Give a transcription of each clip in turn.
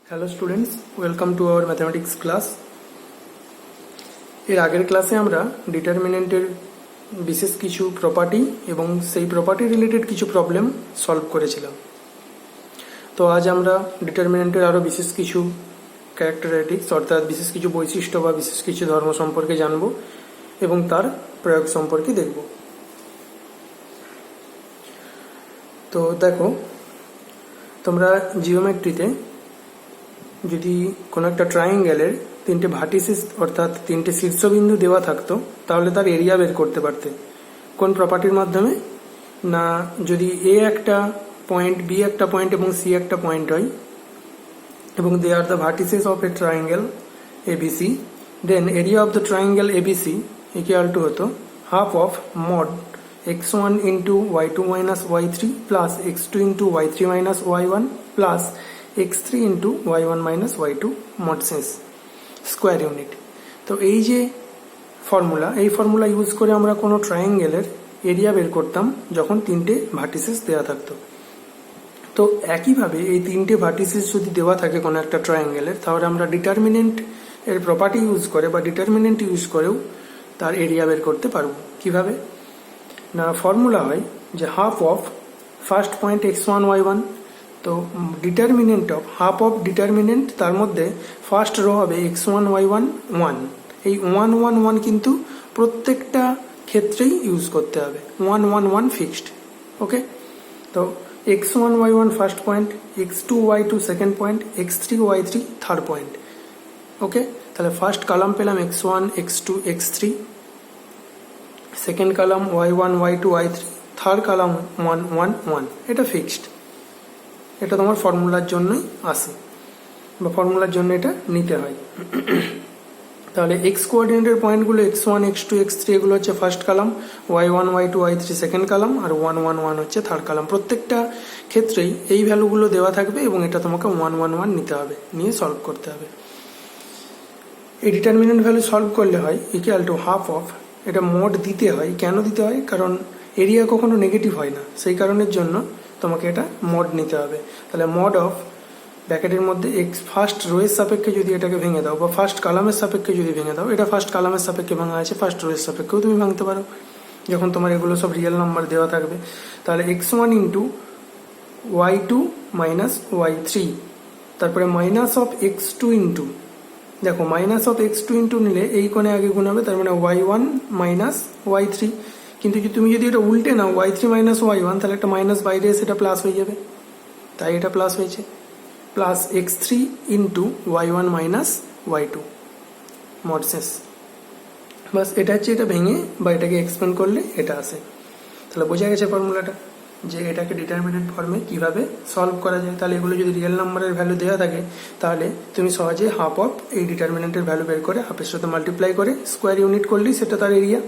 Hello students, welcome to our mathematics class. এর আগের ক্লাসে আমরা ডিটারমিনেন্টের বিশেষ কিছু প্রপার্টি এবং সেই প্রপার্টি রিলেটেড কিছু প্রবলেম সলভ করেছিলাম। তো আজ আমরা ডিটারমিনেন্টের আরও বিশেষ কিছু ক্যারেক্টারিস্টিক্স অর্থাৎ বিশেষ কিছু বৈশিষ্ট্য বা বিশেষ কিছু ধর্ম সম্পর্কে জানব এবং তার প্রয়োগ সম্পর্কে দেখব। তো দেখো, তোমরা জিওমেট্রিতে যদি কোনো একটা ট্রায়াঙ্গেলের তিনটে ভার্টিসেস অর্থাৎ তিনটে শীর্ষবিন্দু দেওয়া থাকতো, তাহলে তার এরিয়া বের করতে পারতে। কোন প্রপার্টির মাধ্যমে? না, যদি এ একটা পয়েন্ট, বি একটা পয়েন্ট এবং সি একটা পয়েন্ট হয় এবং they are the vertices of a triangle ABC, then area of the triangle ABC equal to হতো half of mod x1 into y2 minus y3 plus x2 into y3 minus y1 plus x3 into y1 minus y2 mod sense square unit. তো এই যে formula, এই formula use করে আমরা কোনো ট্রায়াঙ্গেলের area বের করতাম যখন তিনটে ভার্টিসেস দেওয়া থাকতো। তো একইভাবে এই তিনটে ভার্টিসেস যদি দেওয়া থাকে কোনো একটা ট্রায়াঙ্গেলের, তাহলে আমরা ডিটারমিনেন্ট এর প্রপার্টি ইউজ করে বা ডিটারমিনেন্ট ইউজ করেও তার এরিয়া বের করতে পারবো। কিভাবে? না, ফর্মুলা হয় যে half of first point x1 y1, তো determinant of half of determinant, তার মধ্যে ফার্স্ট রো হবে x1 y1 1। এই 1 1 1 কিন্তু প্রত্যেকটা ক্ষেত্রেই ইউজ করতে হবে, 1 1 1 ফিক্সড। ওকে, তো x1 y1 first point, x2 y2 second point, x3 y3 third point. Okay, তাহলে ফার্স্ট কলাম পেলাম x1 x2 x3, second column y1 y2 y3, third column 1 1 1। এটা ফিক্সড, এটা তোমার ফর্মুলার জন্যই আসে বা ফর্মুলার জন্য এটা নিতে হয়। তাহলে এক্স কোঅর্ডিনেটের পয়েন্টগুলো x1 x2 x3 এগুলো হচ্ছে first column, y1 y2 y3 second column, আর 1 1 1 হচ্ছে থার্ড কলাম। প্রত্যেকটা ক্ষেত্রেই এই ভ্যালুগুলো দেওয়া থাকবে এবং এটা তোমাকে 1 1 1 নিতে হবে, নিয়ে সলভ করতে হবে। এই ডিটারমিনেন্ট ভ্যালু সলভ করলে হয় ইকুয়াল টু হাফ অফ, এটা মোড দিতে হয়। কেন দিতে হয়? কারণ এরিয়া কখনো নেগেটিভ হয় না, সেই কারণের জন্য তোমাকে এটা মড নিতে হবে। তাহলে মড অফ ব্র্যাকেটের মধ্যে এক্স ফার্স্ট রোয়ের সাপেক্ষে যদি এটাকে ভেঙে দাও বা ফার্স্ট কলামের সাপেক্ষে যদি ভেঙে দাও, এটা ফার্স্ট কলামের সাপেক্ষে ভাঙা আছে, ফার্স্ট রোয়ের সাপেক্ষেও তুমি ভাঙতে পারো যখন তোমার এগুলো সব রিয়েল নাম্বার দেওয়া থাকবে। তাহলে x1 into y2 minus y3, তারপরে মাইনাস অফ x2 ইন্টু, দেখো মাইনাস অফ x2 ইন্টু নিলে এই কোণে আগে গুণ হবে, তার মানে y1 মাইনাস y3। কিন্তু তুমি যদি এটা উল্টে নাও y3 মাইনাস y1, তাহলে একটা মাইনাস বাইরে এসে এটা প্লাস হয়ে যাবে, তাই এটা প্লাস হয়েছে, plus x3 into y1 minus y2 mod শেষ। বাস, এটা হচ্ছে, এটা ভেঙে বা এটাকে এক্সপ্যান্ড করলে এটা আসে। তাহলে বোঝা গেছে ফর্মুলাটা, যে এটাকে ডিটারমিনেন্ট ফর্মে কিভাবে সলভ করা যায়। তাহলে এগুলো যদি রিয়েল নাম্বারের ভ্যালু দেওয়া থাকে, তাহলে তুমি সহজে হাফ অফ এই ডিটারমিনেন্টের ভ্যালু বের করে হাফের সাথে মাল্টিপ্লাই করে স্কোয়ার ইউনিট করলেই সেটা তার এরিয়া।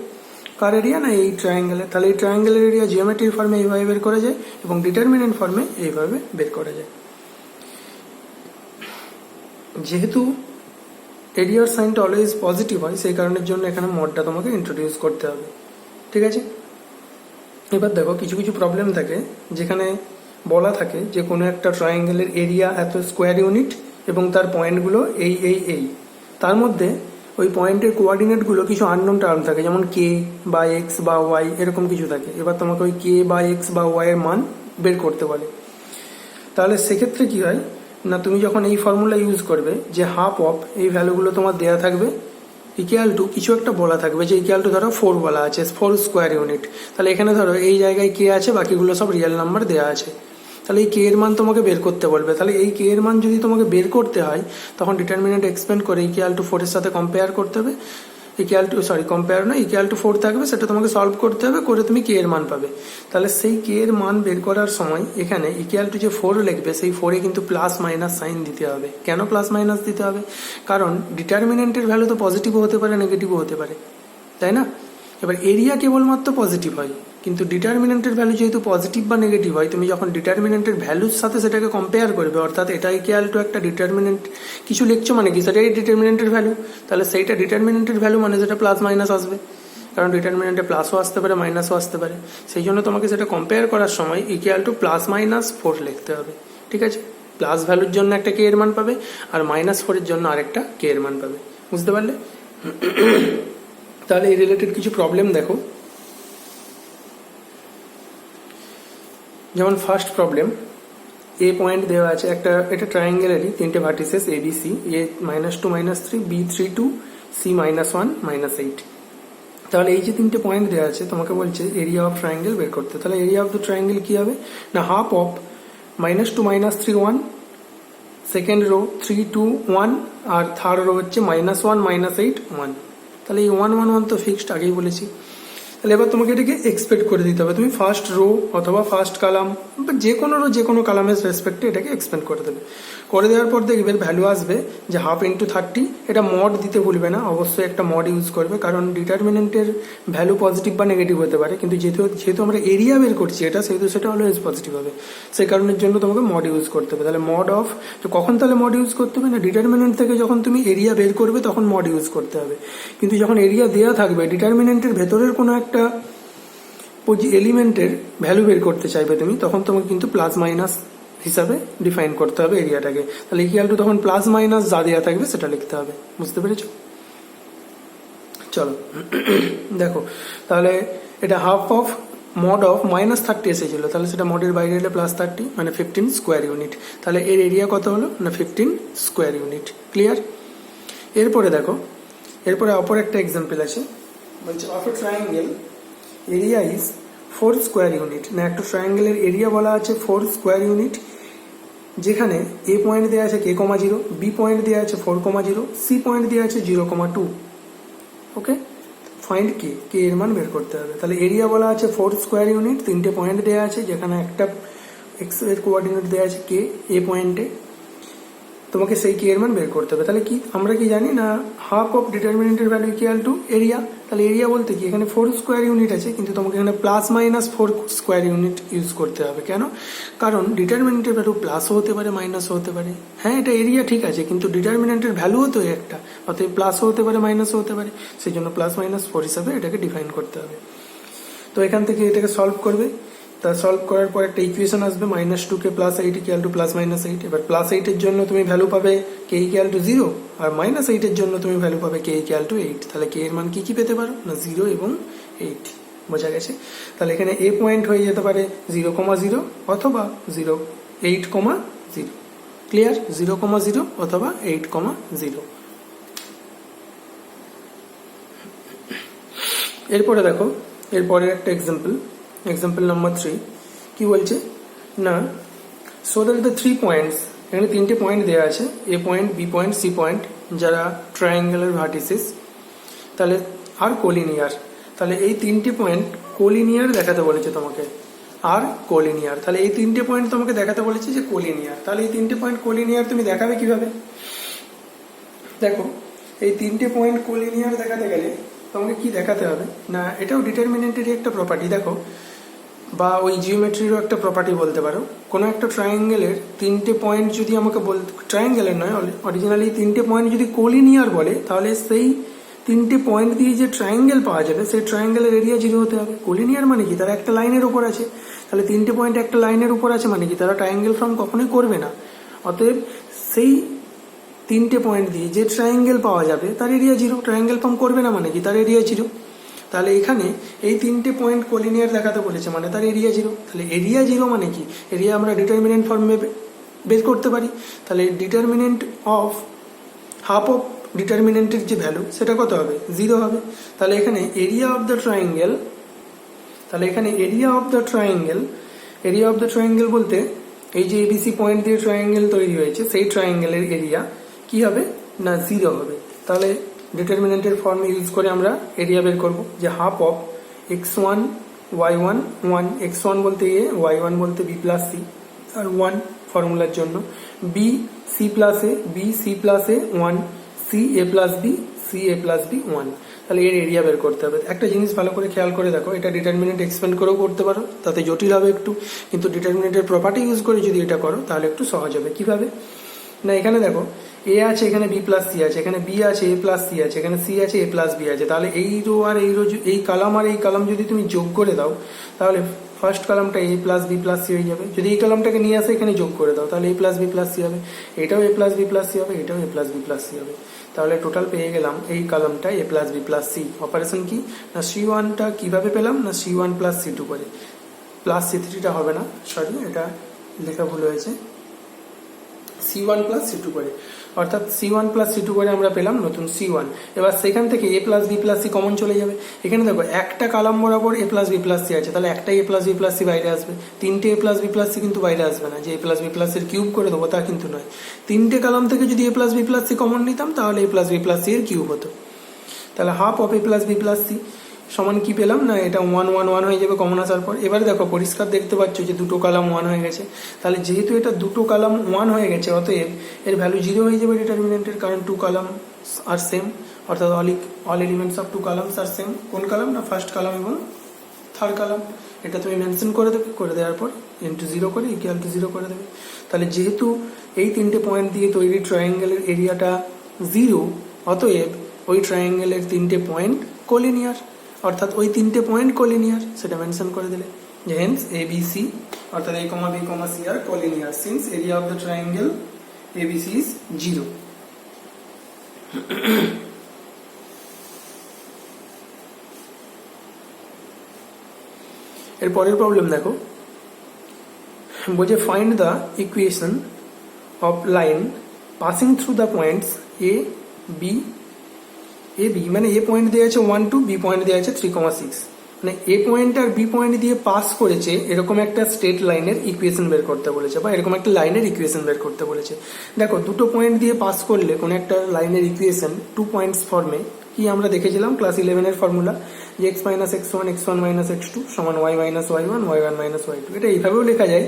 কার এরিয়া? না, এই ট্রায়াঙ্গেলের। তাহলে এই ট্রায়াঙ্গেলের এরিয়া জিওমেট্রির ফর্মে এইভাবে বের করা যায় এবং ডিটারমিনেন্ট ফর্মে এইভাবে বের করা যায়। যেহেতু এরিয়ার সাইনটা অলওয়েজ পজিটিভ হয়, সেই কারণের জন্য এখানে মডটা তোমাকে ইন্ট্রোডিউস করতে হবে। ঠিক আছে, এবার দেখো কিছু কিছু প্রবলেম থাকে যেখানে বলা থাকে যে কোনো একটা ট্রায়াঙ্গেলের এরিয়া এত স্কোয়ার ইউনিট এবং তার পয়েন্টগুলো এই তার মধ্যে ওই পয়েন্টের কোঅর্ডিনেটগুলো কিছু আননোন টার্ম থাকে, যেমন কে বা এক্স বা ওয়াই, এরকম কিছু থাকে। এবার তোমাকে ওই কে বা এক্স বা ওয়াই এর মান বের করতে বলে। তাহলে সেক্ষেত্রে কি হয় না, তুমি যখন এই ফর্মুলা ইউজ করবে যে হাফ অফ এই ভ্যালুগুলো তোমার দেওয়া থাকবে ইকুয়াল টু কিছু একটা বলা থাকবে, যে ইকুয়াল টু ধরো 4 বলা আছে, 4 স্কোয়ার ইউনিট। তাহলে এখানে ধরো এই জায়গায় কে আছে, বাকিগুলো সব রিয়েল নাম্বার দেওয়া আছে। তাহলে এই কে এর মান তোমাকে বের করতে বলবে। তাহলে এই কে এর মান যদি তোমাকে বের করতে হয়, তখন ডিটারমিনেন্ট এক্সপ্যান্ড করে ইকুয়াল টু 4 এর সাথে কম্পেয়ার করতে হবে। কম্পেয়ার না, ইকুয়াল টু 4 থাকবে, সেটা তোমাকে সলভ করতে হবে, করে তুমি কে এর মান পাবে। তাহলে সেই কে এর মান বের করার সময় এখানে ইকুয়াল টু যে 4 লিখবে, সেই 4-এ কিন্তু প্লাস মাইনাস সাইন দিতে হবে। কেন প্লাস মাইনাস দিতে হবে? কারণ ডিটারমিনেন্টের ভ্যালু তো পজিটিভও হতে পারে, নেগেটিভও হতে পারে, তাই না? এবার এরিয়া কেবলমাত্র পজিটিভ হয়, কিন্তু ডিটারমিনেন্টের ভ্যালু যেহেতু পজিটিভ বা নেগেটিভ হয়, তুমি যখন ডিটারমিনেন্টের ভ্যালুর সাথে সেটাকে কম্পেয়ার করবে, অর্থাৎ এটা ইকুয়াল টু একটা ডিটারমিনেন্ট কিছু লিখছো মানে কি, সেটাই ডিটারমিনেন্টের ভ্যালু, তাহলে সেইটা ডিটারমিনেন্টের ভ্যালু মানে সেটা প্লাস মাইনাস আসবে। কারণ ডিটারমিনেন্টে প্লাসও আসতে পারে, মাইনাসও আসতে পারে। সেই জন্য তোমাকে সেটা কম্পেয়ার করার সময় ইকুয়াল টু প্লাস মাইনাস 4 লিখতে হবে। ঠিক আছে, প্লাস ভ্যালুর জন্য একটা কে এর মান পাবে, আর -4 জন্য আরেকটা কে এর মান পাবে। বুঝতে পারলে? তাহলে এই রিলেটেড কিছু প্রবলেম দেখো। যেমন ফার্স্ট প্রবলেম, এ পয়েন্ট দেওয়া আছে একটা, এটা ট্রায়াঙ্গেলেরই তিনটে vertices ABC, A -2 -3, B 3 2, C -1 -8। তাহলে এই যে তিনটে পয়েন্ট দেওয়া আছে, তোমাকে বলছে এরিয়া অফ ট্রায়াঙ্গেল বের করতে। তাহলে এরিয়া অফ দ্য ট্রায়াঙ্গেল কি হবে না, হাফ অফ -2 -3 1, সেকেন্ড রো 3 2 1, আর থার্ড রো হচ্ছে -1 -8 1। তাহলে এই 1 1 1 তো ফিক্সড, আগেই বলেছি। তাহলে এবার তোমাকে এটাকে এক্সপেক্ট করে দিতে হবে। তুমি ফার্স্ট রো অথবা ফার্স্ট কালাম বা যে কোনো রো যে কোনো কালামের রেসপেক্টে এটাকে এক্সপেন্ড করে দেবে। করে দেওয়ার পর দেখবে ভ্যালু আসবে যে 1/2 × 30। এটা মড দিতে ভুলবে না, অবশ্যই একটা মড ইউজ করবে, কারণ ডিটারমিনেন্টের ভ্যালু পজিটিভ বা নেগেটিভ হতে পারে, কিন্তু যেহেতু আমরা এরিয়া বের করছি এটা, সেহেতু সেটা অলওয়েজ পজিটিভ হবে। সেই কারণের জন্য তোমাকে মড ইউজ করতে হবে। তাহলে মড অফ, তো কখন তাহলে মড ইউজ করতে হবে না, ডিটারমিনেন্ট থেকে যখন তুমি এরিয়া বের করবে তখন মড ইউজ করতে হবে। কিন্তু যখন এরিয়া দেওয়া থাকবে, ডিটারমিনেন্টের ভেতরের কোনো একটা এলিমেন্টের ভ্যালু বের করতে চাইবে তুমি, তখন তোমাকে কিন্তু প্লাস মাইনাস হিসাবে ডিফাইন করতে হবে এরিয়াটাকে। তাহলে ইকুয়াল টু তখন প্লাস মাইনাস যা দেওয়া থাকবে সেটা লিখতে হবে। বুঝতে পেরেছো? চলো দেখো, তাহলে এটা হাফ অফ মড অফ -30 এসেছিল, তাহলে সেটা মডের বাইরে এলে +30 মানে 15 স্কোয়ার ইউনিট। তাহলে এর এরিয়া কত হলো না, 15 স্কোয়ার ইউনিট। ক্লিয়ার? এরপরে দেখো, এরপরে অপর একটা এক্সাম্পল আছে, বলছে of a triangle area is 4 square unit. না, একটা ট্রায়াঙ্গেলের এরিয়া বলা আছে 4 স্কোয়ার ইউনিট, যেখানে এ পয়েন্ট দেওয়া আছে k,0, বি পয়েন্ট দেওয়া আছে 4,0, সি পয়েন্ট দেওয়া আছে 0,2। ওকে, ফাইন্ড কে এর মান বের করতে হবে। তাহলে এরিয়া বলা আছে 4 স্কোয়ার ইউনিট, তিনটে পয়েন্ট দেওয়া আছে, যেখানে একটা এক্স এর কোঅর্ডিনেট দেওয়া আছে কে, এ পয়েন্টে, তোমাকে সেই কে এর মান বের করতে হবে। তাহলে কি আমরা কি জানি না, হাফ অফ ডিটারমিনেন্টের ভ্যালু ইকুয়াল টু এরিয়া। তাহলে এরিয়া বলতে কি, এখানে 4 স্কোয়ার ইউনিট আছে, কিন্তু তোমাকে এখানে +-4 স্কোয়ার ইউনিট ইউজ করতে হবে। কেন? কারণ ডিটারমিনেন্টের ভ্যালু প্লাসও হতে পারে মাইনাসও হতে পারে। হ্যাঁ, এটা এরিয়া ঠিক আছে, কিন্তু ডিটারমিনেন্টের ভ্যালুও তো একটা, অতএব প্লাসও হতে পারে মাইনাসও হতে পারে, সেই জন্য +-4 হিসাবে এটাকে ডিফাইন করতে হবে। তো এখান থেকে এটাকে সলভ করবে। তা সলভ করার পর একটা ইকুয়েশন আসবে, -2k +8 ইকুয়াল টু +-8। এবার +8 এর জন্য তুমি ভ্যালু পাবে k ইকুয়াল টু 0, আর -8 এর জন্য তুমি ভ্যালু পাবে k ইকুয়াল টু 8। তাহলে k এর মান কি কি পেতে পারো না, 0 এবং 8। বোঝা গেছে? তাহলে এখানে a পয়েন্ট হয়ে যেতে পারে 0,0 অথবা 8,0। ক্লিয়ার? 0,0 অথবা 8,0। এরপরে দেখো, এরপরের একটা এক্সাম্পল নাম্বার 3 কি বলছে না, সো দ্যাট দ্য 3 পয়েন্টস, এখানে তিনটে পয়েন্ট দেওয়া আছে, A point, B point, C point, যারা ট্রায়াঙ্গেলের ভার্টিসেস, তাহলে আর কোলিনিয়ার। তাহলে এই তিনটে পয়েন্ট কোলিনিয়ার দেখাতে বলেছে তোমাকে, আর কোলিনিয়ার। তাহলে এই তিনটে পয়েন্ট তোমাকে দেখাতে বলেছে যে কোলিনিয়ার। তাহলে এই তিনটে পয়েন্ট কোলিনিয়ার তুমি দেখাবে কিভাবে? দেখো, এই তিনটে পয়েন্ট কোলিনিয়ার দেখাতে গেলে তোমাকে কি দেখাতে হবে না, এটাও ডিটারমিনেন্টেরই একটা প্রপার্টি দেখো, বা ওই জিওমেট্রিরও একটা প্রপার্টি বলতে পারো। কোনো একটা ট্রায়াঙ্গেলের তিনটে পয়েন্ট যদি আমাকে ট্রায়াঙ্গেলের নয়, অরিজিনালি তিনটে পয়েন্ট যদি কোলিনিয়ার বলে, তাহলে সেই তিনটে পয়েন্ট দিয়ে যে ট্রায়াঙ্গেল পাওয়া যাবে, সেই ট্রায়াঙ্গেলের এরিয়া 0 হতে হবে। কোলিনিয়ার মানে কি, তারা একটা লাইনের উপর আছে। তাহলে তিনটে পয়েন্ট একটা লাইনের উপর আছে মানে কি, তারা ট্রায়াঙ্গেল ফর্ম কখনোই করবে না। অতএব সেই তিনটে পয়েন্ট দিয়ে যে ট্রায়াঙ্গেল পাওয়া যাবে তার এরিয়া 0, ট্রায়াঙ্গেল ফর্ম করবে না মানে কি, তার এরিয়া 0। তাহলে এখানে এই তিনটে পয়েন্ট কোলিনিয়ার দেখাতে বলেছে মানে তার এরিয়া 0। তাহলে এরিয়া 0 মানে কি, এরিয়া আমরা ডিটারমিনেন্ট ফর্মে বের করতে পারি। তাহলে ডিটারমিনেন্ট অফ হাফ অফ ডিটারমিনেন্টের যে ভ্যালু সেটা কত হবে, 0 হবে। তাহলে এখানে area of the triangle, area of the triangle বলতে এই যে ABC পয়েন্ট দিয়ে ট্রায়াঙ্গেল তৈরি হয়েছে, সেই ট্রায়াঙ্গেলের এরিয়া কি হবে না, 0 হবে। তাহলে ডিটারমিনেন্টের ফর্ম ইউজ করে আমরা এরিয়া বের করব, যে half of x1 y1 1, x1 বলতে a, y1 বলতে b প্লাস c, আর 1 ফর্মুলার জন্য, b c plus a, b c plus a 1, c a plus b, c a plus b 1। তাহলে এর এরিয়া বের করতে হবে। একটা জিনিস ভালো করে খেয়াল করে দেখো, এটা ডিটারমিনেন্ট এক্সপেন্ড করেও করতে পারো, তাতে জটিল হবে একটু, কিন্তু ডিটারমিনেন্টের প্রপার্টি ইউজ করে যদি এটা করো তাহলে একটু সহজ হবে। কিভাবে না, এখানে দেখো এ আছে, এখানে বি প্লাস সি আছে, এখানে বি আছে, এ প্লাস সি আছে, এখানে সি আছে, এ প্লাস বি আছে। তাহলে এই রো আর এই রো, এই কলাম আর এই কলাম যদি তুমি যোগ করে দাও, তাহলে first কলামটা A plus B plus c হয়ে যাবে। যদি এই কলামটাকে নিয়ে আসে এখানে যোগ করে দাও, তাহলে A plus B plus C হবে, এটাও A plus B plus C হবে, এটাও A plus B plus C হবে। তাহলে টোটাল পেয়ে গেলাম এই কলামটা A plus B plus C. Operation কি না, C1টা কিভাবে পেলাম না C1 প্লাস C2 করে, প্লাস C3টা হবে না, সরি এটা লেখা ভুল হয়েছে, C1 প্লাস C2 করে, অর্থাৎ C1 প্লাস C2 করে আমরা পেলাম নতুন C1। এবার সেখান থেকে A plus B plus C common চলে যাবে। এখানে দেখো একটা কলাম বরাবর A plus B plus C আছে, তাহলে একটাই A plus B plus C বাইরে আসবে, তিনটে A plus B plus C কিন্তু বাইরে আসবে না, যে এ প্লাস বি প্লাস এর কিউব করে দেবো তা কিন্তু নয়। তিনটে কলাম থেকে যদি A plus B plus C common নিতাম তাহলে A plus B plus C এর কিউব হতো। তাহলে half of A plus B plus C সমান কি পেলাম না, এটা 1 1 1 হয়ে যাবে কমন আসার পর। এবারে দেখো পরিষ্কার দেখতে পাচ্ছ যে দুটো কলাম 1 হয়ে গেছে, তাহলে যেহেতু এটা দুটো কলাম 1 হয়ে গেছে অতএব এর ভ্যালু 0 হয়ে যাবে ডিটারমিনেন্টের, কারণ টু কলাম আর সেম, অর্থাৎ all elements of two columns are same. কোন কলাম না, ফার্স্ট কলাম এবং থার্ড কলাম। এটা তুমি মেনশন করে দেবে, করে দেওয়ার পর ইন্টু 0 করে ইকুয়াল টু 0 করে দেবে। তাহলে যেহেতু এই তিনটে পয়েন্ট দিয়ে তৈরি ট্রায়াঙ্গেলের এরিয়াটা 0, অতএব ওই ট্রায়াঙ্গেলের তিনটে পয়েন্ট কোলিনিয়ার, অর্থাৎ ওই তিনটে পয়েন্ট কোলিনিয়ার, সেটা মেনশন করে দিলে যে হেন্স ABC অর্থাৎ A, B, C আর collinear since area of the triangle ABC is 0। এর পরের প্রবলেম দেখো, বলছে find the equation of line passing through the points A, B, মানে এ পয়েন্ট দেওয়া আছে 1 2, বি পয়েন্ট দেওয়া আছে 3,6, মানে এ পয়েন্ট আর বি পয়েন্ট দিয়ে পাস করেছে এরকম একটা স্ট্রেট লাইনের ইকুয়েশন বের করতে বলেছে, বা এরকম একটা লাইনের ইকুয়েশন বের করতে বলেছে। দেখো দুটো পয়েন্ট দিয়ে পাস করলে কোন একটা লাইনের ইকুয়েশন 2 পয়েন্টস ফর্মে কি আমরা দেখেছিলাম ক্লাস 11 এর ফর্মুলা, যে x minus x1 x1 minus x2 সমান y minus y1 y1 minus y2। এটা এইভাবেও লেখা যায়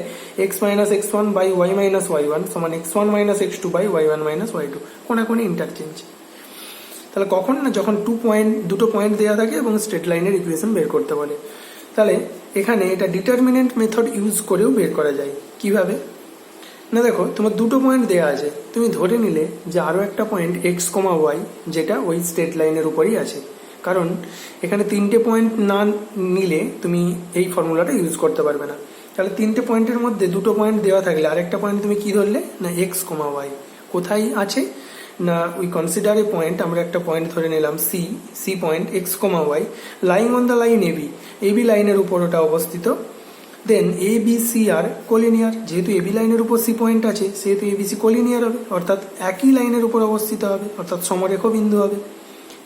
x minus x1 by y minus y1 সমান x1 minus x2 by y1 minus y2, কোনাকুনি ইন্টারচেঞ্জ। তাহলে কখন না, যখন দুটো পয়েন্ট দেওয়া থাকে এবং স্ট্রেট লাইনের ইকুয়েশন বের করতে বলে। তাহলে এখানে এটা ডিটারমিনেন্ট মেথড ইউজ করেও বের করা যায়। কিভাবে না, দেখো তোমার দুটো পয়েন্ট দেওয়া আছে, তুমি ধরে নিলে যে আরো একটা পয়েন্ট x, y যেটা ওই স্ট্রেট লাইনের উপরেই আছে, কারণ এখানে তিনটে পয়েন্ট না নিলে তুমি এই ফর্মুলাটা ইউজ করতে পারবে না। তাহলে তিনটে পয়েন্টের মধ্যে দুটো পয়েন্ট দেওয়া থাকলে আরেকটা পয়েন্ট তুমি কি ধরলে না x, y কোথায় আছে না, উই কনসিডার এ পয়েন্ট, আমরা একটা পয়েন্ট ধরে নিলাম C point x, y lying on the line AB লাইনের উপর ওটা অবস্থিত। দেন ABC আর কোলিনিয়ার, যেহেতু এবি লাইনের উপর সি পয়েন্ট আছে সেহেতু ABC কোলিনিয়ার হবে, অর্থাৎ একই লাইনের উপর অবস্থিত হবে, অর্থাৎ সমরেখ বিন্দু হবে।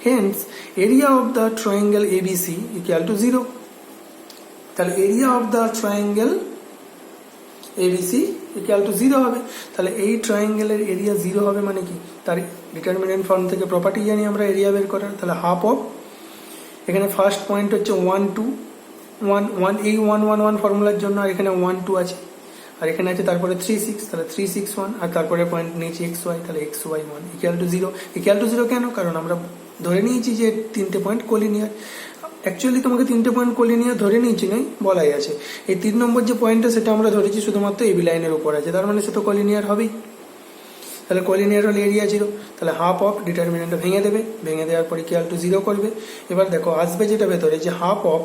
Hence area of the triangle ABC equal to 0। তাহলে area of the triangle ABC equal to 0 হবে। তাহলে এই ট্রায়াঙ্গেলের এরিয়া 0 হবে মানে কি, তার ডিটারমিনেন্ট ফর্ম থেকে প্রপার্টি জানি আমরা এরিয়া বের করার। তাহলে হাফ অফ, এখানে ফার্স্ট পয়েন্ট হচ্ছে 1 2 1 1, এই 1 1 1 ফর্মুলার জন্য, আর এখানে 1 2 আছে, আর এখানে আছে তারপরে 3 6, তাহলে 3 6 1, আর তারপরে পয়েন্ট নিয়েছি xy, তাহলে xy 1 equal to 0। Equal to 0 কেন, কারণ আমরা ধরে নিয়েছি যে তিনটে পয়েন্ট কোলিনিয়ার। অ্যাকচুয়ালি তোমাকে তিনটে পয়েন্ট কোলিনিয়ার ধরে নিয়েছি নয়, বলাই আছে। এই 3 নম্বর যে পয়েন্টটা সেটা আমরা ধরেছি শুধুমাত্র এবি লাইনের উপর আছে, তার মানে সেটা কোলিনিয়ার হবেই। তাহলে কোলিনিয়ার হলে এরিয়া 0, তাহলে হাফ অফ ডিটারমিনেন্টটা ভেঙে দেবে, ভেঙে দেওয়ার পর ইকুয়াল টু 0 করবে। এবার দেখো আসবে যেটা ভেতরে, যে half of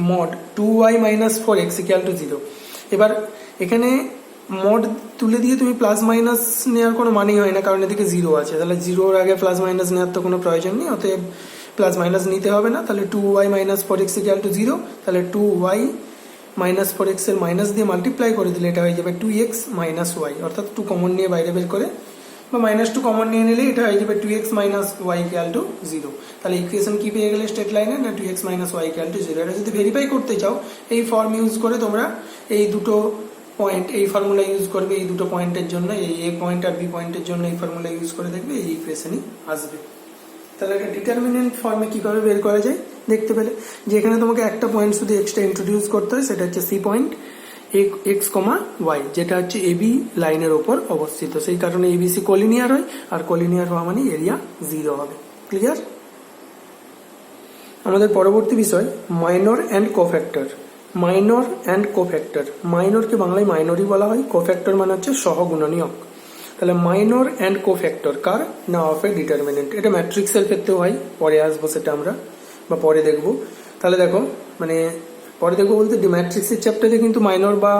mod 2y minus 4x equal to 0। এবার এখানে মড তুলে দিয়ে তুমি প্লাস মাইনাস নেওয়ার কোনো মানেই হয় না, কারণ এদিকে 0 আছে, তাহলে 0-র আগে প্লাস মাইনাস নেওয়ার তো কোনো প্রয়োজন নেই, অতএব প্লাস মাইনাস নিতে হবে না। তাহলে 2y minus 4x equal to 0, তাহলে 2y মাইনাস 4x এর মাইনাস দিয়ে মাল্টিপ্লাই করে দিলে এটা হয়ে যাবে 2x মাইনাস y, অর্থাৎ 2 কমন নিয়ে বাইরে বের করে বা -2 কমন নিয়ে নিলে এটা হয়ে যাবে 2x minus y equal to 0। তাহলে ইকুয়েশন কি পেয়ে গেলে স্ট্রেট লাইনে না 2x minus y equal to 0। এটা যদি ভেরিফাই করতে চাও এই ফর্ম ইউজ করে তোমরা এই দুটো পয়েন্ট, এই ফর্মুলা ইউজ করবে এই দুটো পয়েন্টের জন্য, এই a পয়েন্ট আর b পয়েন্টের জন্য এই ফর্মুলা ইউজ করে দেখবে এই ইকুয়েশনই আসবে। তাহলে এটা ডিটারমিনেন্ট ফর্মে কিভাবে বের করা যায় দেখতে পেলে, যে এখানে তোমাকে একটা পয়েন্ট শুধু এক্সট্রা ইন্ট্রোডিউস করতে হয়, সেটা হচ্ছে সি পয়েন্ট x, y, যেটা হচ্ছে এবি লাইনের ওপর অবস্থিত, সেই কারণে ABC কোলিনিয়ার হয়, আর কোলিনিয়ার হওয়া মানে এরিয়া 0 হবে। ক্লিয়ার? আমাদের পরবর্তী বিষয় minor and cofactor. Minor and cofactor, মাইনরকে বাংলায় মাইনরই বলা হয়, কোফ্যাক্টর মানে হচ্ছে সহগুণনীয়ক। তাহলে মাইনর অ্যান্ড কোফ্যাক্টর কার না অফ এ ডিটারমিনেন্ট। এটা ম্যাট্রিক্সের ক্ষেত্রেও হয়, পরে আসবো সেটা আমরা বা পরে দেখবো। তাহলে দেখো মানে পরে দেখবো বলতে ম্যাট্রিক্সের চ্যাপ্টারে কিন্তু মাইনর বা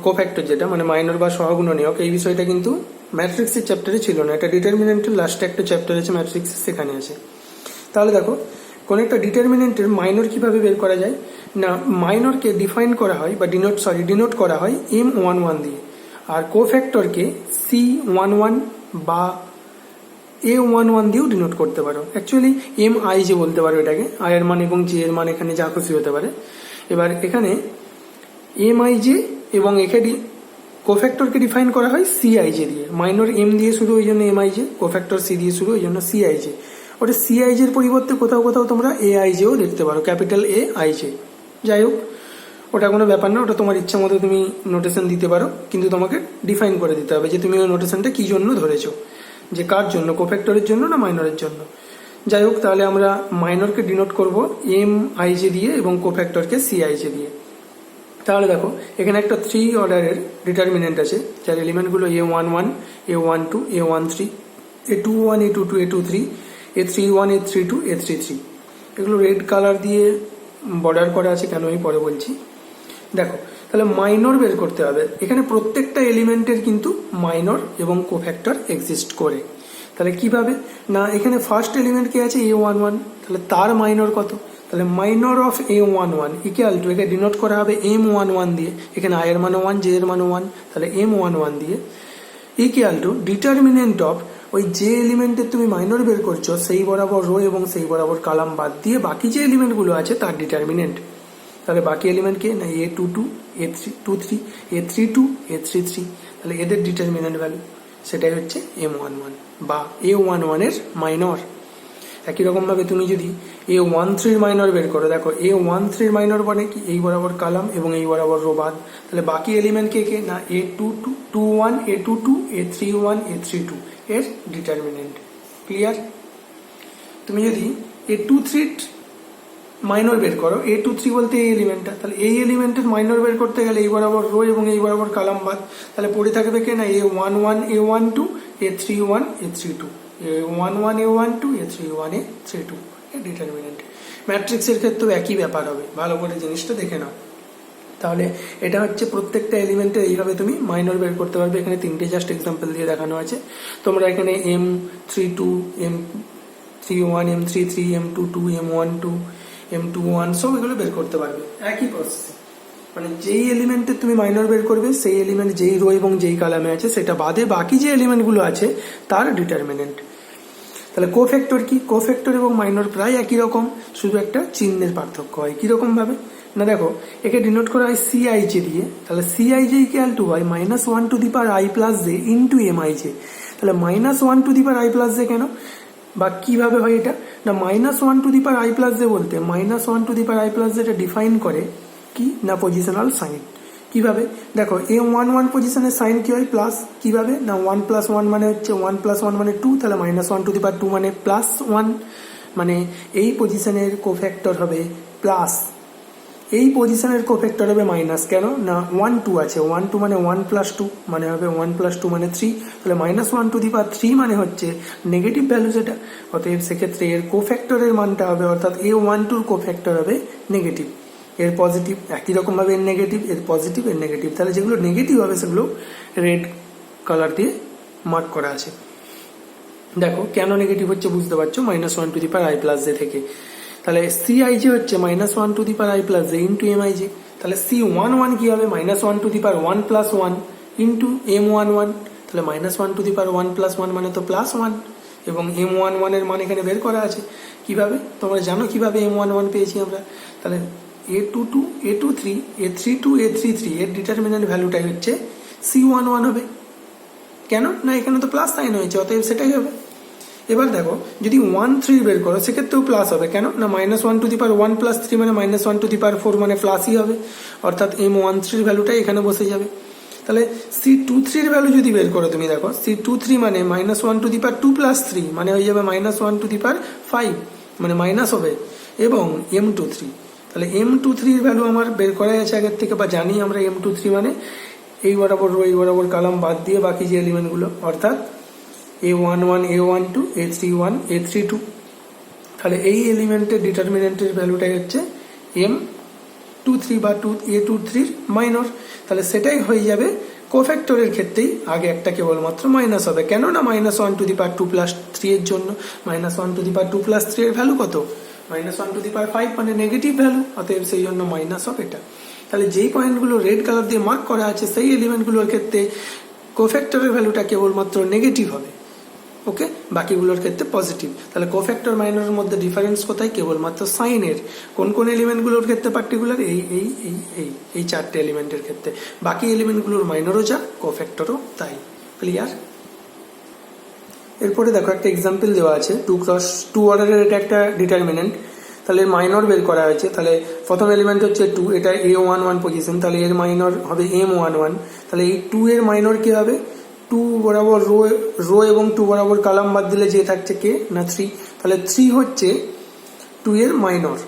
কোফ্যাক্টর যেটা মানে মাইনর বা সহগুণনীয়ক এই বিষয়টা কিন্তু ম্যাট্রিক্সের চ্যাপ্টারে ছিল না, এটা ডিটারমিনেন্টের লাস্টে একটা চ্যাপ্টার আছে ম্যাট্রিক্সের, সেখানে আছে। তাহলে দেখো কোন একটা ডিটারমিনেন্টের মাইনর কিভাবে বের করা যায় না, মাইনরকে ডিফাইন করা হয় বা ডিনোট করা হয় M11 দিয়ে, আর কোফ্যাক্টরকে C11 বা A11 দিয়েও ডিনোট করতে পারো। অ্যাকচুয়ালি MIJ বলতে পারো এটাকে, আই এর মান এবং জে এর মান এখানে যা খুশি হতে পারে। এবার এখানে MIJ এবং এখানে কোফ্যাক্টরকে ডিফাইন করা হয় CIJ দিয়ে, মাইনর M দিয়ে শুরু ওই জন্য MIJ, কোফ্যাক্টর C দিয়ে শুরু ওই জন্য CIJ। ওটা CIJ এর পরিবর্তে কোথাও কোথাও তোমরা AIJও দেখতে পারো, ক্যাপিটাল AIJ। যাই হোক ওটা কোনো ব্যাপার না, ওটা তোমার ইচ্ছা মতো তুমি নোটেশন দিতে পারো, কিন্তু তোমাকে ডিফাইন করে দিতে হবে যে তুমি ওই নোটেশনটা কি জন্য ধরেছো, যে কার জন্য, কোফ্যাক্টরের জন্য না মাইনরের জন্য। যাই হোক তাহলে আমরা মাইনরকে ডিনোট করব MIJ দিয়ে এবং কোফ্যাক্টরকে CIJ দিয়ে। তাহলে দেখো এখানে একটা 3 অর্ডারের ডিটারমিনেন্ট আছে যার এলিমেন্টগুলো A11, A12, A13, A21, A22, A23, A31, A32, A33। এগুলো রেড কালার দিয়ে বর্ডার করা আছে, কেন আমি পরে বলছি। দেখো তাহলে মাইনর বের করতে হবে, এখানে প্রত্যেকটা এলিমেন্টের কিন্তু মাইনর এবং কোফ্যাক্টর এক্সিস্ট করে। তাহলে কিভাবে না, এখানে ফার্স্ট এলিমেন্ট কে আছে A11, তাহলে তার মাইনর কত, তাহলে minor of A11 equal to, একে ডিনোট করা হবে M11 দিয়ে, এখানে I এর মান 1, J এর মান 1, তাহলে M11 দিয়ে ইকুয়াল টু ডিটারমিনেন্ট অফ ওই যে এলিমেন্টের তুমি মাইনর বের করছো সেই বরাবর রো এবং সেই বরাবর কালাম বাদ দিয়ে বাকি যে এলিমেন্টগুলো আছে তার ডিটারমিনেন্ট। তাহলে বাকি এলিমেন্ট কে না A22, A23, A32, A33, তাহলে এদের ডিটারমিনেন্ট ভ্যালু সেটাই হচ্ছে M11 বা A11 এর মাইনর। একই রকম ভাবে তুমি যদি A13 এর মাইনর বের করো, দেখো A13 এর মাইনর মানে কি, এই বরাবর কালাম এবং এই বরাবর রো বাদ, তাহলে বাকি এলিমেন্ট কে কে না A21, A22, A31, A32 এর ডিটারমিনেন্ট। ক্লিয়ার? তুমি যদি A23 মাইনর বের করো, A23 বলতে এই এলিমেন্টটা, তাহলে এই এলিমেন্টের মাইনর বের করতে গেলে এই বরাবর রো এবং এই বরাবর কালাম বাদ, তাহলে পড়ে থাকবে কে না A11, A12, A31, A32, A11, A12, A31, A32 এর ডিটারমিনেন্ট। ম্যাট্রিক্সের ক্ষেত্রেও একই ব্যাপার হবে, ভালো করে জিনিসটা দেখে নাও। তাহলে এটা হচ্ছে প্রত্যেকটা এলিমেন্টে এইভাবে তুমি মাইনর বের করতে পারবে। এখানে 3টে জাস্ট এক্সাম্পল দিয়ে দেখানো আছে। তোমরা এখানে M32, M31, M33, M22, M12, M21 সব এগুলো বের করতে পারবে একই প্রসেসে। মানে যেই এলিমেন্টে তুমি মাইনর বের করবে সেই এলিমেন্ট যেই রো এবং যেই কালামে আছে সেটা বাদে বাকি যে এলিমেন্টগুলো আছে তার ডিটারমিনেন্ট। তাহলে কোফ্যাক্টর কি, কোফ্যাক্টর এবং মাইনর প্রায় একই রকম, শুধু একটা চিহ্নের পার্থক্য হয়। কিরকম ভাবে না, দেখো একে ডিনোট করা হয় CIJ দিয়ে, তাহলে CIJ ইকুয়াল টু হয় -1 to the power I plus J into MIJ। তাহলে -1 to the power I plus J কেন বা কিভাবে হয় এটা না, -1 to the power I plus J বলতে -1 to the power I plus জেটা ডিফাইন করে কি না পজিশনাল সাইন। কিভাবে দেখো M11 পজিশনের সাইন কি হয় প্লাস, কিভাবে না 1 + 1 মানে হচ্ছে 1 + 1 মানে 2, তাহলে -1 টু দি পাওয়ার 2 মানে +1, মানে এই পজিশনের কোফ্যাক্টর হবে প্লাস, এই পজিশনের কোফ্যাক্টর হবে মাইনাস। কেন না 1 2 আছে, 1 2 মানে 1 + 2 মানে হবে 1 + 2 মানে 3, তাহলে -1 টু দি পাওয়ার 3 মানে হচ্ছে নেগেটিভ ভ্যালু সেটা। অতএব সেক্ষেত্রে এর কোফ্যাক্টরের মানটা হবে, অর্থাৎ A12 কোফ্যাক্টর হবে নেগেটিভ, এর পজিটিভ। একই রকম ভাবে এর নেগেটিভ, এর পজিটিভ, এর নেগেটিভ। তাহলে যেগুলো নেগেটিভ হবে সেগুলো রেড কালার দিয়ে মার্ক করা আছে। দেখো কেন নেগেটিভ হচ্ছে বুঝতে পারছো, -1 to the power I plus J থেকে। তাহলে CIJ হচ্ছে -1 to the power I plus J into MIJ। তাহলে C11 কি হবে -1 to the power 1 + 1 into M11, তাহলে -1 টু দি পাওয়ার 1 + 1 মানে তো +1, এবং M11 এর মান এখানে বের করা আছে। কিভাবে তোমরা জানো কিভাবে M11 পেয়েছি আমরা, তাহলে A22, A23, A32, A33 এর ডিটারমিনেন্ট ভ্যালুটাই হচ্ছে C11 হবে। কেন না এখানে তো প্লাস সাইন হয়েছে, অতএব সেটাই হবে। এবার দেখো যদি 1 3 বের করো সেক্ষেত্রেও প্লাস হবে। কেন না -1 টু দি পাওয়ার 1 + 3 মানে -1 টু দি পাওয়ার 4 মানে প্লাসই হবে, অর্থাৎ M13 ভ্যালুটাই এখানে বসে যাবে। তাহলে C23 এর ভ্যালু যদি বের করো তুমি, দেখো C23 মানে -1 টু দি পাওয়ার 2 + 3 মানে হয়ে যাবে -1 টু দি পাওয়ার 5 মানে মাইনাস হবে, এবং M23, তাহলে M23 এর ভ্যালু আমার বের করাই আছে আগের থেকে, বা জানি আমরা M23 মানে এই বরাবর রো এই বরাবর কালাম বাদ দিয়ে বাকি যে এলিমেন্টগুলো, অর্থাৎ A11, A12, A31, A32। তাহলে এই এলিমেন্টের ডিটারমিনেন্টের ভ্যালুটাই হচ্ছে M23 বা A23 মাইনর। তাহলে সেটাই হয়ে যাবে কোফ্যাক্টরের ক্ষেত্রেই আগে একটা কেবলমাত্র মাইনাস হবে, কেন না -1^2+3 এর জন্য। -1^2+3 এর ভ্যালু কত? -1^5 মানে নেগেটিভ ভ্যালু, অতএব সেই জন্য মাইনাস হবে এটা। তাহলে যেই পয়েন্টগুলো রেড কালার দিয়ে মার্ক করা আছে সেই এলিমেন্টগুলোর ক্ষেত্রে কোফ্যাক্টরের ভ্যালুটা কেবলমাত্র নেগেটিভ হবে, ওকে, বাকিগুলোর ক্ষেত্রে পজিটিভ। তাহলে কোফ্যাক্টর মাইনরের মধ্যে ডিফারেন্স কোথায়? কেবলমাত্র সাইনের। কোন কোন এলিমেন্টগুলোর ক্ষেত্রে পার্টিকুলার? এই চারটে এলিমেন্টের ক্ষেত্রে। বাকি এলিমেন্টগুলোর মাইনরও যা, কোফ্যাক্টরও তাই। ক্লিয়ার? এরপরে দেখো একটা এক্সাম্পল দেওয়া আছে 2x2 অর্ডারের এটা একটা ডিটারমিনেন্ট। তাহলে মাইনর বের করা হয়েছে। তাহলে প্রথম এলিমেন্ট হচ্ছে 2, এটা A11 পজিশন, তাহলে এর মাইনর হবে M11। তাহলে এই 2 এর মাইনর কি হবে? 2 বরাবর রো এবং 2 বরাবর কলাম বাদ দিলে যে থাকছে কে না 3, তাহলে 3 হচ্ছে 2 এর মাইনর।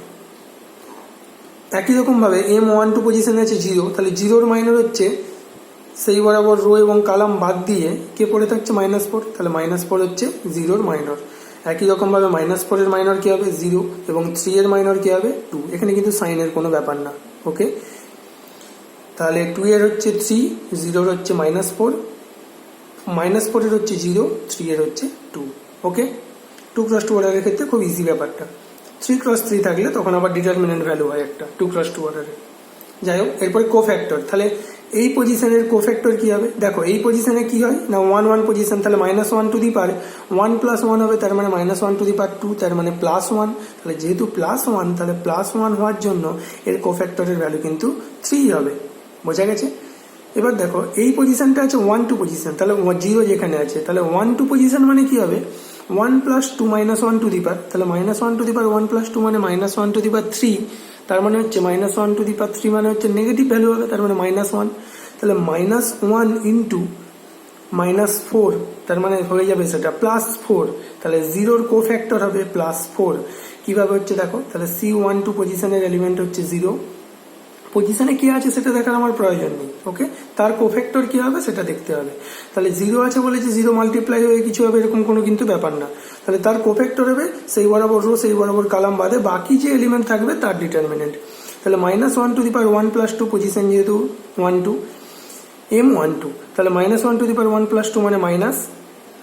একই রকম ভাবে M12 পজিশনে আছে 0, তাহলে 0 এর মাইনর হচ্ছে সেই বরাবর রো এবং কলাম বাদ দিয়ে কে পড়ে থাকছে -4, তাহলে -4 হচ্ছে 0 এর মাইনর। একই রকম ভাবে -4 এর মাইনর কি হবে? 0, এবং 3 এর মাইনর কি হবে? 2। এখানে কিন্তু সাইনের কোনো ব্যাপার না, ওকে। তাহলে 2 এর হচ্ছে 3, 0 এর হচ্ছে -4, -4 এর হচ্ছে 0, 3 এর হচ্ছে 2, ওকে। 2x2 অর্ডারের ক্ষেত্রে খুব ইজি ব্যাপারটা। 3x3 থাকলে তখন আবার ডিটারমিনেন্ট ভ্যালু হয় একটা 2x2 অর্ডারে। যাই হোক, এরপরে কোফ্যাক্টর। তাহলে এই পজিশনের কোফ্যাক্টর কি হবে? দেখো এই পজিশনে কি হয় না 1 1 পজিশন, তাহলে -1 + 1 হবে, তার মানে -1/2, তার মানে +1। তাহলে যেহেতু +1, তাহলে +1 হওয়ার জন্য এর কোফ্যাক্টরের ভ্যালু কিন্তু 3 হবে। বোঝা গেছে? এবার দেখো এই পজিশনটা আছে 1 2 পজিশন, তাহলে 0 যেখানে আছে, তাহলে 1 2 পজিশন মানে কি হবে? 1 + 2 -1, তাহলে -1 + 2 মানে -1/3, তার মানে হচ্ছে -1/3 মানে হচ্ছে নেগেটিভ ভ্যালু হবে, তার মানে -1। তাহলে -1 × -4, তার মানে হয়ে যাবে সেটা +4। তাহলে 0 কোফ্যাক্টর হবে +4। কিভাবে হচ্ছে দেখো, তাহলে C12 পজিশনের এলিমেন্ট হচ্ছে 0, পজিশনে কি আছে সেটা দেখার আমার প্রয়োজন নেই, ওকে। তার কোফ্যাক্টর কি হবে সেটা দেখতে হবে। তাহলে 0 আছে বলে যে 0 মাল্টিপ্লাই হয়ে কিছু হবে এরকম কোনো কিন্তু ব্যাপার না। তাহলে তার কোফ্যাক্টর হবে সেই বরাবর রো সেই বরাবর কলাম বাদে বাকি যে এলিমেন্ট থাকবে তার ডিটারমিনেন্ট। তাহলে -1 + 1 + 2 পজিশন যেহেতু 1 2, M12, তাহলে -1 + 1 + 2 মানে মাইনাস,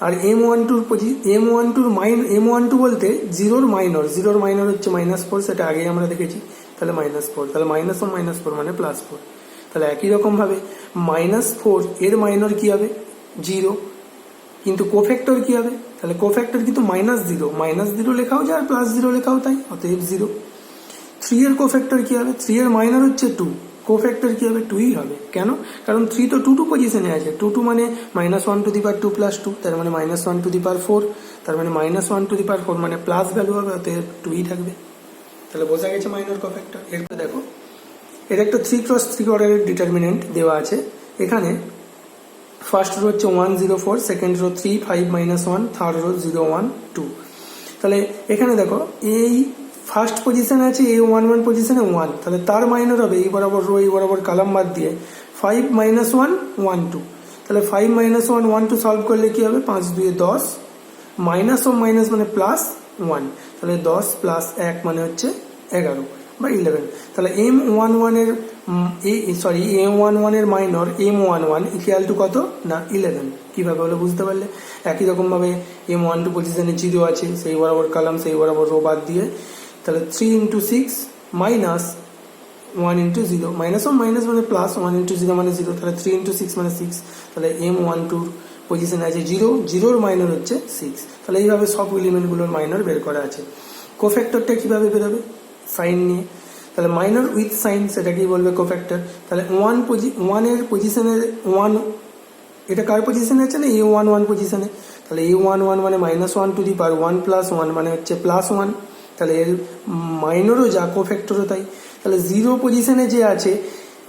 আর M12 বলতে 0 এর মাইনর হচ্ছে -4, সেটা আগেই আমরা দেখেছি। তাহলে -4, তাহলে -4 মানে +4। তাহলে একই রকম ভাবে -4 এর মাইনর কি হবে? 0, কিন্তু কোফ্যাক্টর কি হবে? তাহলে কোফ্যাক্টর কিন্তু -0 লেখাও যায় আর +0 লেখাও তাই, অতএব 0। 3 এর কোফ্যাক্টর কি হবে? 3 এর মাইনর হচ্ছে 2, কোফ্যাক্টর কি হবে? 2ই হবে। কেন? কারণ 3 তো 2 2 পজিশনে আছে। 2 2 মানে -1/2 + 2, তার মানে -1/4, তার মানে -1/4 মানে প্লাস ভ্যালু হবে, অতএব 2ই থাকবে। তাহলে বোঝা গেছে মাইনর কোফ্যাক্টর। এরপর দেখো এটা একটা 3x3 অর্ডারের ডিটারমিনেন্ট দেওয়া আছে। এখানে ফার্স্ট রো হচ্ছে 1 0 4, সেকেন্ড রো 3 5 -1, থার্ড রো 0 1 2। তাহলে এখানে দেখো এই ফার্স্ট পজিশনে আছে A11 পজিশনে 1, তাহলে তার মাইনর হবে এই বরাবর রো এই বরাবর কলাম বাদ দিয়ে 5 -1 1 2। তাহলে 5 -1 1 2 সলভ করলে কি হবে? 5 2 10, মাইনাস ও মাইনাস মানে +1, তাহলে 10 + 1 মানে হচ্ছে 11 বা 11। তাহলে M11 এর মাইনর M11 ইকুয়াল টু কত না 11। কিভাবে হলো বুঝতে পারলে? একই রকম ভাবে M12 পজিশনে 0 আছে, সেই বরাবর কলাম সেই বরাবর রো বাদ দিয়ে, তাহলে 3 × 6 মাইনাস 1 × 0, মাইনাস ও মাইনাস মানে প্লাস, 1 × 0 মানে 0, তাহলে 3 × 6 মানে 6। তাহলে M12 পজিশনে আছে 0, 0 এর মাইনর হচ্ছে 6। তাহলে এইভাবে সব এলিমেন্টগুলোর মাইনর বের করা আছে। কোফ্যাক্টরটা কিভাবে বেরোবে? সাইন নিয়ে। তাহলে মাইনর উইথ সাইন সেটাকেই বলবে কোফ্যাক্টর। তাহলে 1 এর পজিশনে 1, এটা কার পজিশনে আছে না A11 পজিশনে, তাহলে A11 মানে -1 + 1 মানে হচ্ছে +1, তাহলে এর মাইনরও যা কোফ্যাক্টরও তাই। তাহলে 0 পজিশনে যে আছে,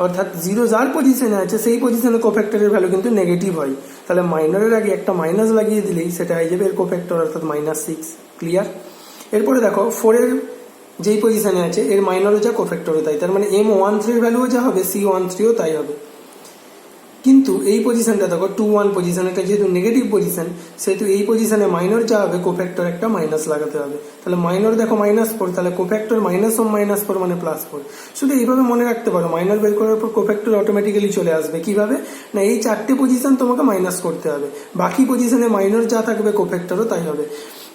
অর্থাৎ 0 যার পজিশনে আছে সেই পজিশনে কোফ্যাক্টরের ভ্যালু কিন্তু নেগেটিভ হয়। তাহলে মাইনরের আগে একটা মাইনাস লাগিয়ে দিলেই সেটা হয়ে যাবে এর কোফ্যাক্টর, অর্থাৎ -6। ক্লিয়ার? এরপরে দেখো 4 এর যেই পজিশনে আছে এর মাইনরও যা কোফ্যাক্টরও তাই, তার মানে M13 এর ভ্যালুও যা হবে C13ও তাই হবে। কিন্তু এই পজিশনটা দেখো 2 1 পজিশন, এটা যেহেতু নেগেটিভ পজিশন সেহেতু এই পজিশনে মাইনর যা হবে কোফ্যাক্টর একটা মাইনাস লাগাতে হবে। তাহলে মাইনর দেখো -4, তাহলে কোফ্যাক্টর -4 মানে +4। শুধু এইভাবে মনে রাখতে পারো, মাইনর বের করার পর কোফ্যাক্টর অটোমেটিক্যালি চলে আসবে। কিভাবে না, এই 4টে পজিশন তোমাকে মাইনাস করতে হবে, বাকি পজিশনে মাইনর যা থাকবে কোফ্যাক্টরও তাই হবে।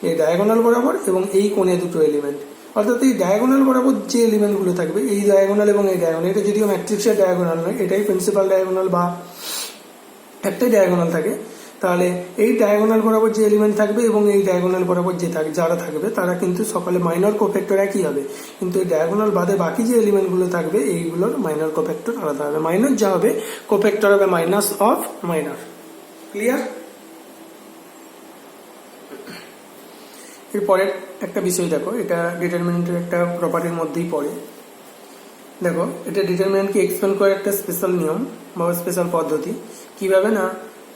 এই ডায়াগোনাল বরাবর এবং এই কোণে দুটো এলিমেন্ট, অর্থাৎ এই ডায়াগোনাল বরাবর যে এলিমেন্টগুলো থাকবে, এই ডায়াগোনাল এবং এই ডায়াগোনাল, এটা যদিও ম্যাট্রিক্সের ডায়াগোনাল নয়, এটাই প্রিন্সিপাল ডায়াগোনাল বা একটাই ডায়াগোনাল থাকে। তাহলে এই ডায়াগোনাল বরাবর যে এলিমেন্ট থাকবে এবং এই ডায়াগোনাল বরাবর যে যারা থাকবে তারা কিন্তু সকালে মাইনর কোফ্যাক্টর একই হবে, কিন্তু এই ডায়াগোনাল বাদে বাকি যে এলিমেন্টগুলো থাকবে এইগুলোর মাইনর কোফ্যাক্টর আলাদা হবে। মাইনর যা হবে কোফ্যাক্টর হবে মাইনাস অফ মাইনর। ক্লিয়ার? এরপরে একটা বিষয় দেখো, এটা ডিটারমিনেন্টের একটা প্রপার্টির মধ্যেই পড়ে। দেখো, এটা ডিটারমিনেন্টকে এক্সপ্লেন করার একটা স্পেশাল নিয়ম বা স্পেশাল পদ্ধতি। কিভাবে না,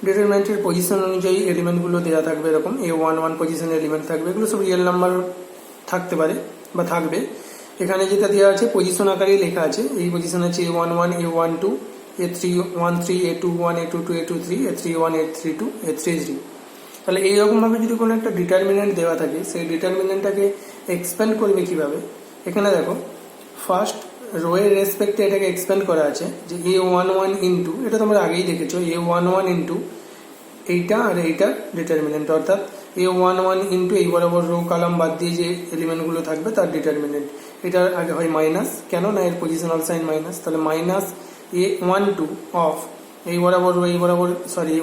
ডিটারমিনেন্টের পজিশন অনুযায়ী এলিমেন্টগুলো দেওয়া থাকবে, এরকম A11 পজিশনের এলিমেন্ট থাকবে, এগুলো সব রিয়েল নাম্বার থাকতে পারে বা থাকবে। এখানে যেটা দেওয়া আছে পজিশন আকারেই লেখা আছে, এই পজিশন আছে A11 A12 A313 A21 A22 A23 A31 A32 A33। তাহলে এইরকম ভাবে যদি কোনো একটা ডিটারমিনেন্ট দেওয়া থাকে, সেই ডিটারমিনেন্টটাকে এক্সপ্যান্ড করবে কিভাবে। এখানে দেখো, ফার্স্ট রো এর রেসপেক্টে এটাকে এক্সপ্যান্ড করা আছে যে A11 ইন্টু, এটা তোমরা আগেই দেখেছো, A11 ইন্টু এইটা আর এইটা ডিটারমিনেন্ট, অর্থাৎ A11 ইন্টু এই বরাবর রো কলাম বাদ দিয়ে যে এলিমেন্টগুলো থাকবে তার ডিটারমিনেন্ট। এটার আগে হয় মাইনাস, কেন না এর পজিশনাল সাইন মাইনাস, তাহলে মাইনাস A12 অফ এই বরাবর রো এই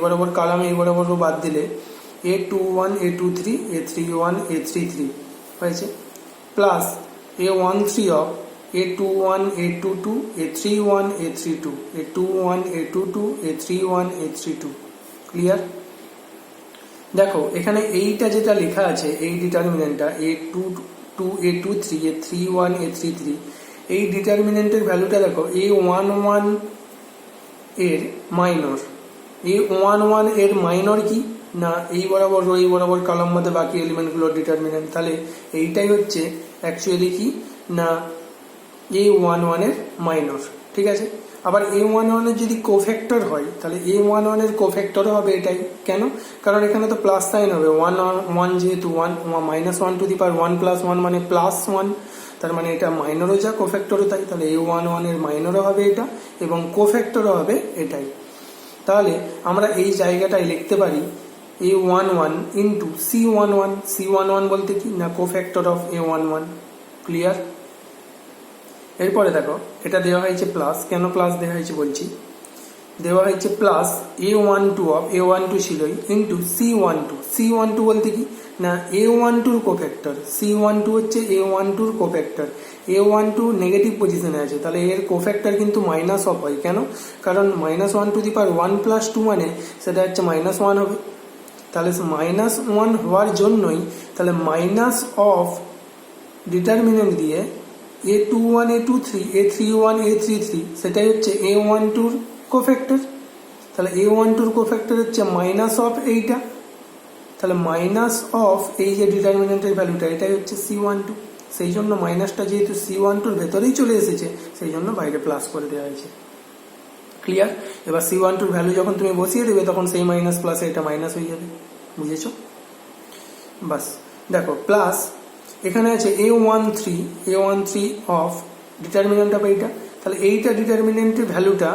বরাবর কলাম এই বরাবর রো বাদ দিলে A21 A23 A31 A33 হয়েছে, plus A13 of A21 A22 A31 A32 A21 A22 A31 A32। Clear? দেখো, এখানে এইটা যেটা লেখা আছে এই ডিটারমিনেন্টটা A22 A23 A31 A33, এই ডিটারমিনেন্টের ভ্যালুটা দেখো A11 এর মাইনর। A11 এর মাইনর কি না, এই বরাবর রো এই বরাবর কলাম মধ্যে বাকি এলিমেন্টগুলোর ডিটারমিনেন্ট। তাহলে এইটাই হচ্ছে অ্যাকচুয়ালি কি না A11 এর মাইনর। ঠিক আছে? আবার A11 এর যদি কোফ্যাক্টর হয় তাহলে A11 এর কোফ্যাক্টরও হবে এটাই। কেন? কারণ এখানে তো প্লাস সাইন হবে, 1 যেহেতু 1 -1 টু দি পাওয়ার 1 + 1 মানে +1, তার মানে এটা মাইনরও যা কোফ্যাক্টরও তাই। তাহলে A11 এর মাইনরও হবে এটা এবং কোফ্যাক্টরও হবে এটাই। তাহলে আমরা এই জায়গাটায় লিখতে পারি A11 ইন্টু C11। C11 বলতে কি না, কোফ্যাক্টর অফ A11। ক্লিয়ার? এরপরে দেখো, এটা দেওয়া হয়েছে প্লাস, কেন প্লাস দেওয়া হয়েছে বলছি, দেওয়া হয়েছে প্লাস A12 অফ A12 ছিলই ইন্টু C12। C12 বলতে কি না A12 কোফ্যাক্টর, C12 হচ্ছে A12 কোফ্যাক্টর। A12 নেগেটিভ পজিশনে আছে, তাহলে এর কোফ্যাক্টর কিন্তু মাইনাস অফ হয়। কেন? কারণ -1 টু দি পাওয়ার 1 + 2 মানে সেটা হচ্ছে -1 হবে। তাহলে -1 হওয়ার জন্যই তাহলে মাইনাস অফ ডিটারমিনেন্ট দিয়ে A21 A23 A31 A33 সেটাই হচ্ছে A12 কোফ্যাক্টর। তাহলে A12 কোফ্যাক্টর হচ্ছে মাইনাস অফ এইটা, তাহলে মাইনাস অফ এই যে ডিটারমিনেন্টের ভ্যালুটা এটাই হচ্ছে C12। সেই জন্য মাইনাসটা যেহেতু C12 ভেতরেই চলে এসেছে সেই জন্য বাইরে প্লাস করে দেওয়া হয়েছে। ক্লিয়ার? এবার C12 ভ্যালু যখন তুমি বসিয়ে দেবে তখন সেই মাইনাস প্লাস এটা মাইনাস হয়ে যাবে। বুঝেছো? বাস দেখো, প্লাস এখানে আছে A13 অফ ডিটারমিনেন্ট অফ এইটা, তাহলে এইটা ডিটারমিনেন্টের ভ্যালুটা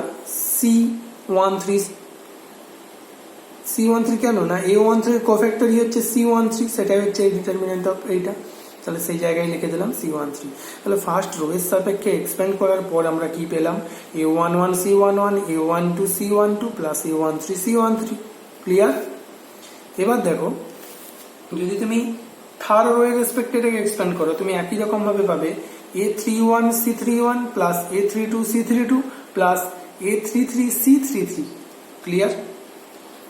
C13 কেন না A13 এর কোফ্যাক্টরই হচ্ছে C13, সেটাই হচ্ছে এই ডিটারমিনেন্ট অফ এইটা। তাহলে সেই জায়গায় লিখে দিলাম C13। তাহলে ফার্স্ট রো এর সাপেক্ষে এক্সপ্যান্ড করার পর আমরা কি পেলাম, A11 C11 A12 C12 plus A13 C13। Clear? এবার দেখো, যদি তুমি থার্ড রো এর রেসপেক্টে এটাকে এক্সপ্যান্ড করো, তুমি একই রকম ভাবে পাবে A31 C31 plus A32 C32 plus A33 C33। Clear?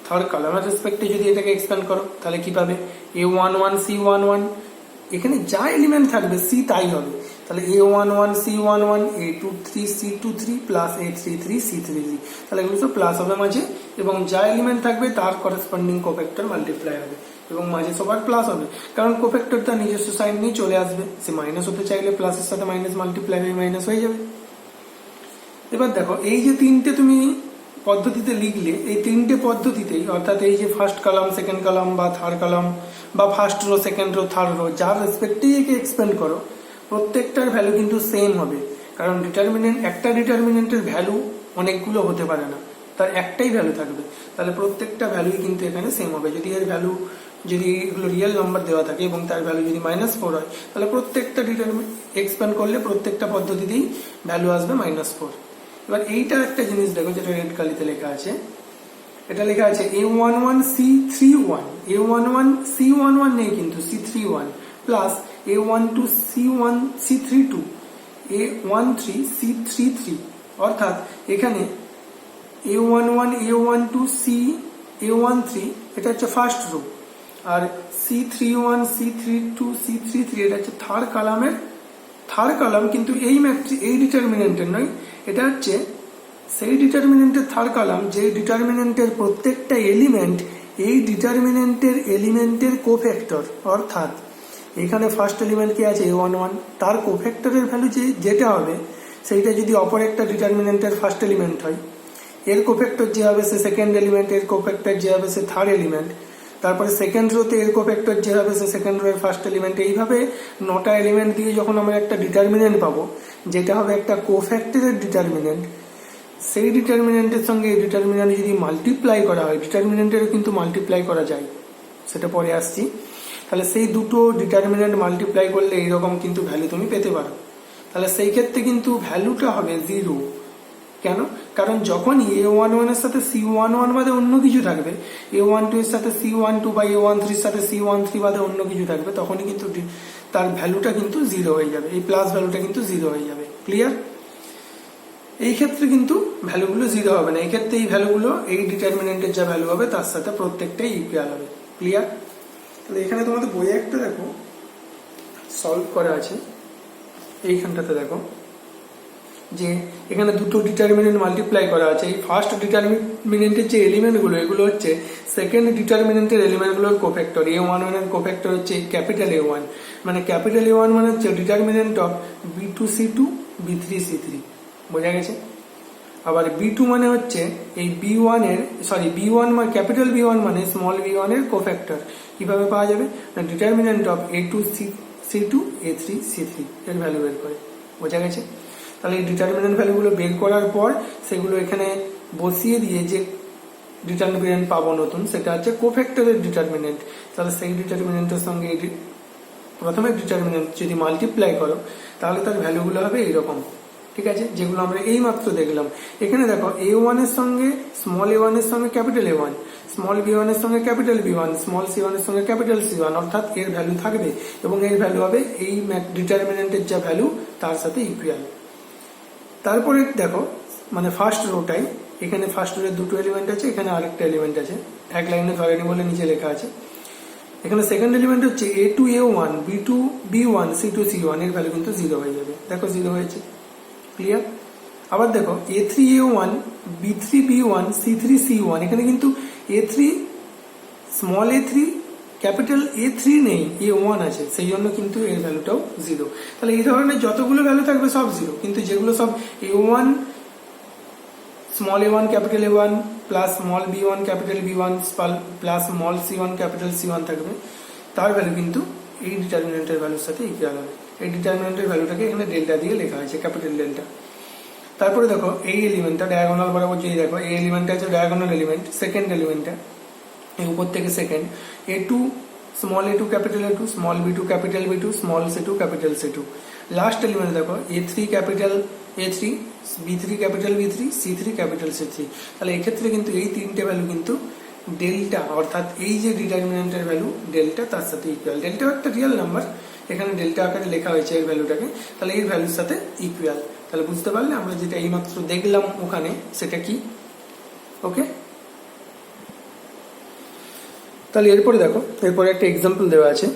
Third কলামের রেসপেক্টে যদি এটাকে এক্সপ্যান্ড করো তাহলে কি পাবে A11 C11, এখানে যা এলিমেন্ট থাকবে C তাই হবে। তাহলে A11 C11 A23 C23 plus A33 C33, তাহলে এগুলো সব প্লাস হবে মাঝে এবং যা এলিমেন্ট থাকবে তার করেসপন্ডিং কোফ্যাক্টর মাল্টিপ্লাই হবে এবং মাঝে সবার প্লাস হবে, কারণ কোফ্যাক্টর তার নিজস্ব সাইন নিয়ে চলে আসবে। সে মাইনাস হতে চাইলে প্লাসের সাথে মাইনাস মাল্টিপ্লাই হয়ে মাইনাস হয়ে যাবে। এবার দেখো, এই যে তিনটে তুমি পদ্ধতিতে লিখলে এই তিনটে পদ্ধতিতেই, অর্থাৎ এই যে ফার্স্ট কলাম, সেকেন্ড কলাম বা থার্ড কলাম বা first row, second rho, third rho, যার রেসপেক্টেই একে এক্সপ্যান্ড করো, প্রত্যেকটার ভ্যালু কিন্তু সেম হবে। কারণ ডিটারমিনেন্ট, একটা ডিটারমিনেন্টের ভ্যালু অনেকগুলো হতে পারে না, তার একটাই ভ্যালু থাকবে। তাহলে প্রত্যেকটা ভ্যালুই কিন্তু এখানে সেম হবে। যদি এর ভ্যালু, যদি এগুলো রিয়েল নাম্বার দেওয়া থাকে এবং তার ভ্যালু যদি -4 হয়, তাহলে প্রত্যেকটা এক্সপ্যান্ড করলে প্রত্যেকটা পদ্ধতিতেই ভ্যালু আসবে -4। এবার এইটা একটা জিনিস দেখো, যেটা রেড কালিতে লেখা আছে, এটা লেখা আছে A11C31, A11C11 নেই কিন্তু C31 প্লাস A12C32, A13C33, অর্থাৎ এখানে A11, A12, A13 এটা হচ্ছে ফার্স্ট রো, আর C31, C32, C33 এটা হচ্ছে থার্ড কলাম, কিন্তু এই ডিটারমিনেন্টের নয়, এটা হচ্ছে সেই ডিটারমিনেন্টের থার্ড কলাম যে ডিটারমিনেন্টের প্রত্যেকটা এলিমেন্ট এই ডিটারমিনেন্টের এলিমেন্টের কোফ্যাক্টর। অর্থাৎ এখানে ফার্স্ট এলিমেন্ট কি আছে A11, তার কোফ্যাক্টরের ভ্যালু যেটা হবে সেইটা যদি অপর একটা ডিটারমিনেন্টের ফার্স্ট এলিমেন্ট হয়, এর কোফ্যাক্টর যে হবে সে সেকেন্ড এলিমেন্ট, এর কোফ্যাক্টর যে হবে সে থার্ড এলিমেন্ট, তারপরে সেকেন্ড রোতে এর কোফ্যাক্টর যে হবে সে সেকেন্ড রো এর ফার্স্ট এলিমেন্ট। এইভাবে 9টা এলিমেন্ট দিয়ে যখন আমরা একটা ডিটারমিনেন্ট পাবো, যেটা হবে একটা কোফ্যাক্টরের ডিটারমিনেন্ট, সেই ডিটারমিনেন্টের সঙ্গে এই ডিটারমিনেন্ট যদি মাল্টিপ্লাই করা হয়, ডিটারমিনেন্টেরও কিন্তু মাল্টিপ্লাই করা যায়, সেটা পরে আসছি, তাহলে সেই দুটো ডিটারমিনেন্ট মাল্টিপ্লাই করলে এইরকম কিন্তু ভ্যালু তুমি পেতে পারো। তাহলে সেই ক্ষেত্রে কিন্তু ভ্যালুটা হবে 0। কেন? কারণ যখন A11 এর সাথে C11 বাদে অন্য কিছু থাকবে, A12 এর সাথে C12 বা A13 এর সাথে C13 বাদে অন্য কিছু থাকবে, তখনই কিন্তু তার ভ্যালুটা কিন্তু 0 হয়ে যাবে, এই প্লাস ভ্যালুটা কিন্তু 0 হয়ে যাবে। ক্লিয়ার? এই ক্ষেত্রে কিন্তু ভ্যালুগুলো 0 হবে না, এই ক্ষেত্রে এই ভ্যালুগুলো এই ডিটারমিনেন্টের যা ভ্যালু হবে তার সাথে প্রত্যেকটাই ইকুয়াল হবে। ক্লিয়ার? তাহলে এখানে তোমাদের বইয়ে একটা দেখো সলভ করা আছে, এইখানটাতে দেখো যে এখানে দুটো ডিটারমিনেন্ট মাল্টিপ্লাই করা আছে। এই ফার্স্ট ডিটারমিনেন্টের যে এলিমেন্টগুলো, এগুলো হচ্ছে সেকেন্ড ডিটারমিনেন্টের এলিমেন্টগুলোর কোফ্যাক্টর। A11 এর কোফ্যাক্টর হচ্ছে ক্যাপিটাল A1, মানে ক্যাপিটাল A1 মানে হচ্ছে ডিটারমিনেন্ট অফ B2C2, B3C3। বোঝা গেছে? আবার B2 মানে হচ্ছে এই B1 এর, B1 মানে ক্যাপিটাল B1 মানে স্মল B1 এর কোফ্যাক্টর। কিভাবে পাওয়া যাবে? না ডিটারমিনেন্ট অফ A2C2, A3C3 এর ভ্যালু বের করে। বোঝা গেছে? তাহলে এই ডিটারমিনেন্ট ভ্যালুগুলো বের করার পর সেগুলো এখানে বসিয়ে দিয়ে যে ডিটারমিনেন্ট পাবো নতুন, সেটা হচ্ছে কোফ্যাক্টরের ডিটারমিনেন্ট। তাহলে সেই ডিটারমিনেন্টের সঙ্গে প্রথমে ডিটারমিনেন্ট যদি মাল্টিপ্লাই করো, তাহলে তার ভ্যালুগুলো হবে এইরকম। ঠিক আছে? যেগুলো আমরা এই মাত্র দেখলাম। এখানে দেখো A1 এর সঙ্গে স্মল A1 এর সঙ্গে ক্যাপিটাল A1, স্মল B1 এর সঙ্গে ক্যাপিটাল B1, স্মল C1 এর সঙ্গে ক্যাপিটাল C1, অর্থাৎ এর ভ্যালু থাকবে এবং এর ভ্যালু হবে এই ডিটারমিনেন্টের যা ভ্যালু তার সাথে ইকুয়াল। তারপরে দেখো মানে ফার্স্ট রোটাই, এখানে ফার্স্ট রোয়ের দুটো এলিমেন্ট আছে, এখানে আরেকটা এলিমেন্ট আছে, এক লাইনে ধরেনি বলে নিচে লেখা আছে। এখানে সেকেন্ড এলিমেন্ট হচ্ছে A2 A1, B2 B1, C2 C1, এর ভ্যালু কিন্তু 0 হয়ে যাবে। দেখো 0 হয়েছে। ক্লিয়ার? আবার দেখো A3 A1, B3 B1, C3 C1, এখানে কিন্তু A3 small A3 capital A3 নেই, A1 আছে, সেই জন্য কিন্তু এর ভ্যালুটাও 0। তাহলে এই ধরনের যতগুলো ভ্যালু থাকবে সব 0, কিন্তু যেগুলো সব A1 small A1 capital A1 plus small B1 capital B1 plus small C1 capital C1 থাকবে, তার ভ্যালু কিন্তু এই ডিটারমিনেন্টের ভ্যালুর সাথে ইকুয়াল হবে। এই ডিটারমিনেন্টের ভ্যালুটাকে এখানে ডেল্টা দিয়ে লেখা হয়েছে, ক্যাপিটাল ডেল্টা। তারপরে দেখো এই এলিমেন্টটা ডায়াগোনাল বরাবর যদি দেখো, এই এলিমেন্টটা হচ্ছে ডায়াগোনাল এলিমেন্ট, সেকেন্ড এলিমেন্টটা এই উপর থেকে second, A2 small A2 capital A2, small B2 capital B2, small C2 capital C2। Last element দেখো A3 capital A3, B3 capital B3, C3 capital C3। তাহলে এক্ষেত্রে কিন্তু এই তিনটে ভ্যালু কিন্তু ডেল্টা, অর্থাৎ এই যে ডিটারমিনেন্টের ভ্যালু ডেল্টা তার সাথে ইকুয়াল। ডেল্টা একটা রিয়েল নাম্বার, এখানে ডেল্টা আকারে লেখা হয়েছে এর ভ্যালুটাকে, তাহলে এই ভ্যালুর সাথে ইকুয়াল। তাহলে বুঝতে পারলে আমরা যেটা এইমাত্র দেখলাম ওখানে সেটা কি। ওকে? তাহলে এরপরে দেখো, এরপরে একটা এক্সাম্পল দেওয়া আছে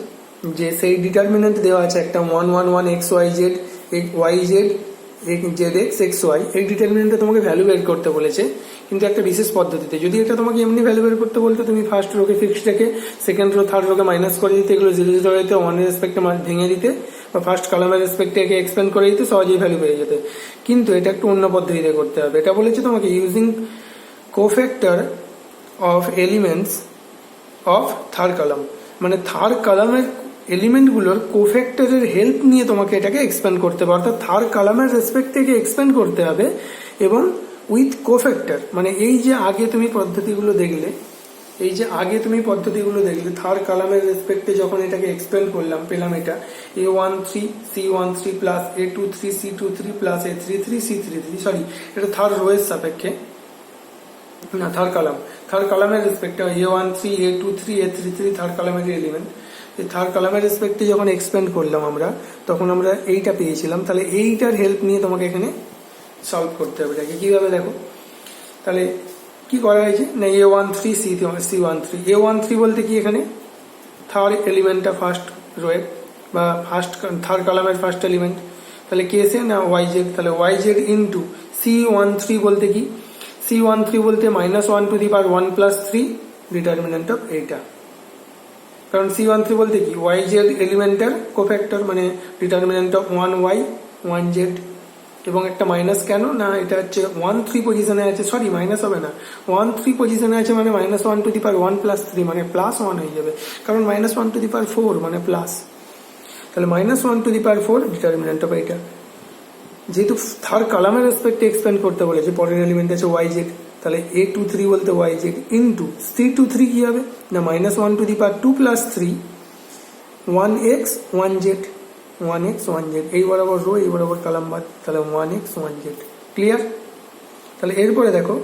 যে সেই ডিটারমিনেন্ট দেওয়া আছে একটা 1 1 1 x y z y z z x x y। এই ডিটারমিনেন্টে তোমাকে ভ্যালু বের করতে বলেছে, কিন্তু একটা বিশেষ পদ্ধতিতে। যদি এটা তোমাকে এমনি ভ্যালু বের করতে বলতো, তুমি ফার্স্ট রোকে ফিক্সড রেখে সেকেন্ড রো থার্ড রোকে মাইনাস করে দিতে, এগুলো 0 0 হইতে 1 এর রেসপেক্টে ভেঙে দিতে, বা ফার্স্ট কলামের রেসপেক্টে একে এক্সপ্যান্ড করে দিতে, সহজেই ভ্যালু পেয়ে যেতে। কিন্তু এটা একটু অন্য পদ্ধতিতে করতে হবে। এটা বলেছে তোমাকে using cofactor of elements of third column, মানে থার্ড কলামের এলিমেন্টগুলোর কোফ্যাক্টরের হেল্প নিয়ে তোমাকে এটাকে এক্সপ্যান্ড করতে হবে, অর্থাৎ থার্ড কলামের রেসপেক্ট থেকে এক্সপ্যান্ড করতে হবে এবং উইথ কোফ্যাক্টর। মানে এই যে আগে তুমি পদ্ধতিগুলো দেখলে, থার্ড কলামের রেসপেক্টে যখন এটাকে এক্সপ্যান্ড করলাম, পেলাম এটা A13 C13 plus A23 C23 plus A33 C33, sorry এটা থার্ড রোয়ের সাপেক্ষে না, থার্ড কলামের রেসপেক্টে A13 A23 A33 থার্ড কলামের এলিমেন্ট। এই থার্ড কলামের রেসপেক্টে যখন এক্সপ্যান্ড করলাম আমরা, তখন আমরা এইটা পেয়েছিলাম। তাহলে এইটার হেল্প নিয়ে তোমাকে এখানে সলভ করতে হবে এটাকে। কিভাবে দেখো, তাহলে কি করা হয়েছে না, A13 C13, A13 বলতে কি এখানে থার্ড এলিমেন্টটা ফার্স্ট রোয়ের বা থার্ড কলামের ফার্স্ট এলিমেন্ট, তাহলে কেসে না YZ, তাহলে YZ ইন্টু C13 বলতে কি, C13 বলতে -1 to the power 1 plus 3 determinant of এইটা, কারণ C13 বলতে কি YZ এলিমেন্টের কোফ্যাক্টর, মানে ডিটারমিনেন্ট অফ 1Y 1Z, এবং একটা মাইনাস কেন না, এটা হচ্ছে 13 পজিশনে আছে, সরি মাইনাস হবে না, 13 পজিশনে আছে মানে -1 টু দি পাওয়ার 1 প্লাস 3 মানে প্লাস 1 হয়ে যাবে, কারণ -1 টু দি পাওয়ার 4 মানে প্লাস, তাহলে -1 to the power 4 determinant of এটা। যেহেতু থার্ড কলামের রেসপেক্টে এক্সপ্যান্ড করতে বলেছে, পরের এলিমেন্ট আছে YZ, তাহলে A23 বলতে YZ ইন্টু C23 কি হবে না -1 to the power 2 plus 3 1x 1z, 1x 1z, এই বরাবর রো এই বরাবর কলাম বাদ, তাহলে 1x 1z। ক্লিয়ার? তাহলে এরপরে দেখো,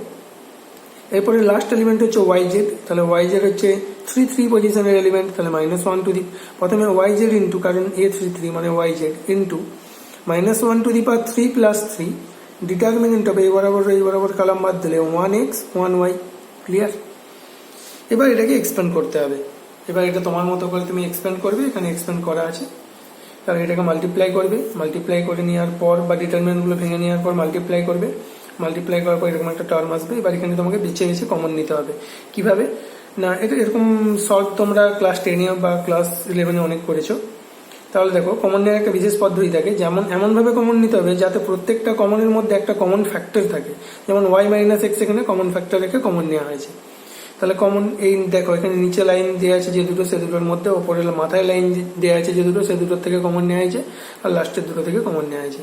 এরপরে লাস্ট এলিমেন্ট হচ্ছে YZ, তাহলে YZ হচ্ছে 3 পজিশনের এলিমেন্ট, তাহলে -1 টু দি, প্রথমে YZ ইন্টু, কারণ A33 মানে YZ into -1 to the power 3 plus 3 determinant হবে এই বরাবর কলাম বাদ দিলে 1x 1y। ক্লিয়ার? এবার এটাকে এক্সপ্যান্ড করতে হবে, এবার এটা তোমার মতো করে তুমি এক্সপ্যান্ড করবে, এখানে এক্সপ্যান্ড করা আছে, তাহলে এটাকে মাল্টিপ্লাই করবে, মাল্টিপ্লাই করে নেওয়ার পর বা ডিটারমিনেন্টগুলো ভেঙে নেওয়ার পর মাল্টিপ্লাই করবে, মাল্টিপ্লাই করার পর এরকম একটা টার্ম আসবে। এবার এখানে তোমাকে বেছে কমন নিতে হবে। কিভাবে না, এটা এরকম সলভ তোমরা ক্লাস 10 বা ক্লাস 11 অনেক করেছো। তাহলে দেখো, কমন নেওয়ার একটা বিশেষ পদ্ধতি থাকে, যেমন এমনভাবে কমন নিতে হবে যাতে প্রত্যেকটা কমনের মধ্যে একটা কমন ফ্যাক্টর থাকে, যেমন y-x এখানে কমন ফ্যাক্টর রেখে কমন নেওয়া হয়েছে। তাহলে কমন এই দেখো, এখানে নিচে লাইন দেওয়া আছে যে দুটো, সে দুটোর মধ্যে, ওপরে মাথায় লাইন দেওয়া আছে যে দুটো, সে দুটোর থেকে কমন নেওয়া হয়েছে, আর লাস্টের দুটো থেকে কমন নেওয়া হয়েছে।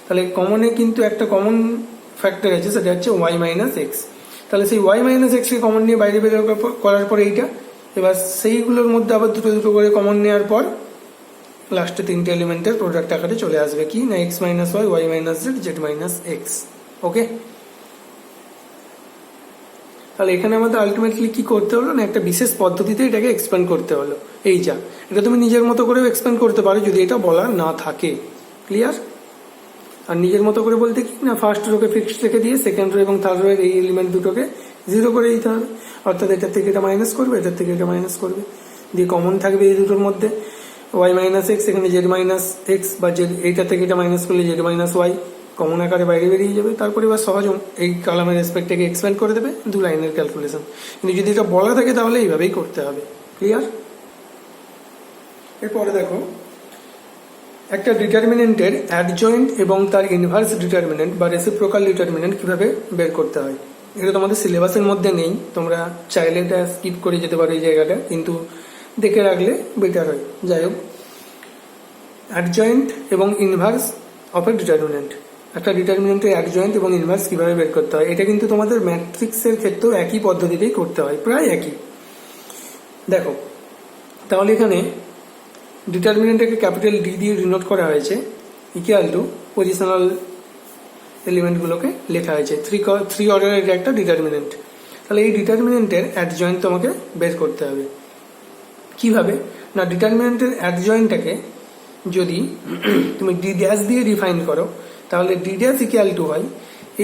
তাহলে কমনে কিন্তু একটা কমন ফ্যাক্টর আছে, সেটা হচ্ছে y-x। তাহলে সেই y-x কে কমন নিয়ে বাইরে বের করার পর এইটা, এবার সেইগুলোর মধ্যে আবার দুটো করে কমন নেওয়ার পর লাস্টে তিনটে এলিমেন্টের প্রোডাক্ট আকারে চলে আসবে কি না x minus Y, Y minus Z, Z minus X. Okay, তাহলে এখানে আমাদের আলটিমেটলি কি করতে হলো না, একটা বিশেষ পদ্ধতিতে এটাকে এক্সপ্যান্ড করতে হলো। এই যা, এটা তুমি নিজের মতো করেও এক্সপ্যান্ড করতে পারো যদি এটা বলা না থাকে। ক্লিয়ার? আর নিজের মতো করে বলতে কি না, ফার্স্ট রোকে ফিক্সড রেখে দিয়ে সেকেন্ড রো এবং থার্ড রোয়ের এই এলিমেন্ট দুটোকে 0 করে দিতে হবে, অর্থাৎ এটার থেকে এটা মাইনাস করবে, এটার থেকে এটা মাইনাস করবে, দিয়ে কমন থাকবে এই দুটোর মধ্যে y-x, এখানে z-x বা z, এইটা থেকে এটা মাইনাস করলে z-y কমন আকারে বাইরে বেরিয়ে যাবে। তারপরে এবার সহজ এই কলামের রেসপেক্টটাকে এক্সপ্যান্ড করে দেবে, 2 লাইনের ক্যালকুলেশন। কিন্তু যদি এটা বলা থাকে তাহলে এইভাবেই করতে হবে। ক্লিয়ার? এরপরে দেখো, একটা ডিটারমিনেন্টের অ্যাডজয়েন্ট এবং তার ইনভার্স ডিটারমিনেন্ট বা রেসিপ্রোকাল ডিটারমিনেন্ট কিভাবে বের করতে হয়। এটা তোমাদের সিলেবাসের মধ্যে নেই, তোমরা চাইলে এটা স্কিপ করে যেতে পারো এই জায়গাটা, কিন্তু দেখে রাখলে বেটার হয়। যাই হোক, অ্যাডজয়েন্ট এবং ইনভার্স অফ এ ডিটারমিনেন্ট, একটা ডিটারমিনেন্টের অ্যাডজয়েন্ট এবং ইনভার্স কিভাবে বের করতে হয়, এটা কিন্তু তোমাদের ম্যাট্রিক্সের ক্ষেত্রেও একই পদ্ধতিতেই করতে হয়, প্রায় একই। দেখো, তাহলে এখানে ডিটারমিনেন্টটাকে ক্যাপিটাল ডি দিয়ে ডিনোট করা হয়েছে, ইকুয়াল টু পজিশনাল এলিমেন্টগুলোকে লেখা হয়েছে, থ্রি অর্ডারের একটা ডিটারমিনেন্ট। তাহলে এই ডিটারমিনেন্টের অ্যাডজয়েন্ট তোমাকে বের করতে হবে। কিভাবে না, ডিটারমিনেন্টের অ্যাডজয়েন্টটাকে যদি তুমি ডি ড্যাশ দিয়ে ডিফাইন করো, তাহলে ডি ড্যাশ ইকুয়াল টু হয়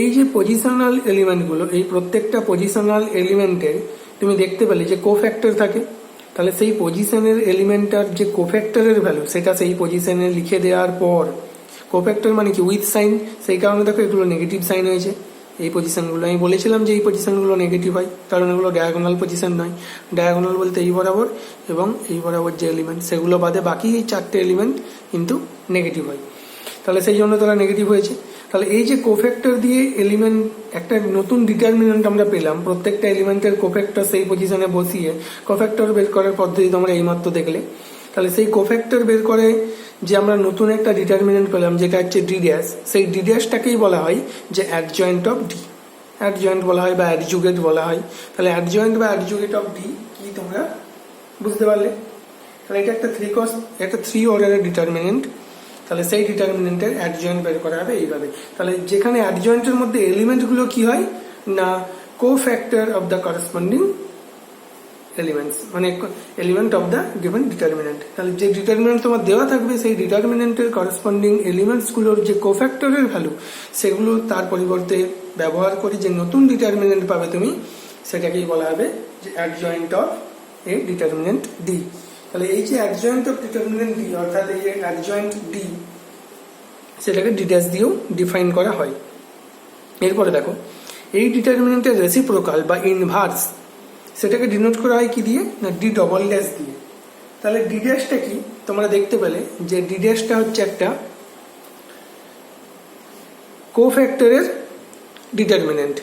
এই যে পজিশনাল এলিমেন্টগুলো, এই প্রত্যেকটা পজিশনাল এলিমেন্টের তুমি দেখতে পেলে যে কোফ্যাক্টর থাকে, তাহলে সেই পজিশনের এলিমেন্টটার যে কোফ্যাক্টরের ভ্যালু সেটা সেই পজিশনে লিখে দেওয়ার পর, কোফ্যাক্টর মানে কি উইথ সাইন, সেই কারণে দেখো এগুলো নেগেটিভ সাইন হয়েছে। এই পজিশনগুলো আমি বলেছিলাম যে এই পজিশনগুলো নেগেটিভ হয়, কারণ এগুলো ডায়াগোনাল পজিশন নয়। ডায়াগোনাল বলতে এই বরাবর এবং এই বরাবর যে এলিমেন্ট, সেগুলো বাদে বাকি এই 4টে এলিমেন্ট কিন্তু নেগেটিভ হয়, তাহলে সেই জন্য তারা নেগেটিভ হয়েছে। তাহলে এই যে কোফ্যাক্টর দিয়ে এলিমেন্ট একটা নতুন ডিটারমিনেন্ট আমরা পেলাম, প্রত্যেকটা এলিমেন্টের কোফ্যাক্টর সেই পজিশনে বসিয়ে কোফ্যাক্টর বের করার পদ্ধতি তোমরা এইমাত্র দেখলে। তাহলে সেই কোফ্যাক্টর বের করে যে আমরা নতুন একটা ডিটারমিনেন্ট পেলাম যেটা হচ্ছে ডি ড্যাশ, সেই ডি ড্যাশটাকেই বলা হয় যে অ্যাডজয়েন্ট অফ ডি, অ্যাডজয়েন্ট বলা হয় বা অ্যাডজুগেট বলা হয়। তাহলে অ্যাডজয়েন্ট বা অ্যাডজুগেট অফ ডি কি তোমরা বুঝতে পারলে? তাহলে এটা একটা থ্রি অর্ডারের ডিটারমিনেন্ট। তাহলে সেই ডিটারমিনেন্টের অ্যাডজয়েন্ট বের করা হবে এইভাবে। তাহলে যেখানে অ্যাডজয়েন্টের মধ্যে এলিমেন্টগুলো কি হয় না cofactor of the corresponding elements, মানে element of the given determinant. তাহলে যে ডিটারমিনেন্ট তোমার দেওয়া থাকবে সেই ডিটারমিনেন্টের করসপন্ডিং এলিমেন্টসগুলোর যে কোফ্যাক্টরের ভ্যালু সেগুলো তার পরিবর্তে ব্যবহার করে যে নতুন ডিটারমিনেন্ট পাবে তুমি সেটাকেই বলা হবে যে adjoint of A determinant D. তাহলে এই যে অ্যাডজয়েন্ট অফ ডিটারমিনেন্ট ডি অর্থাৎ এই যে অ্যাডজয়েন্ট ডি সেটাকে ডি ড্যাশ দিয়েও ডিফাইন করা হয়। এরপরে দেখো এই ডিটারমিনেন্টের রেসিপ্রোকাল বা ইনভার্স সেটাকে ডিনোট করা হয় কি দিয়ে না ডি ডবল ড্যাশ দিয়ে। তাহলে ডি ড্যাশটা কি তোমরা দেখতে পেলে যে ডি ড্যাশটা হচ্ছে একটা কোফ্যাক্টরের ডিটারমিনেন্ট,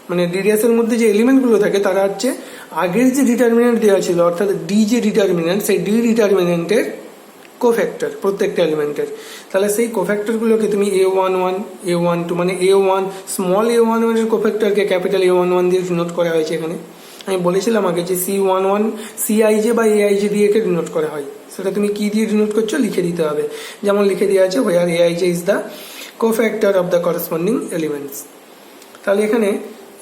মানে ডি ড্যাশের মধ্যে যে এলিমেন্টগুলো থাকে তারা হচ্ছে আগের যে ডিটারমিনেন্ট দেওয়া ছিল অর্থাৎ ডি যে ডিটারমিনেন্ট সেই ডি ডিটারমিনেন্টের কোফ্যাক্টর প্রত্যেকটা এলিমেন্টের। তাহলে সেই কোফ্যাক্টরগুলোকে তুমি A11 A12 মানে A1 স্মল A11 এর কোফ্যাক্টরকে ক্যাপিটাল A11 দিয়ে ডিনোট করা হয়েছে। এখানে আমি বলেছিলাম আগে যে C11 CIJ বা AIJ দিয়ে একে ডিনোট করা হয়, সেটা তুমি কি দিয়ে ডিনোট করছো লিখে দিতে হবে। যেমন লিখে দেওয়া আছে where AIJ is the cofactor of the corresponding elements। তাহলে এখানে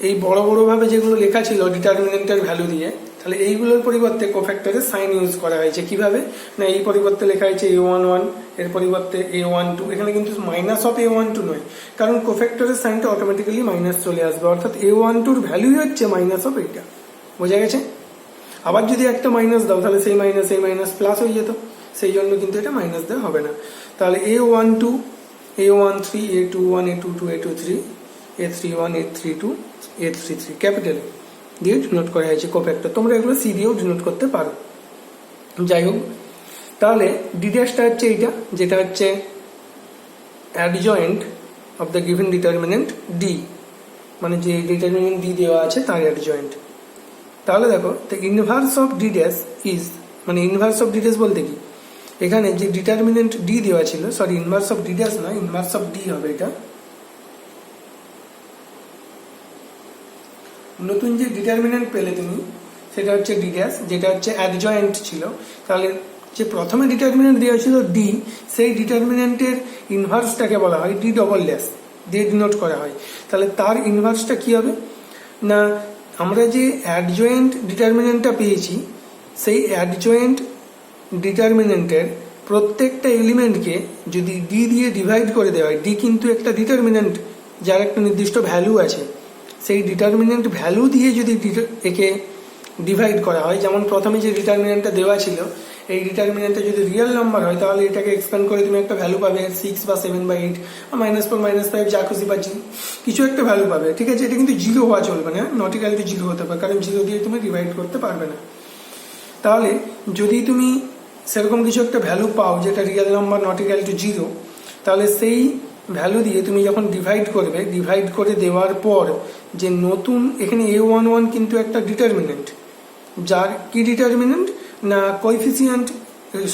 এই বড় বড় ভাবে যেগুলো লেখা ছিল ডিটারমিনেন্টের ভ্যালু দিয়ে, তাহলে এইগুলোর পরিবর্তে কোফ্যাক্টরের সাইন ইউজ করা হয়েছে। কিভাবে না এই পরিবর্তে লেখা হয়েছে A11 এর পরিবর্তে A12, এখানে কিন্তু মাইনাস অফ A12 নয়, কারণ কোফ্যাক্টরের সাইনটা অটোমেটিক্যালি মাইনাস চলে আসবে, অর্থাৎ A12 ভ্যালুই হচ্ছে মাইনাস অফ এইটা। বোঝা গেছে? আবার যদি একটা মাইনাস দাও তাহলে সেই মাইনাস প্লাস হয়ে যেত, সেই জন্য কিন্তু এটা মাইনাস দেওয়া হবে না। তাহলে A12 A13 A21 A22 A23 A31 A32 A33 capital দিয়ে ডিনোট করা হয়েছে কোফ্যাক্টর। তোমরা এগুলো সি দিয়েও ডিনোট করতে পারো। যাই হোক, তাহলে ডি ড্যাশটা হচ্ছে এইটা যেটা হচ্ছে adjoint of the given determinant D, মানে যে ডিটারমিনেন্ট ডি দেওয়া আছে তার অ্যাডজয়েন্ট। তাহলে দেখো the inverse of D dash is, মানে ইনভার্স অফ ডি ড্যাশ বলতে কি এখানে যে ডিটারমিনেন্ট ডি দেওয়া ছিল, sorry inverse of D dash না, ইনভার্স অফ ডি হবে এটা। নতুন যে ডিটারমিনেন্ট পেলে তুমি সেটা হচ্ছে ডি ড্যাশ যেটা হচ্ছে অ্যাডজয়েন্ট ছিল। তাহলে যে প্রথমে ডিটারমিনেন্ট দেওয়া ছিল ডি, সেই ডিটারমিনেন্টের ইনভার্সটাকে বলা হয় ডি ডবল ড্যাশ দিয়ে ডিনোট করা হয়। তাহলে তার ইনভার্সটা কি হবে না আমরা যে অ্যাডজয়েন্ট ডিটারমিনেন্টটা পেয়েছি সেই অ্যাডজয়েন্ট ডিটারমিনেন্টের প্রত্যেকটা এলিমেন্টকে যদি ডি দিয়ে ডিভাইড করে দেওয়া হয়, ডি কিন্তু একটা ডিটারমিনেন্ট যার একটা নির্দিষ্ট ভ্যালু আছে, সেই ডিটারমিনেন্ট ভ্যালু দিয়ে যদি একে ডিভাইড করা হয়, যেমন প্রথমে যে ডিটারমিনেন্টটা দেওয়া ছিল এই ডিটারমিনেন্টটা যদি রিয়েল নাম্বার হয় তাহলে এটাকে এক্সপ্যান্ড করে তুমি একটা ভ্যালু পাবে 6 বা 7 বা 8 বা -4 -5 যা খুশি পাচ্ছি কিছু একটা ভ্যালু পাবে। ঠিক আছে, এটা কিন্তু জিরো হওয়া চলবে না, নট ইকুয়াল টু জিরো হতে পারে, কারণ জিরো দিয়ে তুমি ডিভাইড করতে পারবে না। তাহলে যদি তুমি সেরকম কিছু একটা ভ্যালু পাও যেটা real number not equal two zero, তাহলে সেই ভ্যালু দিয়ে তুমি যখন ডিভাইড করবে, ডিভাইড করে দেওয়ার পর যে নতুন এখানে A11 কিন্তু একটা ডিটারমিনেন্ট, যার কি ডিটারমিনেন্ট না কোএফিসিয়েন্ট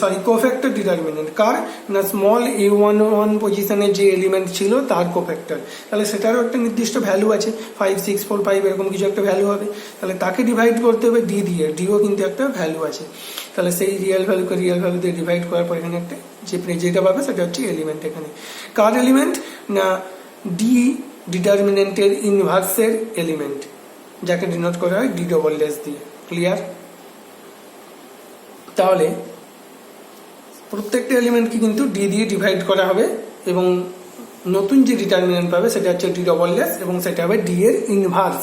সরি কোফ্যাক্টর ডিটারমিনেন্ট কার না স্মল A11 পজিশনে যে এলিমেন্ট ছিল তার কোফ্যাক্টর। তাহলে সেটারও একটা নির্দিষ্ট ভ্যালু আছে 5 6 4 5 এরকম কিছু একটা ভ্যালু হবে। তাহলে তাকে ডিভাইড করতে হবে ডি দিয়ে, ডিও কিন্তু একটা ভ্যালু আছে। তাহলে সেই রিয়েল ভ্যালুকে রিয়েল ভ্যালু দিয়ে ডিভাইড করার পর এখানে একটা যেটা পাবে সেটা হচ্ছে এলিমেন্ট। এখানে কার এলিমেন্ট না ডি ডিটারমিনেন্টের ইনভার্সের এলিমেন্ট, যাকে ডিনোট করা হয় ডি ডবল ড্যাশ দিয়ে। ক্লিয়ার? তাহলে প্রত্যেকটা এলিমেন্টকে কিন্তু ডি দিয়ে ডিভাইড করা হবে এবং নতুন যে ডিটারমিনেন্ট পাবে সেটা হচ্ছে ডি ডবল ড্যাশ এবং সেটা হবে ডি এর ইনভার্স।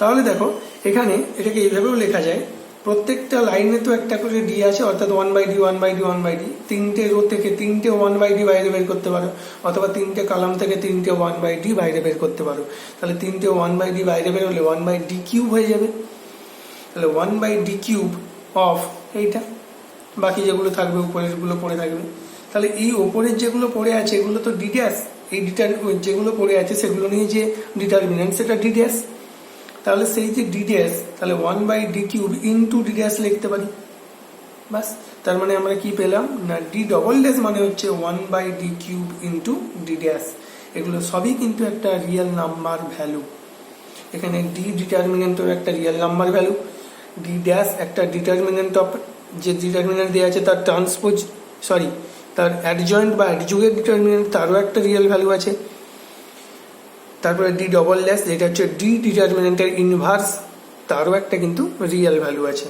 তাহলে দেখো এখানে এটাকে এইভাবেও লেখা যায়, প্রত্যেকটা লাইনে তো একটা করে ডি আছে, অর্থাৎ 1/d 1/d 1/d, তিনটে রো থেকে তিনটে 1/d বাইরে বের করতে পারো, অথবা তিনটে কলাম থেকে তিনটে 1/d বাইরে বের করতে পারো। তাহলে তিনটে 1/d বাইরে বের হলে 1/d কিউব হয়ে যাবে। তাহলে 1/d কিউব অফ এইটা, বাকি যেগুলো থাকবে উপরের গুলো পড়ে থাকবে। তাহলে এই ওপরের যেগুলো পড়ে আছে এগুলো তো ডি ড্যাশ, এই যেগুলো পড়ে আছে সেগুলো নিয়ে যে ডিটারমিনেন্ট সেটা ডি ড্যাশ। তাহলে সেই যে ডি ড্যাশ, তাহলে 1/d³ ইন্টু ডি ড্যাশ লিখতে পারি, বাস। তার মানে আমরা কি পেলাম না ডি ডবল ড্যাশ মানে হচ্ছে 1/d³ ইন্টু ডি ড্যাশ। এগুলো সবই কিন্তু একটা রিয়েল নাম্বার ভ্যালু। এখানে ডি ডিটারমিনেন্টের একটা real number value, D dash একটা ডিটারমিনেন্ট অফ যে ডিটারমিনেন্ট দেওয়া আছে তার তার অ্যাডজয়েন্ট বা অ্যাডজুগেট ডিটারমিনেন্ট তারও একটা রিয়েল ভ্যালু আছে। তারপরে ডি ডবল ড্যাশ যেটা হচ্ছে ডি ডিটারমিনেন্টের ইনভার্স, তারও একটা কিন্তু রিয়েল ভ্যালু আছে।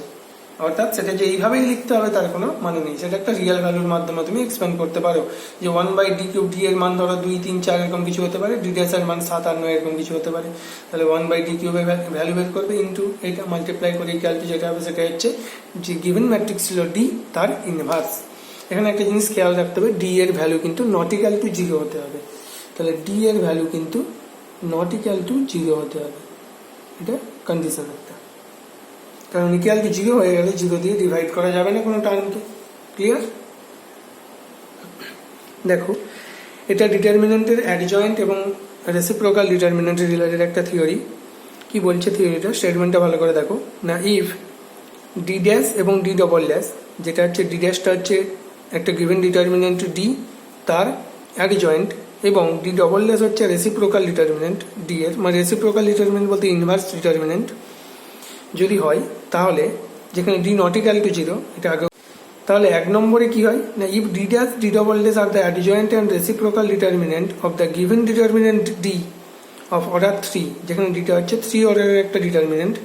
অর্থাৎ সেটা যে এইভাবেই লিখতে হবে তার কোনো মানে নেই, সেটা একটা রিয়েল ভ্যালুর মাধ্যমে তুমি এক্সপ্যান্ড করতে পারো। যে 1/d³ ডি এর মান ধরো 2, 3, 4 এরকম কিছু হতে পারে, ডি ড্যাশ এর মান 7, 8, 9 এরকম কিছু হতে পারে। তাহলে 1/d³ এর ভ্যালু বের করবে ইন্টু এটা মাল্টিপ্লাই করে ইকুয়াল যেটা হবে সেটা হচ্ছে যে গিভেন ম্যাট্রিক্স ছিল ডি তার ইনভার্স। এখানে একটা জিনিস খেয়াল রাখতে হবে, ডি এর ভ্যালু কিন্তু নট ইকুয়াল টু 0 হতে হবে। তাহলে ডি এর ভ্যালু কিন্তু নট ইকুয়াল টু 0 হতে হবে, এটা কন্ডিশন একটা। কারণ ইকুয়াল টু 0 হয়ে গেলে 0 দিয়ে ডিভাইড করা যাবে না কোনো টার্মকে। ক্লিয়ার? দেখো এটা ডিটারমিনেন্টের অ্যাডজয়েন্ট এবং রেসিপ্রোকাল ডিটারমিনেন্টের রিলেটেড একটা থিওরি। কি বলছে থিওরিটা, স্টেটমেন্টটা ভালো করে দেখো না। ইফ ডি ড্যাশ এবং ডি ডবল ড্যাশ, যেটা হচ্ছে ডি ড্যাশটা হচ্ছে একটা গিভেন ডিটারমিনেন্ট ডি তার অ্যাডজয়েন্ট, এবং ডি ডবল ড্যাশ হচ্ছে রেসিপ্রোকাল ডিটারমিনেন্ট ডি এর, মানে রেসিপ্রোকাল ডিটারমিনেন্ট বলতে ইনভার্স ডিটারমিনেন্ট যদি হয়, তাহলে যেখানে ডি নট ইকুয়াল টু 0 এটা আগে, তাহলে 1 নম্বরে কি হয় না if D dash D double dash are the adjoint and reciprocal determinant of the given determinant D of order 3, যেখানে ডিটা হচ্ছে 3 অর্ডারের একটা ডিটারমিনেন্ট,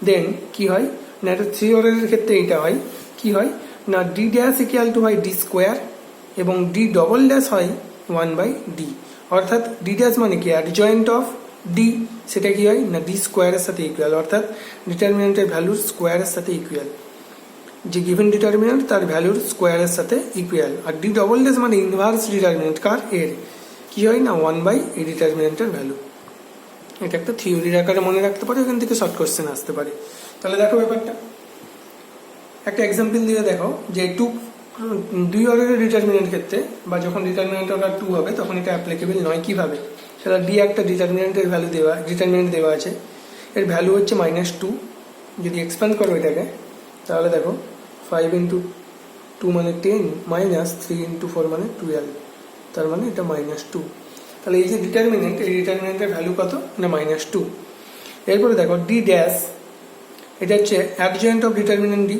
দেন কি হয় না এটা 3 অর্ডারের ক্ষেত্রে এটা হয় কি হয় না ডি ড্যাশ ইকুয়াল টু হয় ডি স্কোয়ার এবং ডি ডবল ড্যাশ হয় 1/d। অর্থাৎ ডি ড্যাশ মানে কি অ্যাডজয়েন্ট অফ ডি, সেটা কি হয় না ডি স্কোয়ারের সাথে ইকুয়াল, অর্থাৎ ডিটারমিনেন্টের ভ্যালুর স্কোয়ারের সাথে ইকুয়াল, যে গিভেন ডিটারমিনেন্ট তার ভ্যালুর স্কোয়ারের সাথে ইকুয়াল। আর ডি ডবল ড্যাশ মানে ইনভার্স ডিটারমিনেন্ট কার এর, কি হয় না 1/এই ডিটারমিনেন্টের ভ্যালু। এটা একটা থিওরির আকারে মনে রাখতে পারো, এখান থেকে শর্ট কোশ্চেন আসতে পারে। তাহলে দেখো ব্যাপারটা একটা এক্সাম্পল দিয়ে দেখো যে 2 অর্ডারের ডিটারমিনেন্ট ক্ষেত্রে বা যখন ডিটারমিনেন্ট অর্ডার 2 হবে তখন এটা অ্যাপ্লিকেবল নয়। কিভাবে, সেটা ডি একটা ডিটারমিনেন্টের ভ্যালু ডিটারমিনেন্ট দেওয়া আছে, এর ভ্যালু হচ্ছে -2। যদি এক্সপ্যান্ড করো এটাকে তাহলে দেখো 5 × 2 মানে 10 মাইনাস 3 × 4 মানে 12, তার মানে এটা -2। তাহলে এই যে ডিটারমিনেন্ট, এই ডিটারমিনেন্টের ভ্যালু কত না -2। এরপরে দেখো ডি ড্যাশ, এটা হচ্ছে অ্যাডজয়েন্ট অফ ডিটারমিনেন্ট ডি।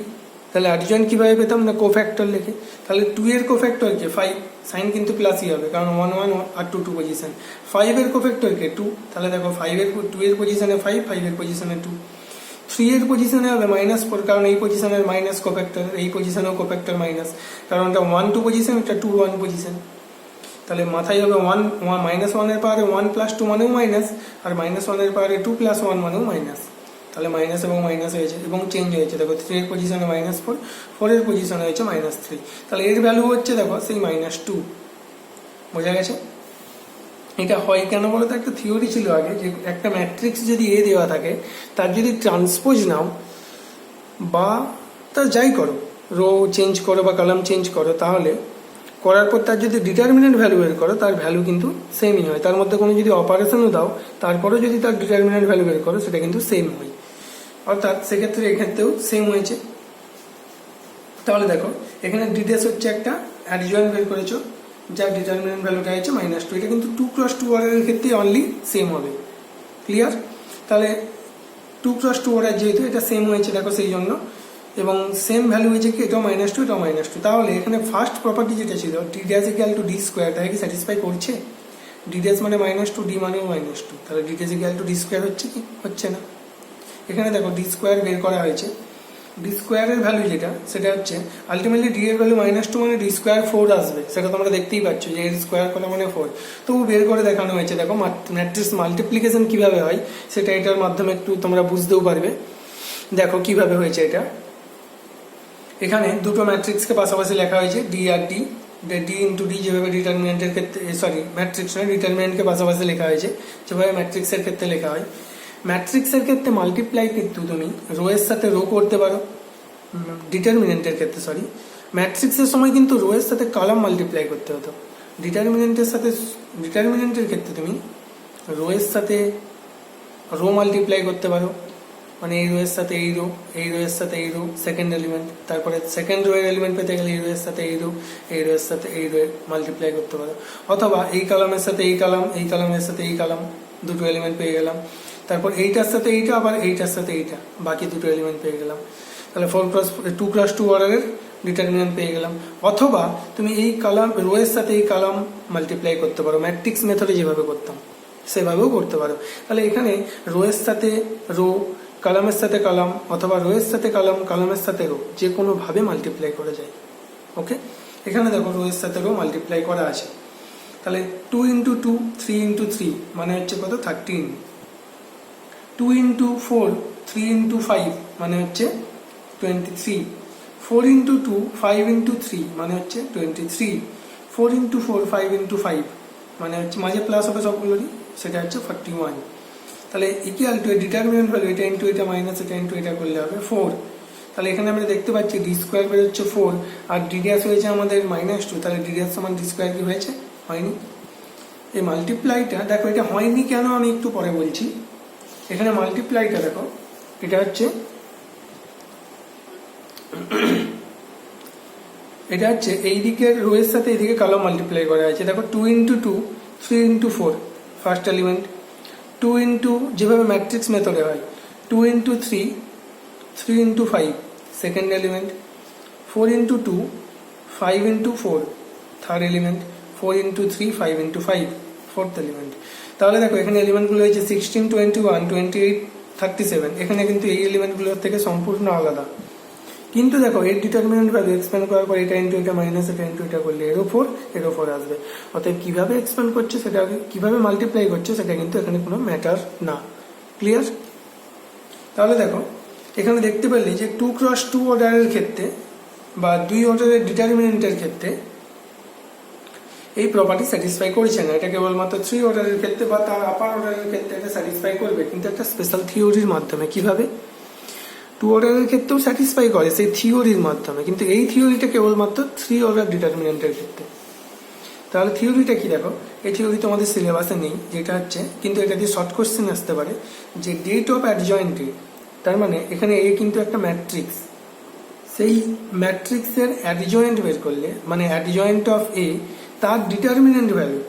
তাহলে অ্যাডজয়েন্ট কিভাবে পেতাম না কোফ্যাক্টর লিখে। তাহলে 2 এর কোফ্যাক্টর কে 5, সাইন কিন্তু প্লাসই হবে কারণ 1 1 আর 2 2 পজিশন। 5 এর কোফ্যাক্টর কে 2, তাহলে দেখো 2 এর পজিশনে 5, 5 এর পজিশনে 2। 3 এর পজিশনে হবে -4 কারণ এই পজিশনের মাইনাস কোফ্যাক্টর, এই পজিশনেও কোফ্যাক্টর মাইনাস, কারণ এটা 1 2 পজিশন, এটা 2 1 পজিশন। তাহলে মাথায় হবে 1 -1 এর পাওয়ারে 1 + 2 মানেও মাইনাস, আর -1 এর পাওয়ারে 2 + 1 মানেও মাইনাস। তাহলে মাইনাস এবং মাইনাস হয়েছে এবং চেঞ্জ হয়েছে। দেখো 3 এর পজিশনে -4, 4 এর পজিশনে হয়েছে -3। তাহলে এর ভ্যালু হচ্ছে দেখো সেই -2। বোঝা গেছে? এটা হয় কেন বলো তো, একটা থিওরি ছিল আগে যে একটা ম্যাট্রিক্স যদি এ দেওয়া থাকে তার যদি ট্রান্সপোজ নাও বা তার যাই করো, রো চেঞ্জ করো বা কলাম চেঞ্জ করো, তাহলে করার পর তার যদি ডিটারমিনেন্ট ভ্যালু বের করো তার ভ্যালু কিন্তু সেমই হয়। তার মধ্যে কোনো যদি অপারেশনও দাও তারপরেও যদি তার ডিটারমিনেন্ট ভ্যালু বের করো সেটা কিন্তু সেম হয়। অর্থাৎ সেক্ষেত্রে এক্ষেত্রেও সেম হয়েছে। তাহলে দেখো এখানে ডিডেস হচ্ছে একটা অ্যাডজয়েন্ট বের করেছো যার ডিটারমিনেন্ট ভ্যালুটা হচ্ছে -2, এটা কিন্তু 2 × 2 অর্ডারের ক্ষেত্রে অনলি সেম হবে। ক্লিয়ার? তাহলে 2 × 2 অর্ডার যেহেতু এটা সেম হয়েছে দেখো সেই জন্য, এবং সেম ভ্যালু হয়েছে কি এটাও -2 এটাও -2। তাহলে এখানে ফার্স্ট প্রপার্টি যেটা ছিল D dash equal to D square, তাকে কি স্যাটিসফাই করছে? ডি ড্যাশ মানে -2, ডি মানেও -2, তাহলে D dash equal to D square হচ্ছে কি? হচ্ছে না। এখানে দেখো ডি স্কোয়ার বের করা হয়েছে, ডি স্কোয়ারের ভ্যালু যেটা সেটা হচ্ছে আলটিমেটলি ডি এর ভ্যালু -2 মানে ডি স্কোয়ার 4 আসবে, সেটা তোমরা দেখতেই পাচ্ছ যে এর স্কোয়ার করা মানে 4। তবু বের করে দেখানো হয়েছে। দেখো ম্যাট্রিক্স মাল্টিপ্লিকেশন কিভাবে হয় সেটা এটার মাধ্যমে একটু তোমরা বুঝতেও পারবে। দেখো কিভাবে হয়েছে এটা। এখানে দুটো ম্যাট্রিক্সকে পাশাপাশি লেখা হয়েছে ডি আর ডি, ডি ইন্টু ডি যেভাবে ডিটারমিনেন্টের ক্ষেত্রে, ম্যাট্রিক্স নয় ডিটারমিনেন্টকে পাশাপাশি লেখা হয়েছে যেভাবে ম্যাট্রিক্সের ক্ষেত্রে লেখা হয়। ম্যাট্রিক্সের ক্ষেত্রে মাল্টিপ্লাই কিন্তু তুমি রো এর সাথে রো করতে পারো, ডিটারমিনেন্টের ক্ষেত্রে ম্যাট্রিক্সের সময় কিন্তু রো এর সাথে কলাম মাল্টিপ্লাই করতে হতো। ডিটারমিনেন্টের ক্ষেত্রে তুমি রো এর সাথে রো মাল্টিপ্লাই করতে পারো, মানে এই রো এর সাথে এই রো, এই রো এর সাথে এই রো, সেকেন্ড এলিমেন্ট, তারপরে সেকেন্ড রো এর এলিমেন্ট পেতে গেলে এই রো এর সাথে এই রো, এই রো এর সাথে এই রো মাল্টিপ্লাই করতে পারো। অথবা এই কলামের সাথে এই কলাম, এই কলামের সাথে এই কলাম, দুটো এলিমেন্ট পেয়ে গেলাম। তারপর এইটার সাথে এইটা, আবার এইটার সাথে এইটা, বাকি দুটো এলিমেন্ট পেয়ে গেলাম। তাহলে 2x2 অর্ডারের ডিটারমিনেন্ট পেয়ে গেলাম। অথবা তুমি এই কলাম রো এর সাথে এই কলাম মাল্টিপ্লাই করতে পারো, ম্যাট্রিক্স মেথডে যেভাবে করতাম সেভাবেও করতে পারো। তাহলে এখানে রো এর সাথে রো, কলামের সাথে কলাম, অথবা রো এর সাথে কলাম, কলামের সাথে রো, যে কোনো ভাবে মাল্টিপ্লাই করা যায়। ওকে, এখানে দেখো রো এর সাথে রো মাল্টিপ্লাই করা আছে। তাহলে 2 × 2 3 × 3 মানে হচ্ছে কত? 13। 2 × 4 3 × 5 মানে হচ্ছে 23। 4 × 2 5 × 3 মানে হচ্ছে 23। 4 × 4 5 × 5 মানে হচ্ছে মাঝে প্লাস হবে সবগুলোরই, সেটা হচ্ছে 41। তাহলে ইকুয়াল টু ডিটারমিনেন্ট ভ্যালু এটা ইন্টু এটা মাইনাস এটা ইন্টু এটা করলে হবে 4। তাহলে এখানে আমরা দেখতে পাচ্ছি ডি স্কোয়ার বেরোচ্ছে 4 আর ডি ড্যাশ হয়েছে আমাদের -2। তাহলে ডি ড্যাশ সমান ডি স্কোয়ার কি হয়েছে? হয়নি। এই মাল্টিপ্লাইটা দেখো, এটা হয়নি কেন আমি একটু পরে বলছি। এখানে মাল্টিপ্লাইটা দেখো, এটা হচ্ছে এই দিকের রো এর সাথে এইদিকে কলাম মাল্টিপ্লাই করা আছে। দেখো 2 × 2 3 × 4 ফার্স্ট এলিমেন্ট, 2 × যেভাবে ম্যাট্রিক্স মেথডে হয় 2 × 3 3 × 5 second element, 4 × 2 5 × 4 third element, 4 × 3 5 × 5 fourth element. তাহলে দেখো এখানে এলিমেন্টগুলো হয়েছে 16 21 28 37। এখানে কিন্তু এই এলিমেন্টগুলোর থেকে সম্পূর্ণ আলাদা। কিন্তু দেখো এর ডিটারমিনেন্ট ভ্যালু এক্সপ্যান্ড করার পর এটা ইন্টু এটা মাইনাস এটা ইন্টু এটা করলে এরও 4 আসবে। অতএব কিভাবে এক্সপ্যান্ড করছে সেটা, কিভাবে মাল্টিপ্লাই করছে সেটা কিন্তু এখানে কোনো ম্যাটার না। ক্লিয়ার? তাহলে দেখো এখানে দেখতে পেলে যে 2x2 অর্ডারের ক্ষেত্রে বা 2 অর্ডারের ডিটারমিনেন্টের ক্ষেত্রে এই প্রপার্টি স্যাটিসফাই করছে না। এটা কেবলমাত্র 3 অর্ডারের ক্ষেত্রে বা তার আপার অর্ডারের ক্ষেত্রে এটা স্যাটিসফাই করবে, কিন্তু একটা স্পেশাল থিওরির মাধ্যমে। কিভাবে? 2 অর্ডারের ক্ষেত্রেও স্যাটিসফাই করে সেই থিওরির মাধ্যমে, কিন্তু এই থিওরিটা কেবলমাত্র 3 অর্ডার ডিটারমিনেন্টের ক্ষেত্রে। তাহলে থিওরিটা কি? দেখো এই থিওরি তোমাদের সিলেবাসে নেই, যেটা হচ্ছে, কিন্তু এটা দিয়ে শর্ট কোশ্চেন আসতে পারে যে ডেট অফ অ্যাডজয়েন্ট এ, তার মানে এখানে এ কিন্তু একটা ম্যাট্রিক্স, সেই ম্যাট্রিক্সের অ্যাডজয়েন্ট বের করলে, মানে অ্যাডজয়েন্ট অফ এ তার ডিটারমিনেন্ট ভ্যালু,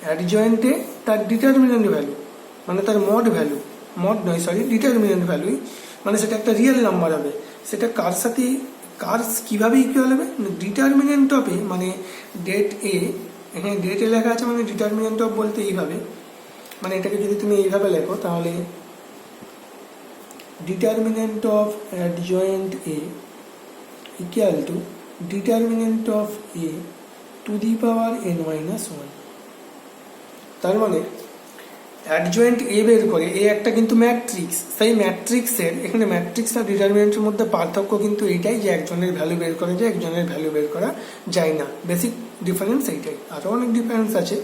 অ্যাডজয়েন্টে তার ডিটারমিনেন্ট ভ্যালু মানে তার ডিটারমিনেন্ট ভ্যালু, মানে সেটা একটা রিয়েল নাম্বার হবে। সেটা কার সাথে কিভাবে ইকুয়াল হবে? ডিটারমিনেন্ট অফ এ মানে ডেট এ, এখানে ডেট এ লেখা আছে মানে ডিটারমিনেন্ট অফ বলতে এইভাবে, মানে এটাকে যদি তুমি এইভাবে লেখো তাহলে determinant of adjoint A equal to determinant of A two the power n-1। তার মানে অ্যাডজয়েন্ট এ বের করে, এ একটা কিন্তু ম্যাট্রিক্স, সেই ম্যাট্রিক্সের, এখানে ম্যাট্রিক্স আর ডিটারমিনেন্টের মধ্যে পার্থক্য কিন্তু এইটাই যে একজনের ভ্যালু বের করা যায়, একজনের ভ্যালু বের করা যায় না। বেসিক ডিফারেন্স এইটাই, আরও অনেক ডিফারেন্স আছে।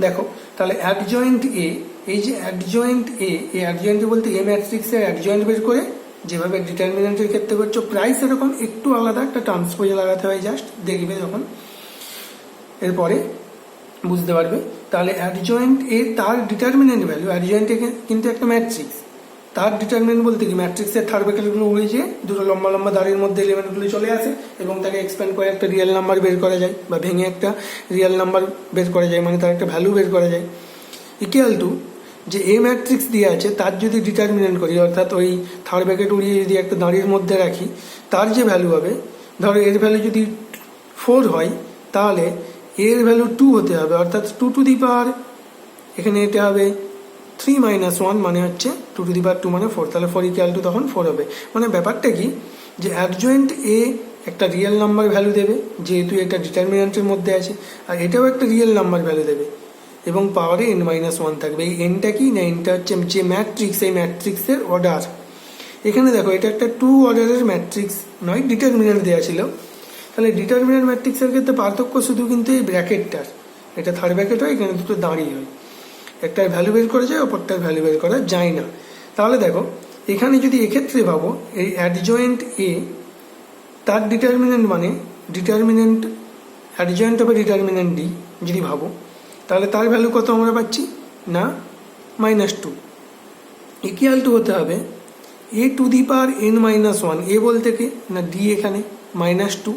দেখো তাহলে অ্যাডজয়েন্ট এ, এই যে অ্যাডজয়েন্ট এ, এই অ্যাডজয়েন্ট বলতে এ ম্যাট্রিক্সের অ্যাডজয়েন্ট বের করে, যেভাবে ডিটারমিনেন্টের ক্ষেত্রে করছো প্রায় সেরকম, একটু আলাদা, একটা ট্রান্সপোজ লাগাতে হয় জাস্ট, দেখবে যখন এরপরে বুঝতে পারবে। তাহলে অ্যাডজয়েন্ট এ তার ডিটারমিনেন্ট ভ্যালু, অ্যাডজয়েন্ট এ কিন্তু একটা ম্যাট্রিক্স, তার ডিটারমিনেন্ট বলতে কি ম্যাট্রিক্সের থার্ড ব্র্যাকেটগুলো উড়ে যেয়ে দুটো লম্বা লম্বা দাঁড়ির মধ্যে এলিমেন্টগুলো চলে আসে এবং তাকে এক্সপ্যান্ড করে একটা রিয়েল নাম্বার বের করা যায়, বা ভেঙে একটা রিয়েল নাম্বার বের করা যায়, মানে তার একটা ভ্যালু বের করা যায়। ইকুয়াল টু যে এ ম্যাট্রিক্স দিয়ে আছে তার যদি ডিটারমিনেন্ট করি, অর্থাৎ ওই থার্ড ব্র্যাকেট উড়িয়ে যদি একটা দাঁড়ির মধ্যে রাখি, তার যে ভ্যালু হবে, ধরো এর ভ্যালু যদি 4 হয় তাহলে এর ভ্যালু 2 হতে হবে, অর্থাৎ 2 টু দি পাওয়ার, এখানে এটা হবে 3 - 1 মানে হচ্ছে 2 টু দি পাওয়ার 2 মানে 4, তাহলে 4 ইকুয়াল টু তখন 4 হবে। মানে ব্যাপারটা কি যে অ্যাডজয়েন্ট এ একটা রিয়েল নাম্বার ভ্যালু দেবে, যেহেতু এটা ডিটারমিনেন্টের মধ্যে আছে, আর এটাও একটা রিয়েল নাম্বার ভ্যালু দেবে এবং পাওয়ারে n-1 থাকবে। এই এনটা কি না, এনটা হচ্ছে যে ম্যাট্রিক্স, এই ম্যাট্রিক্সের অর্ডার। এখানে দেখো এটা একটা 2 অর্ডারের ম্যাট্রিক্স নয়, ডিটারমিনেন্ট দেওয়া ছিল। তাহলে ডিটারমিনেন্ট ম্যাট্রিক্সের ক্ষেত্রে পার্থক্য শুধু কিন্তু এই ব্র্যাকেটটার, এটা থার্ড ব্র্যাকেট হয়, এখানে দুটো দাঁড়িয়ে হয়, একটার ভ্যালু বের করা যায়, অপরটার ভ্যালু বের করা যায় না। তাহলে দেখো এখানে যদি এক্ষেত্রে ভাবো এই অ্যাডজয়েন্ট এ তার ডিটারমিনেন্ট মানে determinant adjoint of determinant D যদি ভাবো, তাহলে তার ভ্যালু কত আমরা পাচ্ছি না -2 ইকুয়াল টু হতে হবে a to the power n-1। এ বলতে কি না ডি, এখানে -2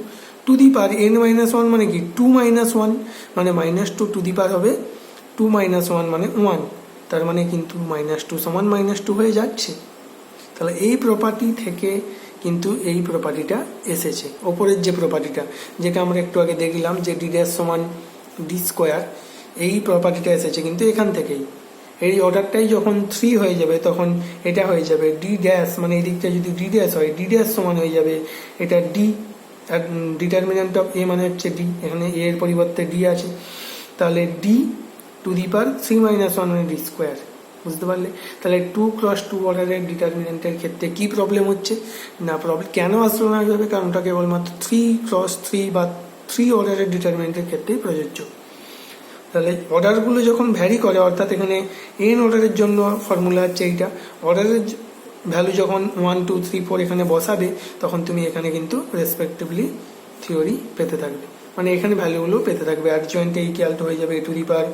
টু দি পাওয়ার n-1 মানে কি 2 - 1 মানে -2 টু দি পাওয়ার হবে 2 - 1 মানে 1, তার মানে কিন্তু -2 সমান -2 হয়ে যাচ্ছে। তাহলে এই প্রপার্টি থেকে কিন্তু এই প্রপার্টিটা এসেছে, ওপরের যে প্রপার্টিটা যেটা আমরা একটু আগে দেখলাম যে d' সমান d স্কোয়ার, এই প্রপার্টিটা এসেছে কিন্তু এখান থেকেই। এই অর্ডারটাই যখন 3 হয়ে যাবে তখন এটা হয়ে যাবে d' মানে এই দিকটা যদি d' হয় d' সমান হয়ে যাবে এটা d, ডিটারমিনেন্ট অফ এ মানে হচ্ছে d, এখানে a এর পরিবর্তে d আছে, তাহলে d টু দি পাওয়ার 3 - 1 মানে d স্কোয়ার। বুঝতে পারলে? তাহলে 2 × 2 অর্ডারের ডিটারমিনেন্টের ক্ষেত্রে কি প্রবলেম হচ্ছে না, প্রবলেম কেন আসলো না যাবে, কারণ ওটা কেবলমাত্র 3 × 3 বা 3 অর্ডারের ডিটারমিনেন্টের ক্ষেত্রেই প্রযোজ্য। তাহলে অর্ডারগুলো যখন ভ্যারি করে, অর্থাৎ এখানে n অর্ডারের জন্য ফর্মুলা হচ্ছে এইটা, অর্ডারের ভ্যালু যখন 1 2 3 4 এখানে বসাবে তখন তুমি এখানে কিন্তু রেসপেক্টিভলি থিওরি পেতে থাকবে, মানে এখানে ভ্যালুগুলো পেতে থাকবে। অ্যাডজয়েন্টে ইকুয়াল টু হয়ে যাবে a টু দি পাওয়ার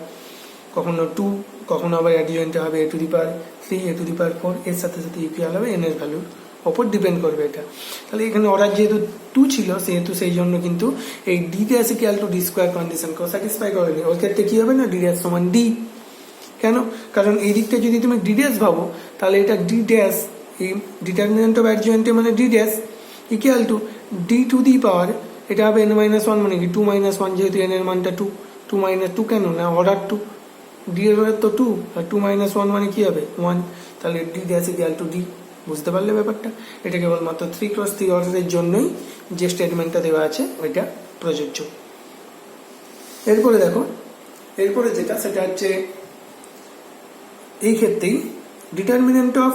কখনো 2, কখনো আবার অ্যাডজয়েন্টে হবে a to the power 3, a to the power 4, এর সাথে সাথে ইকুয়াল হবে n এর ভ্যালুর ওপর ডিপেন্ড করবে এটা। তাহলে এখানে অর্ডার যেহেতু 2 ছিল সেহেতু সেই জন্য কিন্তু এই d' equal to d square কন্ডিশনকে স্যাটিসফাই করেনি। ওর ক্ষেত্রে কি হবে না d' সমান d। কেন? কারণ এই দিকটা যদি তুমি d' ভাবো তাহলে এটা d', এই ডিটারমিনেন্ট অফ অ্যাডজয়েন্টে মানে d' equal to d to the power, এটা হবে n-1 মানে কি 2 - 1, যেহেতু n এর মানটা 2, 2 - 2 কেন না অর্ডার 2, d এর অর্ডার তো 2 আর 2 - 1 মানে কি হবে 1, তাহলে d' ইকুয়াল টু d। বুঝতে পারলে ব্যাপারটা? এটা কেবলমাত্র 3 × 3 অর্ডারের জন্যই যে স্টেটমেন্টটা দেওয়া আছে ওইটা প্রযোজ্য। এরপরে দেখো, এরপরে যেটা সেটা হচ্ছে এই ক্ষেত্রেই ডিটারমিনেন্ট অফ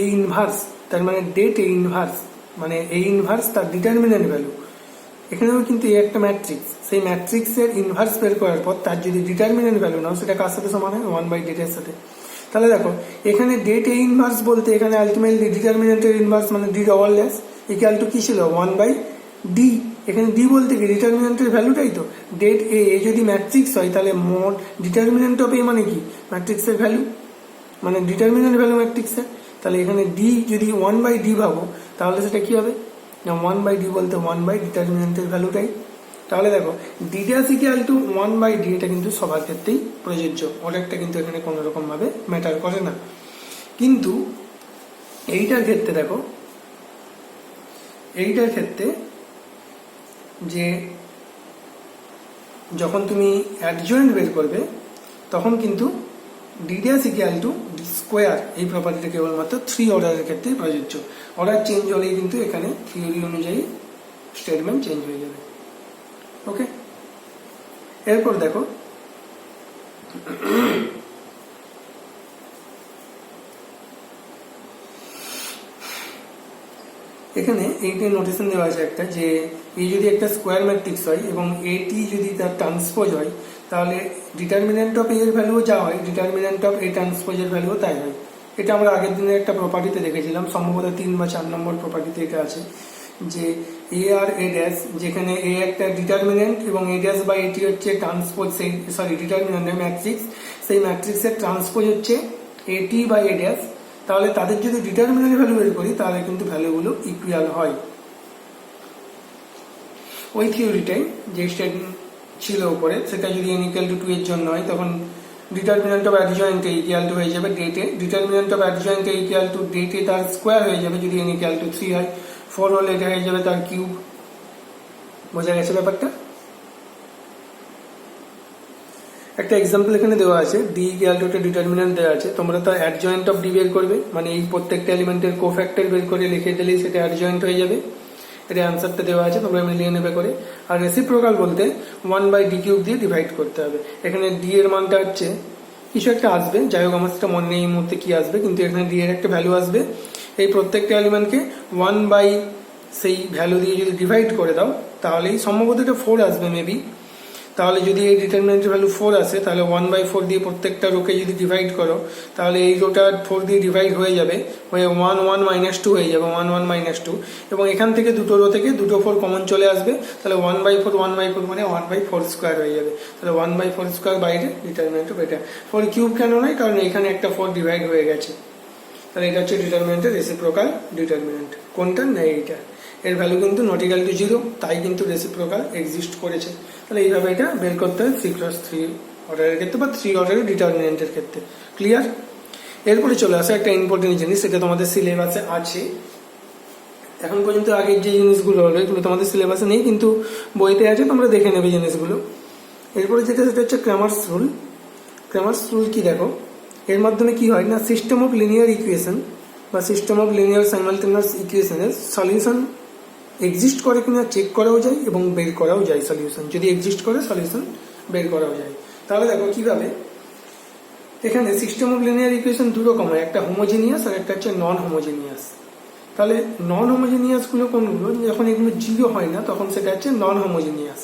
এ ইনভার্স, তার মানে ডেট এ ইনভার্স মানে এ ইনভার্স তার ডিটারমিনেন্ট ভ্যালু। এখানেও কিন্তু এই একটা ম্যাট্রিক্স, সেই ম্যাট্রিক্সের ইনভার্স বের করার পর তার যদি ডিটারমিনেন্ট ভ্যালু নাও সেটা কার সাথে সমান হয় 1/ডেট এর সাথে। তাহলে দেখো এখানে ডেট এ ইনভার্স বলতে এখানে আলটিমেটলি ডিটারমিনেন্টের ইনভার্স মানে d ডবল' ইকুয়াল টু কি ছিল 1/d। এখানে d বলতে কি ডিটারমিনেন্টের ভ্যালুটাই তো, ডেট এ যদি ম্যাট্রিক্স হয় তাহলে মোড ডিটারমিনেন্ট অফ এ মানে কি ম্যাট্রিক্সের ভ্যালু, মানে ডিটারমিনেন্ট ভ্যালু ম্যাট্রিক্সের। তাহলে এখানে d যদি 1/d ভাবো তাহলে সেটা কি হবে না 1/d বলতে 1/ ডিটারমিনেন্টের ভ্যালুটাই। তাহলে দেখো d' ইকুয়াল টু 1/d, এটা কিন্তু সবার ক্ষেত্রেই প্রযোজ্য, অর্ডারটা কিন্তু এখানে কোনো রকম ভাবে ম্যাটার করে না। কিন্তু এইটার ক্ষেত্রে দেখো, এইটার ক্ষেত্রে যে যখন তুমি অ্যাডজয়েন্ট বের করবে তখন কিন্তু d' equal to d square, এই প্রপার্টিটা কেবলমাত্র 3 অর্ডারের ক্ষেত্রে প্রযোজ্য। অর্ডার চেঞ্জ হলেই কিন্তু এখানে থিওরি অনুযায়ী স্টেটমেন্ট চেঞ্জ হয়ে যাবে। ওকে, এরপর দেখো এখানে এইটা নোটেশন দেওয়া আছে একটা, যে এই যদি একটা স্কোয়ার ম্যাট্রিক্স হয় এবং এটি যদি তার ট্রান্সপোজ হয় তাহলে ডিটারমিনেন্ট অফ এর ভ্যালুও যা হয় ডিটারমিনেন্ট অফ এ ট্রান্সপোজের ভ্যালুও তাই হয়। এটা আমরা আগের দিনের একটা প্রপার্টিতে দেখেছিলাম, সম্ভবত 3 বা 4 নম্বর প্রপার্টিতে এটা আছে, যে এ আর a', যেখানে এ একটা ডিটারমিনেন্ট এবং a'/এটি হচ্ছে ট্রান্সপোজ, সেই ডিটারমিনেন্ট ম্যাট্রিক্স, সেই ম্যাট্রিক্সের ট্রান্সপোজ হচ্ছে a', তাহলে তাদের যদি ডিটারমিনেন্ট ভ্যালু বের করি তাহলে কিন্তু ভ্যালুগুলো ইকুয়াল হয়। ওই থিওরিটাই যে স্টেটমেন্ট ছিল উপরে, সেটা যদি n = 2 এর জন্য হয় তখন determinant of adjoint equal to হয়ে যাবে ডেটে, determinant of adjoint equal to ডেটে তার স্কোয়ার হয়ে যাবে যদি n = 3 হয়, 4 হলে এটা হয়ে যাবে তার কিউব। বোঝা গেছে ব্যাপারটা? একটা এক্সাম্পল এখানে দেওয়া আছে, d ইকুয়াল টু একটা ডিটারমিনেন্ট দেওয়া আছে, তোমরা তো অ্যাডজয়েন্ট অফ d বের করবে, মানে এই প্রত্যেকটা এলিমেন্টের কোফ্যাক্টর বের করে লিখে দিলেই সেটা অ্যাডজয়েন্ট হয়ে যাবে। এটা অ্যান্সারটা দেওয়া আছে, তোমরা মিলিয়ে নেবে করে। আর রেসিপ্রোকাল বলতে 1/d³ দিয়ে ডিভাইড করতে হবে। এখানে d এর মানটা হচ্ছে কিছু একটা আসবে, যাই হোক আমার সেটা মনে নেই এই মুহূর্তে কি আসবে, কিন্তু এখানে d এর একটা ভ্যালু আসবে। এই প্রত্যেকটা এলিমেন্টকে 1/ সেই ভ্যালু দিয়ে যদি ডিভাইড করে দাও তাহলেই সম্ভবত এটা 4 আসবে মেবি। তাহলে যদি এই ডিটারমিনেন্টের ভ্যালু 4 আসে, তাহলে 1/4 দিয়ে প্রত্যেকটা রোকে যদি ডিভাইড করো, তাহলে এই রোটা 4 দিয়ে ডিভাইড হয়ে যাবে, হয়ে 1 1 - 2 হয়ে যাবে, 1 1 - 2, এবং এখান থেকে দুটো রো থেকে দুটো 4 কমন চলে আসবে, তাহলে 1/4 মানে 1/4 স্কোয়ার হয়ে যাবে, তাহলে 1/4 স্কোয়ার বাইরে, ডিটারমিনেন্ট অফ এটা 4 কিউব কেন নয়, কারণ এখানে একটা 4 ডিভাইড হয়ে গেছে, তাহলে এটা হচ্ছে ডিটারমিনেন্টের রেসিপ্রোকাল ডিটারমিনেন্ট। কোনটা না এইটা, এর ভ্যালু কিন্তু নট ইকুয়াল টু 0, তাই কিন্তু রেসিপ্রোকাল এক্সিস্ট করেছে। তাহলে এইভাবে এটা বের করতে হয় 3x3 অর্ডারের ক্ষেত্রে বা 3 অর্ডারের ডিটারমিনেন্টের ক্ষেত্রে। ক্লিয়ার? এরপরে চলে আসে একটা ইম্পর্টেন্ট জিনিস, সেটা তোমাদের সিলেবাসে আছে। এখন পর্যন্ত আগের যে জিনিসগুলো হলো এগুলো তোমাদের সিলেবাসে নেই, কিন্তু বইতে আছে, তোমরা দেখে নেবে জিনিসগুলো। এরপরে যেটা সেটা হচ্ছে ক্র্যামার্স রুল। ক্র্যামার্স রুল কি দেখো, এর মাধ্যমে কি হয় না, সিস্টেম অফ লিনিয়ার ইকুয়েশন বা সিস্টেম অফ লিনিয়ার সাইমালটেনিয়াস ইকুয়েশনের সলিউশন এক্সিস্ট করে কিনা চেক করাও যায় এবং বের করাও যায় সলিউশন। যদি এক্সিস্ট করে সলিউশন বের করাও যায়। তাহলে দেখো কিভাবে, এখানে সিস্টেম অফ লিনিয়ার ইকুয়েশন দু রকম হয়, একটা হোমোজেনিয়াস আর একটা হচ্ছে নন হোমোজেনিয়াস। তাহলে নন হোমোজেনিয়াস গুলো কোনগুলো, যখন এগুলো 0 হয় না তখন সেটা হচ্ছে নন হোমোজেনিয়াস,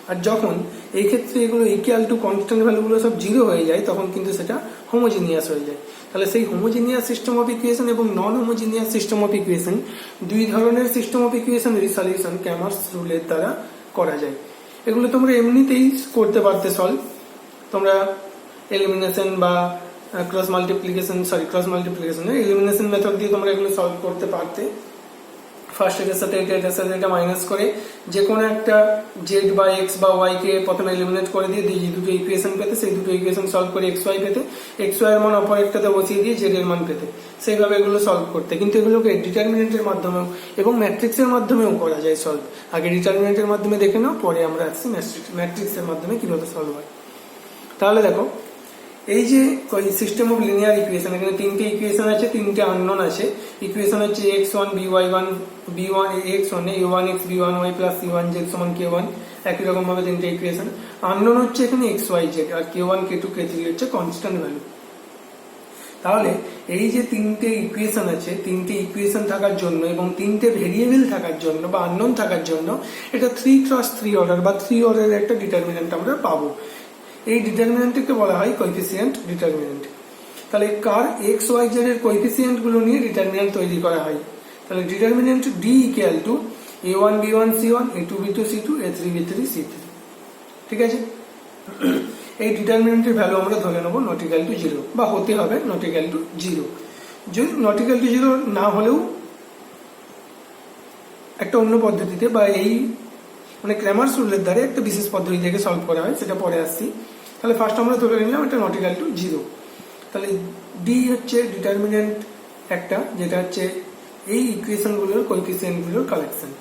আর যখন এই ক্ষেত্রে এগুলো ইকুয়াল টু কনস্ট্যান্ট ভ্যালুগুলো সব 0 হয়ে যায় তখন কিন্তু সেটা হোমোজেনিয়াস হয়ে যায়। তাহলে সেই হোমোজেনিয়াস সিস্টেম অফ ইকুয়েশন এবং non homogeneous system of equation, দুই ধরনের সিস্টেম অফ ইকুয়েশনের সলিউশন ক্র্যামার্স রুলের দ্বারা করা যায়। এগুলো তোমরা এমনিতেই করতে পারতে সলভ, তোমরা এলিমিনেশন বা ক্রস মাল্টিপ্লিকেশন এলিমিনেশন মেথড দিয়ে তোমরা এগুলো সলভ করতে পারতে। ফার্স্ট এটার সাথে এটার সাথে এটা মাইনাস করে যে কোনো একটা জেড বা এক্স বা ওয়াই কে প্রথমে এলিমিনেট করে দিয়ে দুটো ইকুয়েশন পেতে, সেই দুটো ইকুয়েশন সলভ করে এক্স ওয়াই পেতে, এক্স ওয়াই এর মান অপর একটাতে বসিয়ে দিয়ে জেড এর মান পেতে, সেইভাবে এগুলো সলভ করতে। কিন্তু এগুলোকে ডিটারমিনেন্টের মাধ্যমেও এবং ম্যাট্রিক্সের মাধ্যমেও করা যায় সলভ। আগে ডিটারমিনেন্টের মাধ্যমে দেখে নাও, পরে আমরা আসছি ম্যাট্রিক্সের মাধ্যমে কিভাবে সলভ হয়। তাহলে দেখো, এই যে সিস্টেম অফ লিনিয়ার ইকুয়েশন, এখানে তিনটে ইকুয়েশন আছে, তিনটে আননোন আছে। ইকুয়েশন হচ্ছে x1 by1 b1 x1 a1x b1y plus c1z সমান k1, একই রকম ভাবে তিনটে ইকুয়েশন। আননোন হচ্ছে এখানে xyz, আর k1 k2 k3 হচ্ছে কনস্ট্যান্ট ভ্যালু। তাহলে এই যে তিনটে ইকুয়েশন আছে, তিনটে ইকুয়েশন থাকার জন্য এবং তিনটে ভেরিয়েবল থাকার জন্য বা আননোন থাকার জন্য এটা 3x3 অর্ডার বা 3 অর্ডারের একটা ডিটারমিনেন্ট আমরা পাবো। এই ডিটারমিনেন্টকে বলা হয় কোএফিসিয়েন্ট ডিটারমিনেন্ট। তাহলে কার এক্স ওয়াই জেড এর কোএফিসিয়েন্ট গুলো নিয়ে ডিটারমিনেন্ট তৈরি করা হয়। তাহলে determinant D equal to a1 b1 c1 a2 b2 c2 a3 b3 c3। ঠিক আছে, এই ডিটারমিনেন্টের ভ্যালু আমরা ধরে নেবো নট ইকুয়াল টু 0 বা হতে হবে নট ইকুয়াল টু 0। যদি নট ইকুয়াল টু 0 না হলেও একটা অন্য পদ্ধতিতে বা এই মানে ক্র্যামার্স রুলের দ্বারা একটা বিশেষ পদ্ধতি থেকে সলভ করা হয়, সেটা পরে আসছি। তাহলে ফার্স্ট আমরা ধরে নিলাম এটা নট ইকুয়াল টু 0। তাহলে ডি হচ্ছে ডিটারমিনেন্ট একটা, যেটা হচ্ছে এই ইকুয়েশনগুলোর কোএফিসিয়েন্টগুলোর কালেকশন।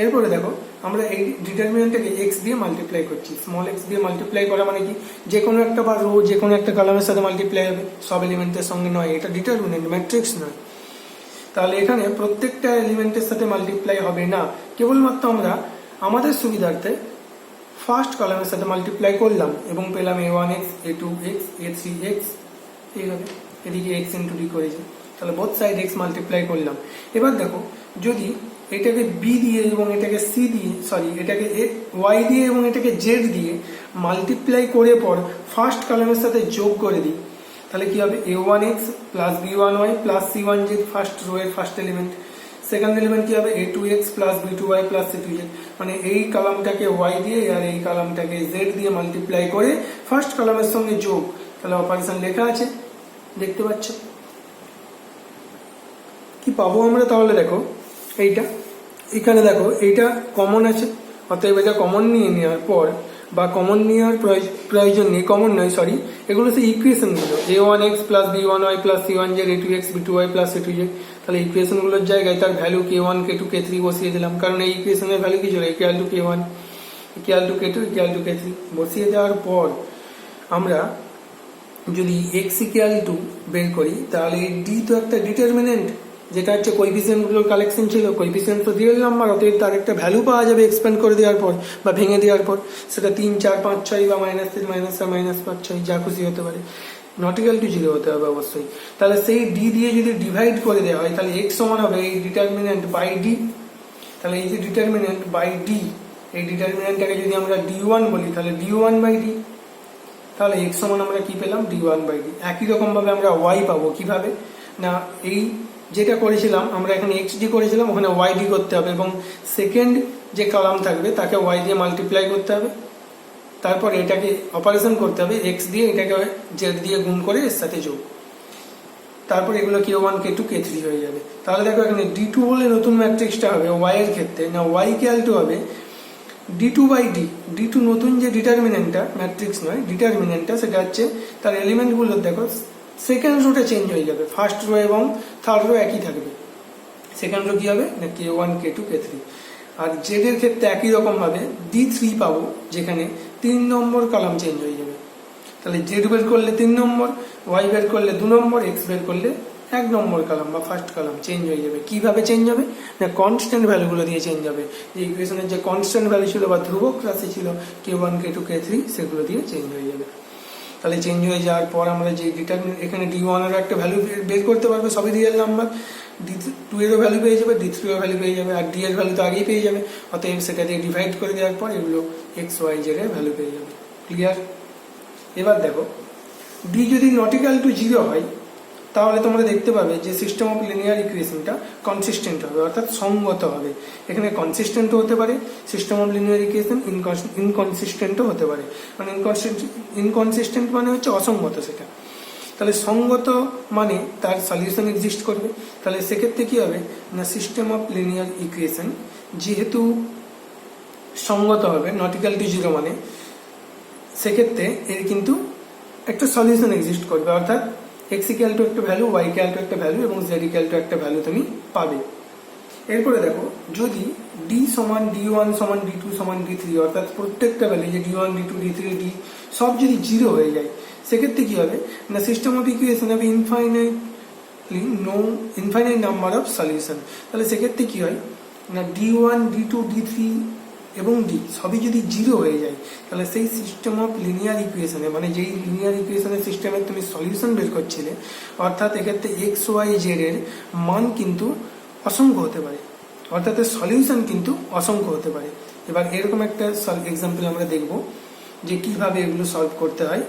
এরপরে দেখো, আমরা এই ডিটারমিনেন্টটাকে এক্স দিয়ে মাল্টিপ্লাই করছি। স্মল এক্স দিয়ে মাল্টিপ্লাই করা মানে কি, যে কোনো একটা বা রো যে কোনো একটা কলামের সাথে মাল্টিপ্লাই হবে, সব এলিমেন্টের সঙ্গে নয়, এটা ডিটারমিনেন্ট ম্যাট্রিক্স নয়। তাহলে এখানে প্রত্যেকটা এলিমেন্টের সাথে মাল্টিপ্লাই হবে না, কেবলমাত্র আমরা আমাদের সুবিধার্থে ফার্স্ট কলামের সাথে মাল্টিপ্লাই করলাম এবং পেলাম a1x a2x a3x, এইভাবে এদিকে x ইন্টু ডি করেছি। তাহলে বোথ সাইড x মাল্টিপ্লাই করলাম। এবার দেখো, যদি এটাকে b দিয়ে এবং এটাকে c দিয়ে এটাকে y দিয়ে এবং এটাকে z দিয়ে মাল্টিপ্লাই করে পর ফার্স্ট কলামের সাথে যোগ করে দিই, তাহলে কি হবে, a1x plus b1y plus c1z first row এর ফার্স্ট এলিমেন্ট। সেকেন্ড এলিমেন্ট কি হবে, a2x plus b2y plus c2z, মানে এই কলামটাকে y দিয়ে আর এই কলামটাকে z দিয়ে মাল্টিপ্লাই করে ফার্স্ট কলামের সঙ্গে যোগ। তাহলে অপারেশন লেখা আছে, দেখতে পাচ্ছ। কি পাবো আমরা, তাহলে দেখো এইটা, এখানে দেখো এইটা কমন আছে, অতএব এটা কমন নিয়ে নেওয়ার পর বা কমন নেওয়ার প্রয়োজন নেই, কমন নয় সরি, এগুলো সেই ইকুয়েশনগুলো a1x plus b1y plus c1z a2x b2y plus c2z। তাহলে ইকুয়েশনগুলোর জায়গায় তার ভ্যালু k1 k2 k3 বসিয়ে দিলাম, কারণ এই ইকুয়েশনের ভ্যালু কি ছিল, equal to k1 equal to k2 equal to k3 বসিয়ে দেওয়ার পর আমরা যদি x ইকুয়াল টু বের করি, তাহলে ডি তো একটা ডিটারমিনেন্ট, যেটা হচ্ছে কোএফিসিয়েন্টগুলোর কালেকশন ছিল। কোএফিসিয়েন্ট তো রিয়েল নাম্বার, অতএব তার একটা ভ্যালু পাওয়া যাবে এক্সপ্যান্ড করে দেওয়ার পর বা ভেঙে দেওয়ার পর, সেটা 3 4 5 6 বা -3 -4 -5 6 যা খুশি হতে পারে, নট ইকুয়াল টু 0 হতে হবে অবশ্যই। তাহলে সেই ডি দিয়ে যদি ডিভাইড করে দেওয়া হয়, তাহলে x সমান হবে এই ডিটারমিনেন্ট বাই ডি। তাহলে এই যে ডিটারমিনেন্ট বাই ডি, এই ডিটারমিনেন্টটাকে যদি আমরা d1 বলি তাহলে d1/d, তাহলে x সমান আমরা কি পেলাম d1/d। একই রকম ভাবে আমরা y পাবো কিভাবে না, এই যেটা করেছিলাম আমরা এখানে xd করেছিলাম, ওখানে yd করতে হবে এবং সেকেন্ড যে কলাম থাকবে তাকে y দিয়ে মাল্টিপ্লাই করতে হবে, তারপর এটাকে অপারেশন করতে হবে x দিয়ে, এটাকে z দিয়ে গুণ করে এর সাথে যোগ, তারপর এগুলো k1 k2 k3 হয়ে যাবে। তাহলে দেখো এখানে d2 বলে নতুন ম্যাট্রিক্সটা হবে y এর ক্ষেত্রে না, y = হবে d2/d। d2 নতুন যে ডিটারমিনেন্টটা, ম্যাট্রিক্স নয় ডিটারমিনেন্টটা, সেটা হচ্ছে তার এলিমেন্টগুলো দেখো সেকেন্ড রোটা চেঞ্জ হয়ে যাবে, ফার্স্ট রো এবং থার্ড রো একই থাকবে, সেকেন্ড রো কি হবে না k1 k2 k3। আর জেড এর ক্ষেত্রে একই রকম ভাবে d3 পাবো, যেখানে 3 নম্বর কলাম চেঞ্জ হয়ে যাবে। তাহলে জেড বের করলে 3 নম্বর, ওয়াই বের করলে 2 নম্বর, এক্স বের করলে 1 নম্বর কলাম বা ফার্স্ট কলাম চেঞ্জ হয়ে যাবে। কিভাবে চেঞ্জ হবে না, কনস্ট্যান্ট ভ্যালুগুলো দিয়ে চেঞ্জ হবে। যে ইকুয়েশনের যে কনস্ট্যান্ট ভ্যালু ছিল বা ধ্রুবক রাশি ছিল k1 k2 k3, সেগুলো দিয়ে চেঞ্জ হয়ে যাবে। তাহলে চেঞ্জ হয়ে যাওয়ার পর আমরা যে ডিটারমিনেন্ট এখানে d1 এর একটা ভ্যালু বের করতে পারবে, সবই রিয়েল নাম্বার, d2 এরও ভ্যালু পেয়ে যাবে, d3 এর ভ্যালু পেয়ে যাবে, আর d এর ভ্যালু তো আগেই পেয়ে যাবে, অতএব সেটা দিয়ে ডিভাইড করে দেওয়ার পর এগুলো x y z এর ভ্যালু পেয়ে যাবে। ক্লিয়ার? এবার দেখো d যদি নট ইকুয়াল টু 0 হয় তাহলে তোমরা দেখতে পাবে যে সিস্টেম অফ লিনিয়ার ইকুয়েশনটা কনসিস্টেন্ট হবে, অর্থাৎ সঙ্গত হবে। এখানে কনসিস্টেন্টও হতে পারে সিস্টেম অফ লিনিয়ার ইকুয়েশন, ইনকনসিস্টেন্টও হতে পারে। মানে ইনকনসিস্টেন্ট মানে হচ্ছে অসঙ্গত সেটা, তাহলে সঙ্গত মানে তার সলিউশন এক্সিস্ট করবে। তাহলে সেক্ষেত্রে কি হবে না, সিস্টেম অফ লিনিয়ার ইকুয়েশন যেহেতু সঙ্গত হবে নট ইকুয়াল টু 0 মানে, সেক্ষেত্রে এর কিন্তু একটা সলিউশন এক্সিস্ট করবে, অর্থাৎ x ইকুয়াল টু একটা ভ্যালু, y ইকুয়াল টু একটা ভ্যালু এবং z ইকুয়াল টু একটা ভ্যালু তুমি পাবে। এরপরে দেখো যদি d সমান d1 সমান d2 সমান d3, অর্থাৎ প্রত্যেকটা ভ্যালু যে d1 d2 d3 d সব যদি 0 হয়ে যায়, সেক্ষেত্রে কি হবে না, সিস্টেম অফ ইকুয়েশন হবে ইনফাইনাইট নাম্বার অফ সলিউশন। তাহলে সেক্ষেত্রে কি হয় না, d1 d2 d3 এবং d সবই যদি 0 হয়ে যায়, তাহলে সেই সিস্টেম অফ লিনিয়ার ইকুয়েশনে, মানে যেই লিনিয়ার ইকুয়েশনের সিস্টেমের তুমি সলিউশন বের করছিলে, অর্থাৎ এক্ষেত্রে এক্স ওয়াই জেড এর মান কিন্তু অসংখ্য হতে পারে, অর্থাৎ সলিউশন কিন্তু অসংখ্য হতে পারে। এবার এরকম একটা এক্সাম্পল আমরা দেখব যে কিভাবে এগুলো সলভ করতে হয়,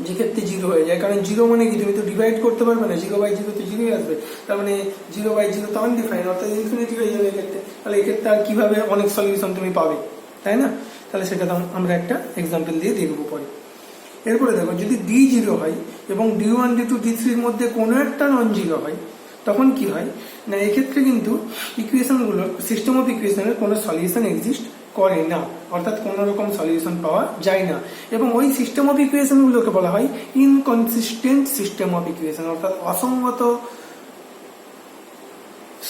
যে ক্ষেত্রে 0 হয়ে যায়। কারণ 0 মানে কি, তুমি তো ডিভাইড করতে পারবে না, 0/0 তো 0 আসবে, তার মানে 0/0 তো আনডিফাইন্ড, অর্থাৎ ইনফিনিটি হয়ে যাবে এক্ষেত্রে। তাহলে এক্ষেত্রে আর কিভাবে অনেক সলিউশন তুমি পাবে, তাই না? তাহলে সেটা আমরা একটা এক্সাম্পল দিয়ে দেখবো পরে। এরপরে দেখো যদি d 0 হয় এবং d1 d2 d3 এর মধ্যে কোনো একটা নন 0 হয়, তখন কি হয় না, এক্ষেত্রে কিন্তু ইকুয়েশনগুলো সিস্টেম অফ ইকুয়েশনের কোনো সলিউশন এক্সিস্ট করে না, অর্থাৎ কোনো রকম সলিউশন পাওয়া যায় না, এবং ওই সিস্টেম অফ ইকুয়েশনগুলোকে বলা হয় ইনকনসিস্টেন্ট সিস্টেম অফ ইকুয়েশন, অর্থাৎ অসঙ্গত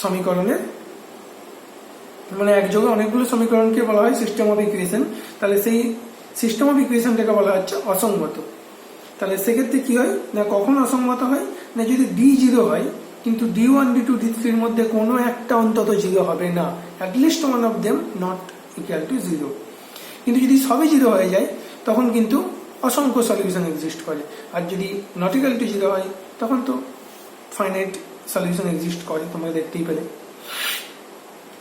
সমীকরণের, মানে একযোগে অনেকগুলো সমীকরণকে বলা হয় সিস্টেম অফ ইকুয়েশন। তাহলে সেই সিস্টেম অফ ইকুয়েশনটাকে বলা হচ্ছে অসঙ্গত। তাহলে সেক্ষেত্রে কি হয় না, কখন অসঙ্গত হয় না, যদি d 0 হয় কিন্তু d1 d2 d3 এর মধ্যে কোনো একটা অন্তত 0 হবে না, at least one of them not equal to 0। কিন্তু যদি সবই 0 হয়ে যায় তখন কিন্তু অসংখ্য সলিউশন এক্সিস্ট করে, আর যদি নট ইকুয়াল টু 0 হয় তখন তো ফাইনাইট সলিউশন এক্সিস্ট করে, তোমরা দেখতেই পেলে।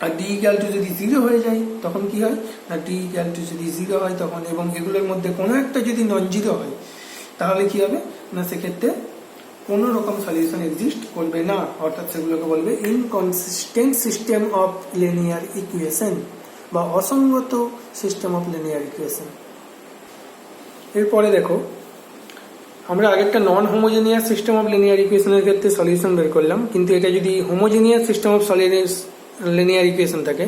আর d ইকুয়াল টু যদি 0 হয়ে যায় তখন কি হয় না, d ইকুয়াল টু যদি 0 হয় তখন, এবং এগুলোর মধ্যে কোনো একটা যদি নন 0 হয়, তাহলে কি হবে না, সেক্ষেত্রে কোনো রকম সলিউশন এক্সিস্ট করবে না, অর্থাৎ সেগুলোকে বলবে inconsistent system of linear equation বা অসঙ্গত সিস্টেম অফ লিনিয়ার ইকুয়েশন। এরপরে দেখো আমরা আগেরটা non homogeneous system of linear ইকুয়েশনের ক্ষেত্রে সলিউশন বের করলাম, কিন্তু এটা যদি homogeneous system of linear equation থাকে,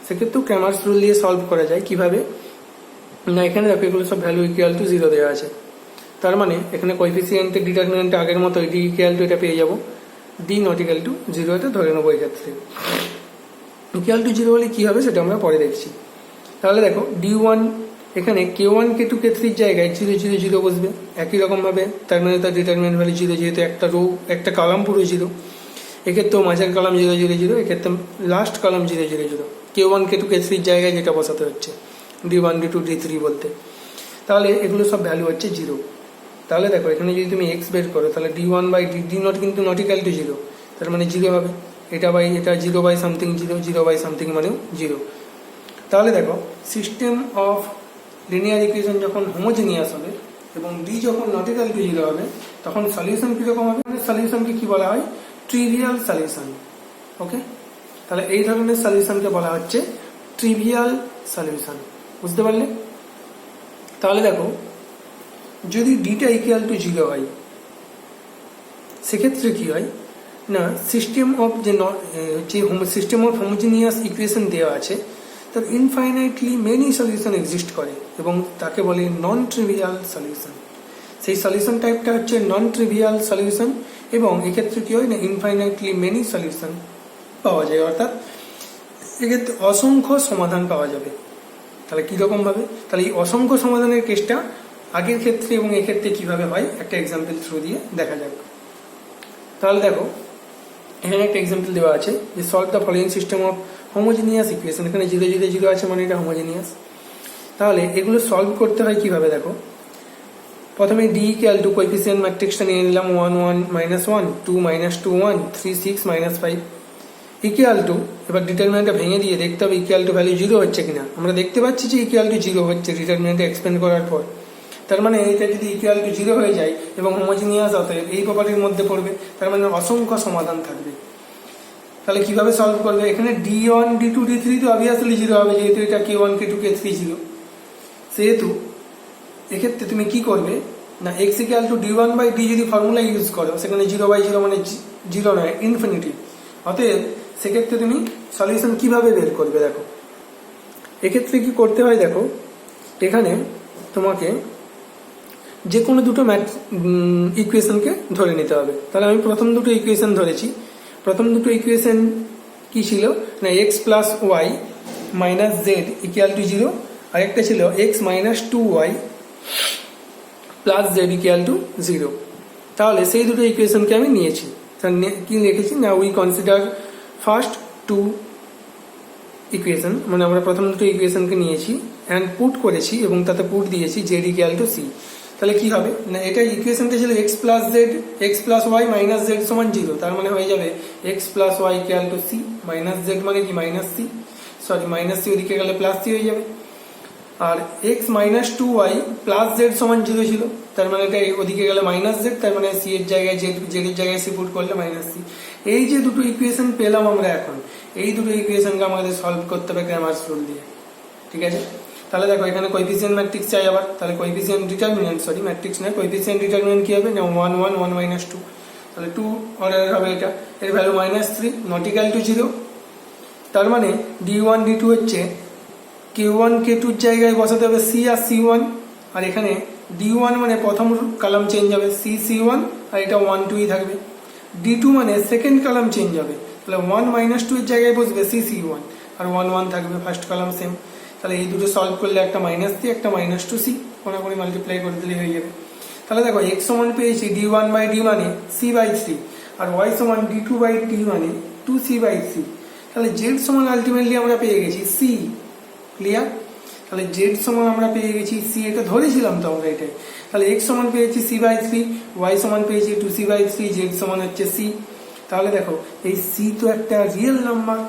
সেক্ষেত্রেও ক্র্যামার্স রুল দিয়ে সলভ করা যায়। কিভাবে না, এখানে দেখো এগুলো সব ভ্যালু ইকুয়াল টু 0 দেওয়া আছে, তার মানে এখানে কোএফিসিয়েন্টের ডিটারমিনেন্ট আগের মতো d ইকুয়াল টু এটা পেয়ে যাবো, d নট ইকুয়াল টু 0 এটা ধরে নেবো এক্ষেত্রে। ইকুয়াল টু 0 হলে কি হবে সেটা আমরা পরে দেখছি। তাহলে দেখো d1 এখানে k1 k2 k3 এর জায়গায় 0 0 0 বসবে, একই রকম ভাবে, তার মানে তার ডিটারমিনেন্ট ভ্যালু 0, যেহেতু একটা রো একটা কলাম পুরো 0, এক্ষেত্রেও মাঝের কলাম 0 0 0, এক্ষেত্রে last column 0 0 0, k1 k2 k3 এর জায়গায় যেটা বসাতে হচ্ছে d1 d2 d3 বলতে। তাহলে এগুলো সব ভ্যালু হচ্ছে 0। তাহলে দেখো এখানে যদি তুমি x বের করো, তাহলে d1/d নট কিন্তু নট ইকুয়াল টু 0, তার মানে 0 হবে, এটা বাই এটা 0 বাই সামথিং 0, 0 বাই সামথিং মানেও 0। তাহলে দেখো সিস্টেম অফ লিনিয়ার ইকুয়েশন যখন হোমোজেনিয়াস হবে এবং ডি যখন নট ইকুয়াল টু 0 হবে তখন সলিউশন কিরকম হবে? সলিউশনকে কি বলা হয়? Trivial solution. ওকে, তাহলে এই ধরনের সলিউশনকে বলা হচ্ছে ট্রিভিয়াল সলিউশন। বুঝতে পারলে? তাহলে দেখো যদি ডিটা ইকুয়াল টু 0 হয় সেক্ষেত্রে কি হয় না, সিস্টেম অফ যে সিস্টেম অফ হোমোজিনিয়াস ইকুয়েশন দেওয়া আছে তার ইনফাইনাইটলি মেনি সলিউশন এক্সিস্ট করে এবং তাকে বলে নন ট্রিভিয়াল সলিউশন। সেই সলিউশন টাইপটা হচ্ছে নন ট্রিভিয়াল সলিউশন এবং এক্ষেত্রে কি হয় না, ইনফাইনাইটলি মেনি সলিউশন পাওয়া যায়, অর্থাৎ এক্ষেত্রে অসংখ্য সমাধান পাওয়া যাবে। তাহলে কিরকম ভাবে? তাহলে এই অসংখ্য সমাধানের কেসটা আগের ক্ষেত্রে এবং এক্ষেত্রে কিভাবে হয় একটা এক্সাম্পল থ্রু দিয়ে দেখা যাক। তাহলে দেখো এখানে একটা এক্সাম্পল দেওয়া আছে যে solve the following system of homogeneous equation. এখানে 0 0 0 আছে মানে এটা হোমোজিনিয়াস। তাহলে এগুলো সলভ করতে হয় কিভাবে দেখো, প্রথমে ডি ইকুয়াল টু কোএফিসিয়েন্ট ম্যাট্রিক্সটা নিয়ে নিলাম 1 1 -1 2 -2 1 3 6 -5 ইকুয়াল টু, এবার ডিটারমিনেন্টটা ভেঙে দিয়ে দেখতে হবে ইকুয়াল টু ভ্যালু 0 হচ্ছে কিনা। আমরা দেখতে পাচ্ছি যে ইকুয়াল টু 0 হচ্ছে ডিটারমিনেন্টটা এক্সপ্যান্ড করার পর, তার মানে এটা যদি ইকুয়াল টু 0 হয়ে যায় এবং হোমোজিনিয়াস অতএব এই প্রপার্টির মধ্যে পড়বে, তার মানে অসংখ্য সমাধান থাকবে। তাহলে কিভাবে সলভ করবে? এখানে d1 d2 d3 তো অবভিয়াসলি 0 হবে যেহেতু এটা k1 k2 k3 0। সেহেতু এক্ষেত্রে তুমি কি করবে না, x ইকুয়াল টু d1/d যদি ফর্মুলা ইউজ করো সেখানে 0/0 মানে 0 নয়, ইনফিনিটি। অতএব সেক্ষেত্রে তুমি সলিউশন কিভাবে বের করবে দেখো, এক্ষেত্রে কি করতে হয় দেখো, এখানে তোমাকে যে কোনো দুটো ইকুয়েশনকে ধরে নিতে হবে। তাহলে আমি প্রথম দুটো ইকুয়েশন ধরেছি। প্রথম দুটো ইকুয়েশন কি ছিল না, X plus Y minus Z equal to 0, আর একটা ছিল X minus 2y plus Z equal to 0। তাহলে সেই দুটো ইকুয়েশনকে আমি নিয়েছি। কি লিখেছি না, we consider first two equation, মানে আমরা প্রথম দুটো ইকুয়েশনকে নিয়েছি অ্যান্ড পুট করেছি এবং তাতে পুট দিয়েছি জেড ইকুয়াল টু সি। তাহলে কি হবে না, এটা ইকুয়েশনটা ছিল x plus z x plus Y minus z সমান 0, তার মানে হয়ে যাবে x plus y equal to c, minus z মানে কি minus c, sorry minus c ওদিকে গেলে প্লাস সি হয়ে যাবে। আর x minus 2y plus Z সমান 0 ছিল, তার মানে এটা ওদিকে গেলে মাইনাস জেড, তার মানে সি এর জায়গায় জেড এর জায়গায় সি পুট করলে মাইনাস সি। এই যে দুটো ইকুয়েশন পেলাম আমরা এখন, এই দুটো ইকুয়েশনকে আমাদের সলভ করতে হবে ক্র্যামারস রুল দিয়ে। ঠিক আছে, তাহলে দেখো এখানে কোএফিসিয়েন্ট ম্যাট্রিক্স চাই আবার, তাহলে কোএফিসিয়েন্ট ডিটারমিনেন্ট, সরি ম্যাট্রিক্স না, কোএফিসিয়েন্ট ডিটারমিনেন্ট কি হবে না 1 1 1 -2, তাহলে 2 অর্ডার হবে এটা, এর ভ্যালু -3 নট ইকুয়াল টু 0। তার মানে d1 d2 হচ্ছে k1 k2 এর জায়গায় বসাতে হবে c আর c1, আর এখানে d1 মানে প্রথম কলাম চেঞ্জ হবে c c1 আর এটা 1 2ই থাকবে। d2 মানে সেকেন্ড কলাম চেঞ্জ হবে, তাহলে 1 -2 এর জায়গায় বসবে c c1 আর 1 1 থাকবে, ফার্স্ট কলাম সেম। তাহলে এই দুটো সলভ করলে একটা -c একটা -2c কোনাকুনি মাল্টিপ্লাই করে দিলে হয়ে যাবে। তাহলে দেখো x সমান পেয়েছি d1/d মানে c/3 আর y সমান d2/d মানে 2c/3। তাহলে z সমান আলটিমেটলি আমরা পেয়ে গেছি c। ক্লিয়ার? তাহলে z সমান আমরা পেয়ে গেছি c, এটা ধরেছিলাম তো আমরা এটাই। তাহলে x সমান পেয়েছি c/3, y সমান পেয়েছি 2c/3, z সমান হচ্ছে c। তাহলে দেখো এই c তো একটা রিয়েল নাম্বার,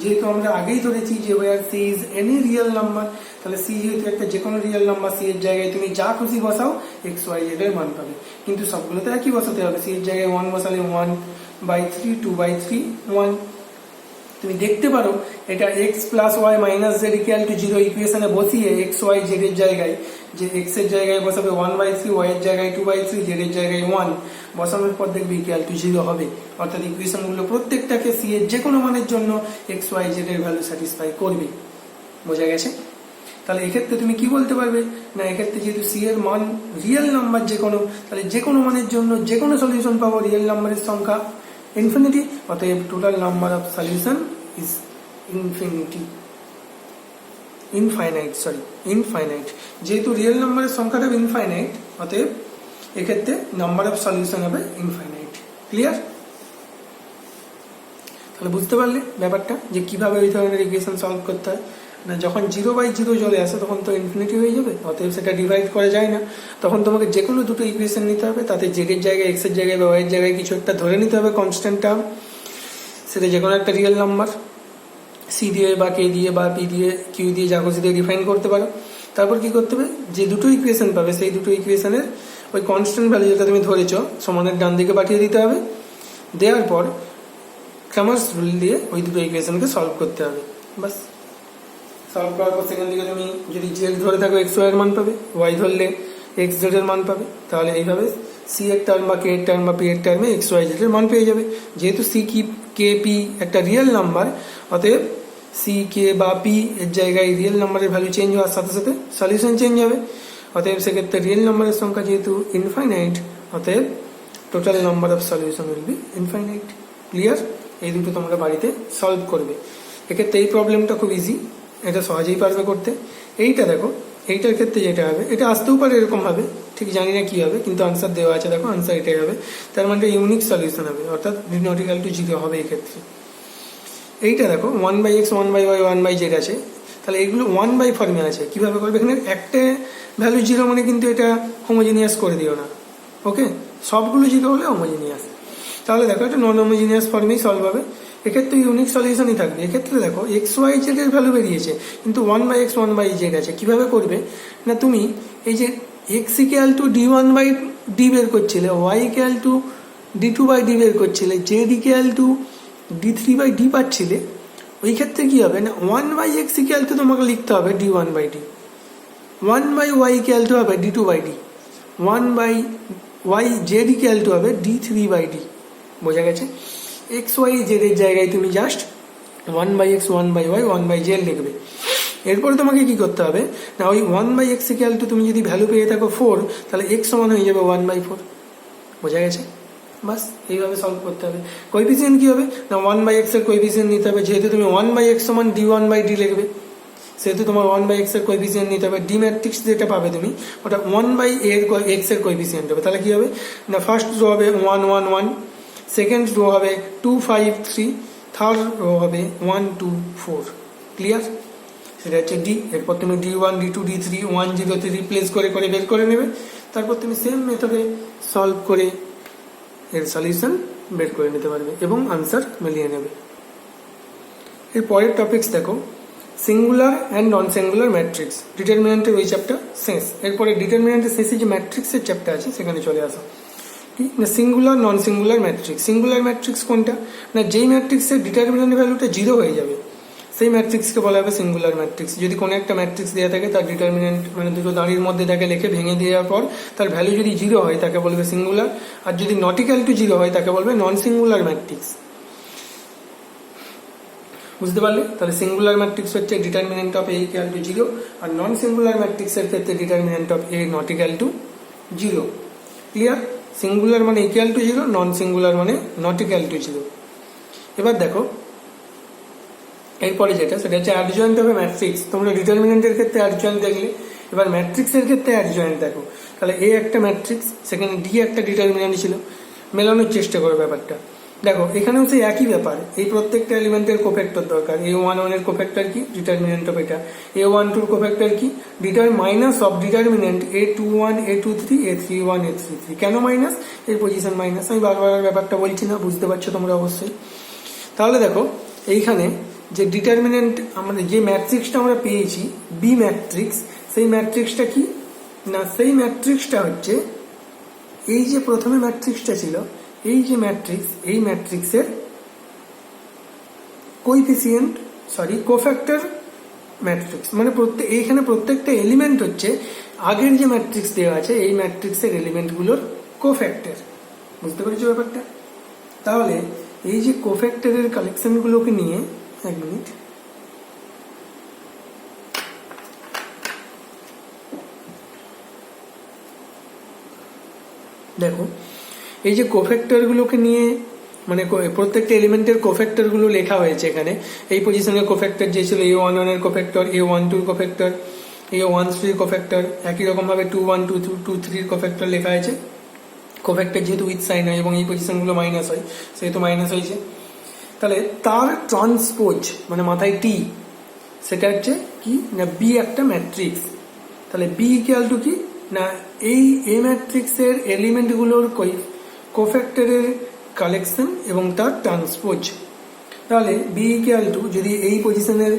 যেহেতু আমরা আগেই ধরেছি যে where c is any real number, তাহলে c যেহেতু একটা যে কোনো রিয়েল নাম্বার, c এর জায়গায় তুমি যা খুশি বসাও x y z এর মান পাবে, কিন্তু সবগুলোতে একই বসাতে হবে। c এর জায়গায় 1 বসালে 1/3 2/3 1। তুমি দেখতে পারো এটা x plus Y minus Z equal to 0 ইকুয়েশনে বসিয়ে x y z এর জায়গায়, যে x এর জায়গায় বসাবে 1/3, y এর জায়গায় 2/3, z এর জায়গায় 1 বসানোর পর দেখবে ইকুয়াল টু 0 হবে। অর্থাৎ ইকুয়েশনগুলো প্রত্যেকটাকে c এর যে কোনো মানের জন্য x y z এর ভ্যালু স্যাটিসফাই করবে। বোঝা গেছে? তাহলে এক্ষেত্রে তুমি কি বলতে পারবে না, এক্ষেত্রে যেহেতু c এর মান রিয়েল নাম্বার যে কোনো, তাহলে যে কোনো মানের জন্য যে কোনো সলিউশন পাবো রিয়েল নাম্বারের সংখ্যা ইনফিনিটি, অতএব total number of solution is infinite. যেহেতু রিয়েল নাম্বারের সংখ্যাটা ইনফাইনাইট, অতএব এক্ষেত্রে নাম্বার অফ সলিউশন হবে ইনফাইনাইট। ক্লিয়ার? তাহলে বুঝতে পারলে ব্যাপারটা যে কিভাবে ওই ধরনের ইকুয়েশন সলভ করতে হয়। না যখন 0/0 চলে আসে তখন তো ইনফিনিটি হয়ে যাবে, অতএব সেটা ডিভাইড করা যায় না। তখন তোমাকে যে কোনো দুটো ইকুয়েশন নিতে হবে, তাতে জেড এর জায়গায় এক্স এর জায়গায় বা ওয়াই এর জায়গায় কিছু একটা ধরে নিতে হবে কনস্ট্যান্ট টার্ম, সেটা যে কোনো একটা রিয়েল নাম্বার। সি দিয়ে বা কে দিয়ে বা পি দিয়ে কিউ দিয়ে যা খুশি দিয়ে ডিফাইন করতে পারো। তারপর কি করতে হবে, যে দুটো ইকুয়েশন পাবে সেই দুটো ইকুয়েশনের ওই কনস্ট্যান্ট ভ্যালু যেটা তুমি ধরেছ সমানের ডান দিকে পাঠিয়ে দিতে হবে। দেওয়ার পর ক্রামার্স রুল দিয়ে ওই দুটো ইকুয়েশনকে সলভ করতে হবে। বাস, সলভ করার পর সেখান থেকে তুমি যদি জেড ধরে থাকো এক্স ওয়াই এর মান পাবে, ওয়াই ধরলে এক্স জেড এর মান পাবে। তাহলে এইভাবে সি এর টার্ম বা কে এর টার্ম বা পি এর টার্মে এক্স ওয়াই জেড এর মান পেয়ে যাবে। যেহেতু সি কি কে পি একটা রিয়েল নাম্বার, অতএব সি কে বা পি এর জায়গায় রিয়েল নাম্বারের ভ্যালু চেঞ্জ হওয়ার সাথে সাথে সলিউশন চেঞ্জ হবে। অতএব সেক্ষেত্রে রিয়েল নাম্বারের সংখ্যা যেহেতু ইনফাইনাইট, অতএব total number of solution will be infinite. Clear? এই দুটো তোমরা বাড়িতে সলভ করবে। এক্ষেত্রে এই প্রবলেমটা খুব ইজি, এটা সহজেই পারবে করতে। এইটা দেখো, এইটার ক্ষেত্রে যেটা হবে, এটা আসতেও পারে এরকম ভাবে, ঠিক জানি না কি হবে, কিন্তু আনসার দেওয়া আছে, দেখো আনসার এটাই হবে। তার মানে ইউনিক সলিউশন হবে, অর্থাৎ নট ইকুয়াল টু 0 হবে এই ক্ষেত্রে। এইটা দেখো 1/x 1/y 1/z আছে, তাহলে এগুলো 1/, ফর্মে আছে। কিভাবে করবে, এখানে একটা ভ্যালু 0 মানে কিন্তু এটা হোমোজিনিয়াস করে দিও না, ওকে? সবগুলো 0 হলে হোমোজিনিয়াস। তাহলে দেখো এটা নন হোমোজিনিয়াস ফর্মেই সলভ হবে। এক্ষেত্রে ইউনিক সলিউশনই থাকবে। এক্ষেত্রে দেখো এক্স ওয়াই জেড এর ভ্যালু বেরিয়েছে, কিন্তু 1/x 1/z আছে। কিভাবে করবে না, তুমি এই যে এক্স ইকুয়াল টু d1/d বের করছিলে, ওয়াই ইকুয়াল টু d2/d বের করছিলে, জেড ইকুয়াল টু d3/d পাচ্ছিলে, ওই ক্ষেত্রে কি হবে না 1/x ইকুয়াল টু তোমাকে লিখতে হবে d1/d, 1/y ইকুয়াল টু হবে d2/d, 1/z ইকুয়াল টু হবে d3/d। বোঝা গেছে? এক্স ওয়াই জেড এর জায়গায় তুমি জাস্ট 1/x 1/y 1/z লিখবে। এরপরে তোমাকে কি করতে হবে না, ওই 1/x ইকুয়াল টু তুমি যদি ভ্যালু পেয়ে থাকো 4, তাহলে x সমান হয়ে যাবে 1/4। বোঝা গেছে? বাস, এইভাবে সলভ করতে হবে। কোএফিসিয়েন্ট কি হবে না, 1/x এর কোএফিসিয়েন্ট নিতে হবে। যেহেতু তুমি 1/x সমান d1/d লিখবে, সেহেতু তোমার 1/x এর কোএফিসিয়েন্ট নিতে হবে। ডি ম্যাট্রিক্স যেটা পাবে তুমি, ওটা 1/x এর কোএফিসিয়েন্ট হবে। তাহলে কি হবে না, ফার্স্ট রো হবে 1 1 1, সেকেন্ড রো হবে 2 5 3, থার্ড রো হবে 1 2 4। ক্লিয়ার? সেটা হচ্ছে ডি। এরপর তুমি d1 d2 d3 1 0 তে রিপ্লেস করে করে বের করে নেবে। তারপর তুমি সেম মেথডে সলভ করে এর সলিউশন বের করে নিতে পারবে এবং আনসার মিলিয়ে নেবে। এর পরের টপিকস দেখো, singular and non singular matrix. ডিটারমিনেন্টের ওই চ্যাপ্টার শেষ। এরপরে ডিটারমিনেন্টের শেষে যে ম্যাট্রিক্সের চ্যাপ্টার আছে সেখানে চলে আসো। কি না, সিঙ্গুলার নন সিঙ্গুলার ম্যাট্রিক্স। সিঙ্গুলার ম্যাট্রিক্স কোনটা না, যেই ম্যাট্রিক্সের ডিটারমিনেন্ট ভ্যালুটা 0 হয়ে যাবে সেই ম্যাট্রিক্সকে বলা হবে সিঙ্গুলার ম্যাট্রিক্স। যদি কোনো একটা ম্যাট্রিক্স দেওয়া থাকে, তার ডিটারমিনেন্ট মানে দুটো দাঁড়ির মধ্যে তাকে লিখে ভেঙে দেওয়ার পর তার ভ্যালু যদি 0 হয় তাকে বলবে সিঙ্গুলার, আর যদি নট ইকুয়াল টু 0 হয় তাকে বলবে নন সিঙ্গুলার ম্যাট্রিক্স। বুঝতে পারলে? তাহলে সিঙ্গুলার ম্যাট্রিক্স হচ্ছে determinant of A equal to 0, আর নন সিঙ্গুলার ম্যাট্রিক্সের ক্ষেত্রে determinant of A not equal to 0। Clear? Singular মানে ইকুয়াল টু 0, নন সিঙ্গুলার মানে নট ইকুয়াল টু 0। এবার দেখো এরপরে যেটা, সেটা হচ্ছে অ্যাডজয়েন্ট অফ এ ম্যাট্রিক্স। তোমরা ডিটারমিনেন্টের ক্ষেত্রে অ্যাডজয়েন্ট দেখলে, এবার ম্যাট্রিক্সের ক্ষেত্রে অ্যাডজয়েন্ট দেখো। তাহলে এ একটা ম্যাট্রিক্স, সেখানে ডি একটা ডিটারমিনেন্ট ছিল, মেলানোর চেষ্টা করো ব্যাপারটা। দেখো এখানেও সেই একই ব্যাপার, এই প্রত্যেকটা এলিমেন্টের কোফ্যাক্টর দরকার। a11 এর কোফ্যাক্টর কি, ডিটারমিনেন্ট অফ এটা। a12 এর কোফ্যাক্টর কি, minus of determinant a21 a23 a31 a33। কেন মাইনাস? এর পজিশন মাইনাস। আমি বারবার ব্যাপারটা বলছি না, বুঝতে পারছো তোমরা অবশ্যই। তাহলে দেখো এইখানে যে ডিটারমিনেন্ট আমাদের যে ম্যাট্রিক্সটা আমরা পেয়েছি বি ম্যাট্রিক্স, সেই ম্যাট্রিক্সটা কি না, সেই ম্যাট্রিক্সটা হচ্ছে এই যে প্রথমে ম্যাট্রিক্সটা ছিল, এই যে ম্যাট্রিক্স, এই ম্যাট্রিক্সের কোএফিসিয়েন্ট কোফ্যাক্টর ম্যাট্রিক্স। মানে এইখানে প্রত্যেকটা এলিমেন্ট হচ্ছে আগের যে ম্যাট্রিক্স দেওয়া আছে এই ম্যাট্রিক্সের এলিমেন্টগুলোর কোফ্যাক্টর। বুঝতে পেরেছো ব্যাপারটা? তাহলে এই যে কোফ্যাক্টরের কালেকশনগুলোকে নিয়ে, এক মিনিট, দেখো এই যে কোফ্যাক্টরগুলোকে নিয়ে মানে প্রত্যেকটা এলিমেন্টের কোফ্যাক্টরগুলো লেখা হয়েছে এখানে। এই পজিশনের কোফ্যাক্টর যে ছিল a11 এর কোফ্যাক্টর, a12 এর কোফ্যাক্টর, a13 এর কোফ্যাক্টর, একই রকম ভাবে 21 22 23 এর কোফ্যাক্টর লেখা আছে। কোফ্যাক্টর যেহেতু উইথ সাইন হয় এবং এই পজিশনগুলো মাইনাস হয়, সেহেতু মাইনাস হয়েছে। তাহলে তার ট্রান্সপোজ মানে মাথায় টি, সেটা হচ্ছে কি না বি একটা ম্যাট্রিক্স। তাহলে বি ইকুয়াল টু কি না এই এ ম্যাট্রিক্সের এলিমেন্টগুলোর কোফ্যাক্টরের কালেকশন এবং তার ট্রান্সপোজ। তাহলে বি ইকুয়াল টু যদি এই পজিশনের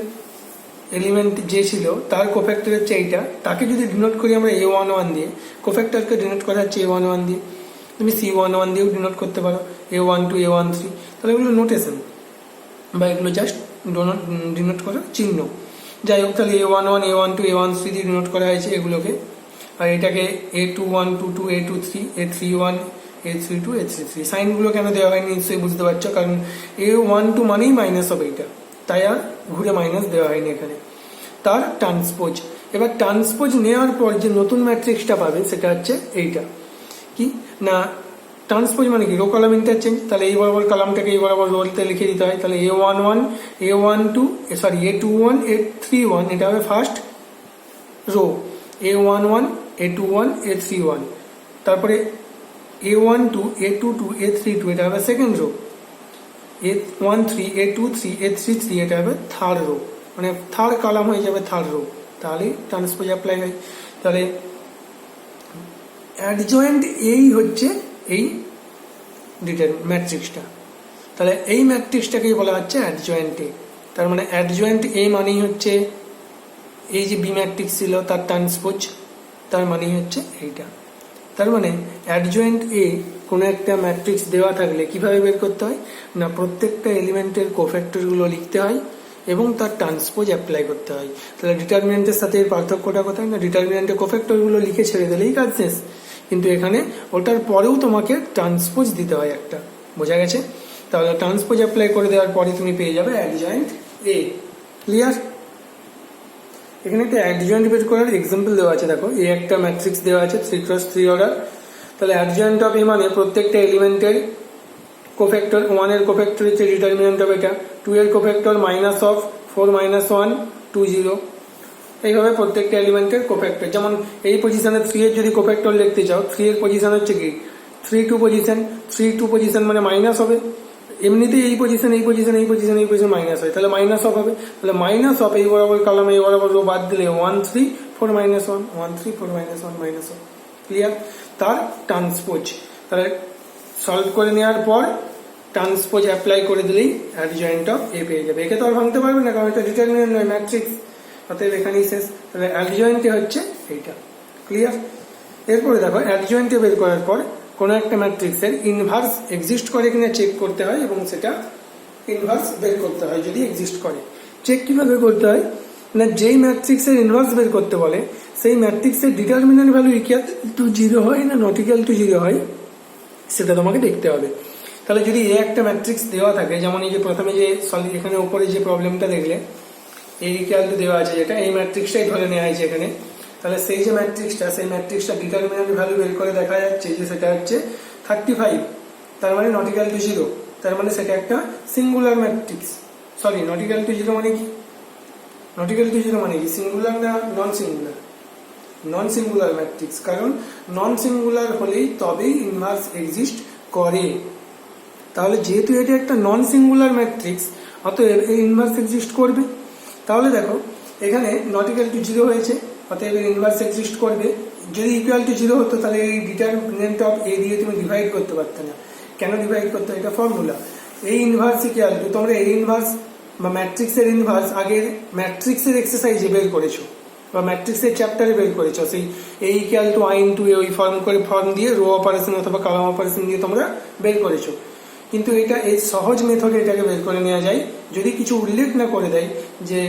এলিমেন্ট যে ছিল তার কোফ্যাক্টর হচ্ছে এইটা, তাকে যদি ডিনোট করি আমরা A11 দিয়ে, কোফ্যাক্টরকে ডিনোট করা হচ্ছে A11 দিয়ে, তুমি C11 দিয়েও ডিনোট করতে পারো, A12 A13, তাহলে এগুলো নোটেশন বা এগুলো জাস্ট ডিনোট করার চিহ্ন। যাই হোক, তাহলে A11 A12 A13 দিয়ে ডিনোট করা হয়েছে এগুলোকে, আর এটাকে A21 22 A23 A31 A32 A33। সাইনগুলো কেন দেওয়া হয়নি নিশ্চয়ই বুঝতে পারছো, কারণ A12 মানেই মাইনাস হবে এটা, তাই আর ঘুরে মাইনাস দেওয়া হয়নি এখানে। তার ট্রান্সপোজ, এবার ট্রান্সপোজ নেওয়ার পর যে নতুন ম্যাট্রিক্সটা পাবে সেটা হচ্ছে এইটা, কি না ট্রান্সপোজ মানে কি, রো কলাম ইন্টারচেঞ্জ। তাহলে এই বরাবর কলামটাকে এই বরাবর রোলতে লিখে দিতে হয়, তাহলে A11 A12 sorry A21 A31 এটা হবে first row, A11 A21 A31, তারপরে A12 A22 A32 এটা হবে second rho, A13 A23 A33 এটা হবে থার্ড রো, মানে থার্ড কলাম হয়ে যাবে থার্ড রো, তাহলে ট্রান্সপোজ অ্যাপ্লাই হয়। তাহলে অ্যাডজয়েন্ট এই হচ্ছে এই ম্যাট্রিক্সটা, তাহলে এই ম্যাট্রিক্সটাকেই বলা হচ্ছে অ্যাডজয়েন্ট এ। তার মানে অ্যাডজয়েন্ট এ মানেই হচ্ছে এই যে বি ম্যাট্রিক্স ছিল তার ট্রান্সপোজ, তার মানেই হচ্ছে এইটা। তার মানে অ্যাডজয়েন্ট এ কোনো একটা ম্যাট্রিক্স দেওয়া থাকলে কিভাবে বের করতে হয় না, প্রত্যেকটা এলিমেন্টের কোফ্যাক্টরগুলো লিখতে হয় এবং তার ট্রান্সপোজ অ্যাপ্লাই করতে হয়। তাহলে ডিটারমিনেন্টের সাথে এর পার্থক্যটা কোথায় না, ডিটারমিনেন্টের কোফ্যাক্টরগুলো লিখে ছেড়ে দিলেই কাজ শেষ, কিন্তু এখানে ওটার পরেও তোমাকে ট্রান্সপোজ দিতে হয় একটা, বোঝা গেছে? তাহলে ট্রান্সপোজ অ্যাপ্লাই করে দেওয়ার পরে তুমি পেয়ে যাবে অ্যাডজয়েন্ট এ। ক্লিয়ার? এখানে একটা অ্যাডজয়েন্ট বের করার এক্সাম্পল দেওয়া আছে, দেখো এ একটা ম্যাট্রিক্স দেওয়া আছে 3x3 অর্ডার, তাহলে অ্যাডজয়েন্ট অফ এ মানে প্রত্যেকটা এলিমেন্টের কোফ্যাক্টর, 1 এর কোফ্যাক্টর হচ্ছে ডিটারমিনেন্ট অফ এটা, 2 এর কোফ্যাক্টর মাইনাস অফ 4 - 1 2 0, এইভাবে প্রত্যেকটা এলিমেন্টের কোফ্যাক্টর। যেমন এই পজিশনে 3 এর যদি কোফ্যাক্টর লিখতে চাও, 3 এর পজিশন হচ্ছে কি 3 2 পজিশন, 3 2 পজিশন মানে মাইনাস হবে, এমনিতেই এই পজিশন এই পজিশন এই পজিশন এই পজিশন মাইনাস হয়, তাহলে মাইনাস অফ হবে, তাহলে মাইনাস অফ এই বরাবর কলাম এই বরাবর রো বাদ দিলে 1 3 4 - 1 1 3 4 - 1 মাইনাস 1। ক্লিয়ার? তার ট্রান্সপোজ, তাহলে সলভ করে নেওয়ার পর ট্রান্সপোজ অ্যাপ্লাই করে দিলেই অ্যাডজয়েন্ট অফ এ পেয়ে যাবে। একে তো আর ভাঙতে পারবে না, কারণ এটা ডিটারমিনেন্ট নয়, ম্যাট্রিক্স, অতএব এখানেই শেষ। তাহলে অ্যাডজয়েন্ট এ হচ্ছে এইটা। ক্লিয়ার? এরপরে দেখো অ্যাডজয়েন্ট এ বের করার পর কোনো একটা ম্যাট্রিক্সের ইনভার্স এক্সিস্ট করে কিনা চেক করতে হয় এবং সেটা ইনভার্স বের করতে হয় যদি এক্সিস্ট করে। চেক কিভাবে করতে হয় না, যেই ম্যাট্রিক্সের ইনভার্স বের করতে বলে সেই ম্যাট্রিক্সের ডিটারমিনেন্ট ভ্যালু ইকুয়াল টু 0 হয় না নট ইকুয়াল টু 0 হয় সেটা তোমাকে দেখতে হবে। তাহলে যদি এ একটা ম্যাট্রিক্স দেওয়া থাকে, যেমন এই যে প্রথমে যে এখানে উপরে যে প্রবলেমটা দেখলে এ ইকুয়াল টু দেওয়া আছে, যেটা এই ম্যাট্রিক্সটাই ধরে নেওয়া হয়েছে এখানে, তাহলে সেই যে ম্যাট্রিক্সটা সেই ম্যাট্রিক্সটা ডিটারমিনেন্ট ভ্যালু বের করে দেখা যাচ্ছে যে সেটা হচ্ছে 35, তার মানে নট ইকুয়াল টু 0, তার মানে সেটা একটা singular matrix. Sorry, not equal to 0 মানে কি, নট ইকুয়াল টু 0 মানে কি, সিঙ্গুলার না নন সিঙ্গুলার? নন সিঙ্গুলার ম্যাট্রিক্স, কারণ নন সিঙ্গুলার হলেই তবেই ইনভার্স এক্সিস্ট করে। তাহলে যেহেতু এটা একটা নন সিঙ্গুলার ম্যাট্রিক্স, অতএব এই ইনভার্স এক্সিস্ট করবে। তাহলে দেখো এখানে নট ইকুয়াল টু 0 হয়েছে, অতএব ইনভার্স এক্সিস্ট করবে। যদি ইকুয়াল টু 0 হতো তাহলে এই ডিটারমিনেন্ট অফ এ দিয়ে তুমি ডিভাইড করতে পারতে না। কেন ডিভাইড করতে? এটা ফর্মুলা, এই ইনভার্স ইকুয়াল টু, তোমরা এই ইনভার্স বা ম্যাট্রিক্সের ইনভার্স আগের ম্যাট্রিক্সের এক্সারসাইজে বের করেছো বা ম্যাট্রিক্সের চ্যাপ্টারে বের করেছো, সেই এ equal to I into a, ওই ফর্ম দিয়ে রো অপারেশন অথবা কলাম অপারেশন দিয়ে তোমরা বের করেছো। কিন্তু এটা এই সহজ মেথডে এটাকে বের করে নেওয়া যায় যদি কিছু উল্লেখ না করে দেয়, যে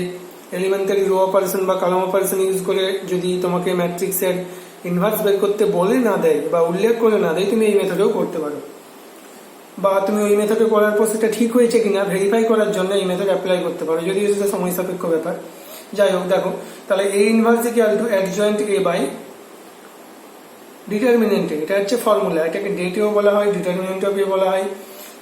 এলিমেন্টারি রো অপারেশন বা কলাম অপারেশন ইউজ করে যদি তোমাকে ম্যাট্রিক্সের ইনভার্স বের করতে বলে না দেয় বা উল্লেখ করে না দেয়, তুমি এই মেথডেও করতে পারো, বা তুমি ওই মেথডে করার পর সেটা ঠিক হয়েছে কিনা ভেরিফাই করার জন্য এই মেথড অ্যাপ্লাই করতে পারো, যদিও সেটা সময় সাপেক্ষ ব্যাপার। যাই হোক, দেখো তাহলে A inverse equal to adjoint A by determinant A, এটা হচ্ছে ফর্মুলা, এটাকে ডেটেও বলা হয়, ডিটারমিনেন্ট অফ এ বলা হয়।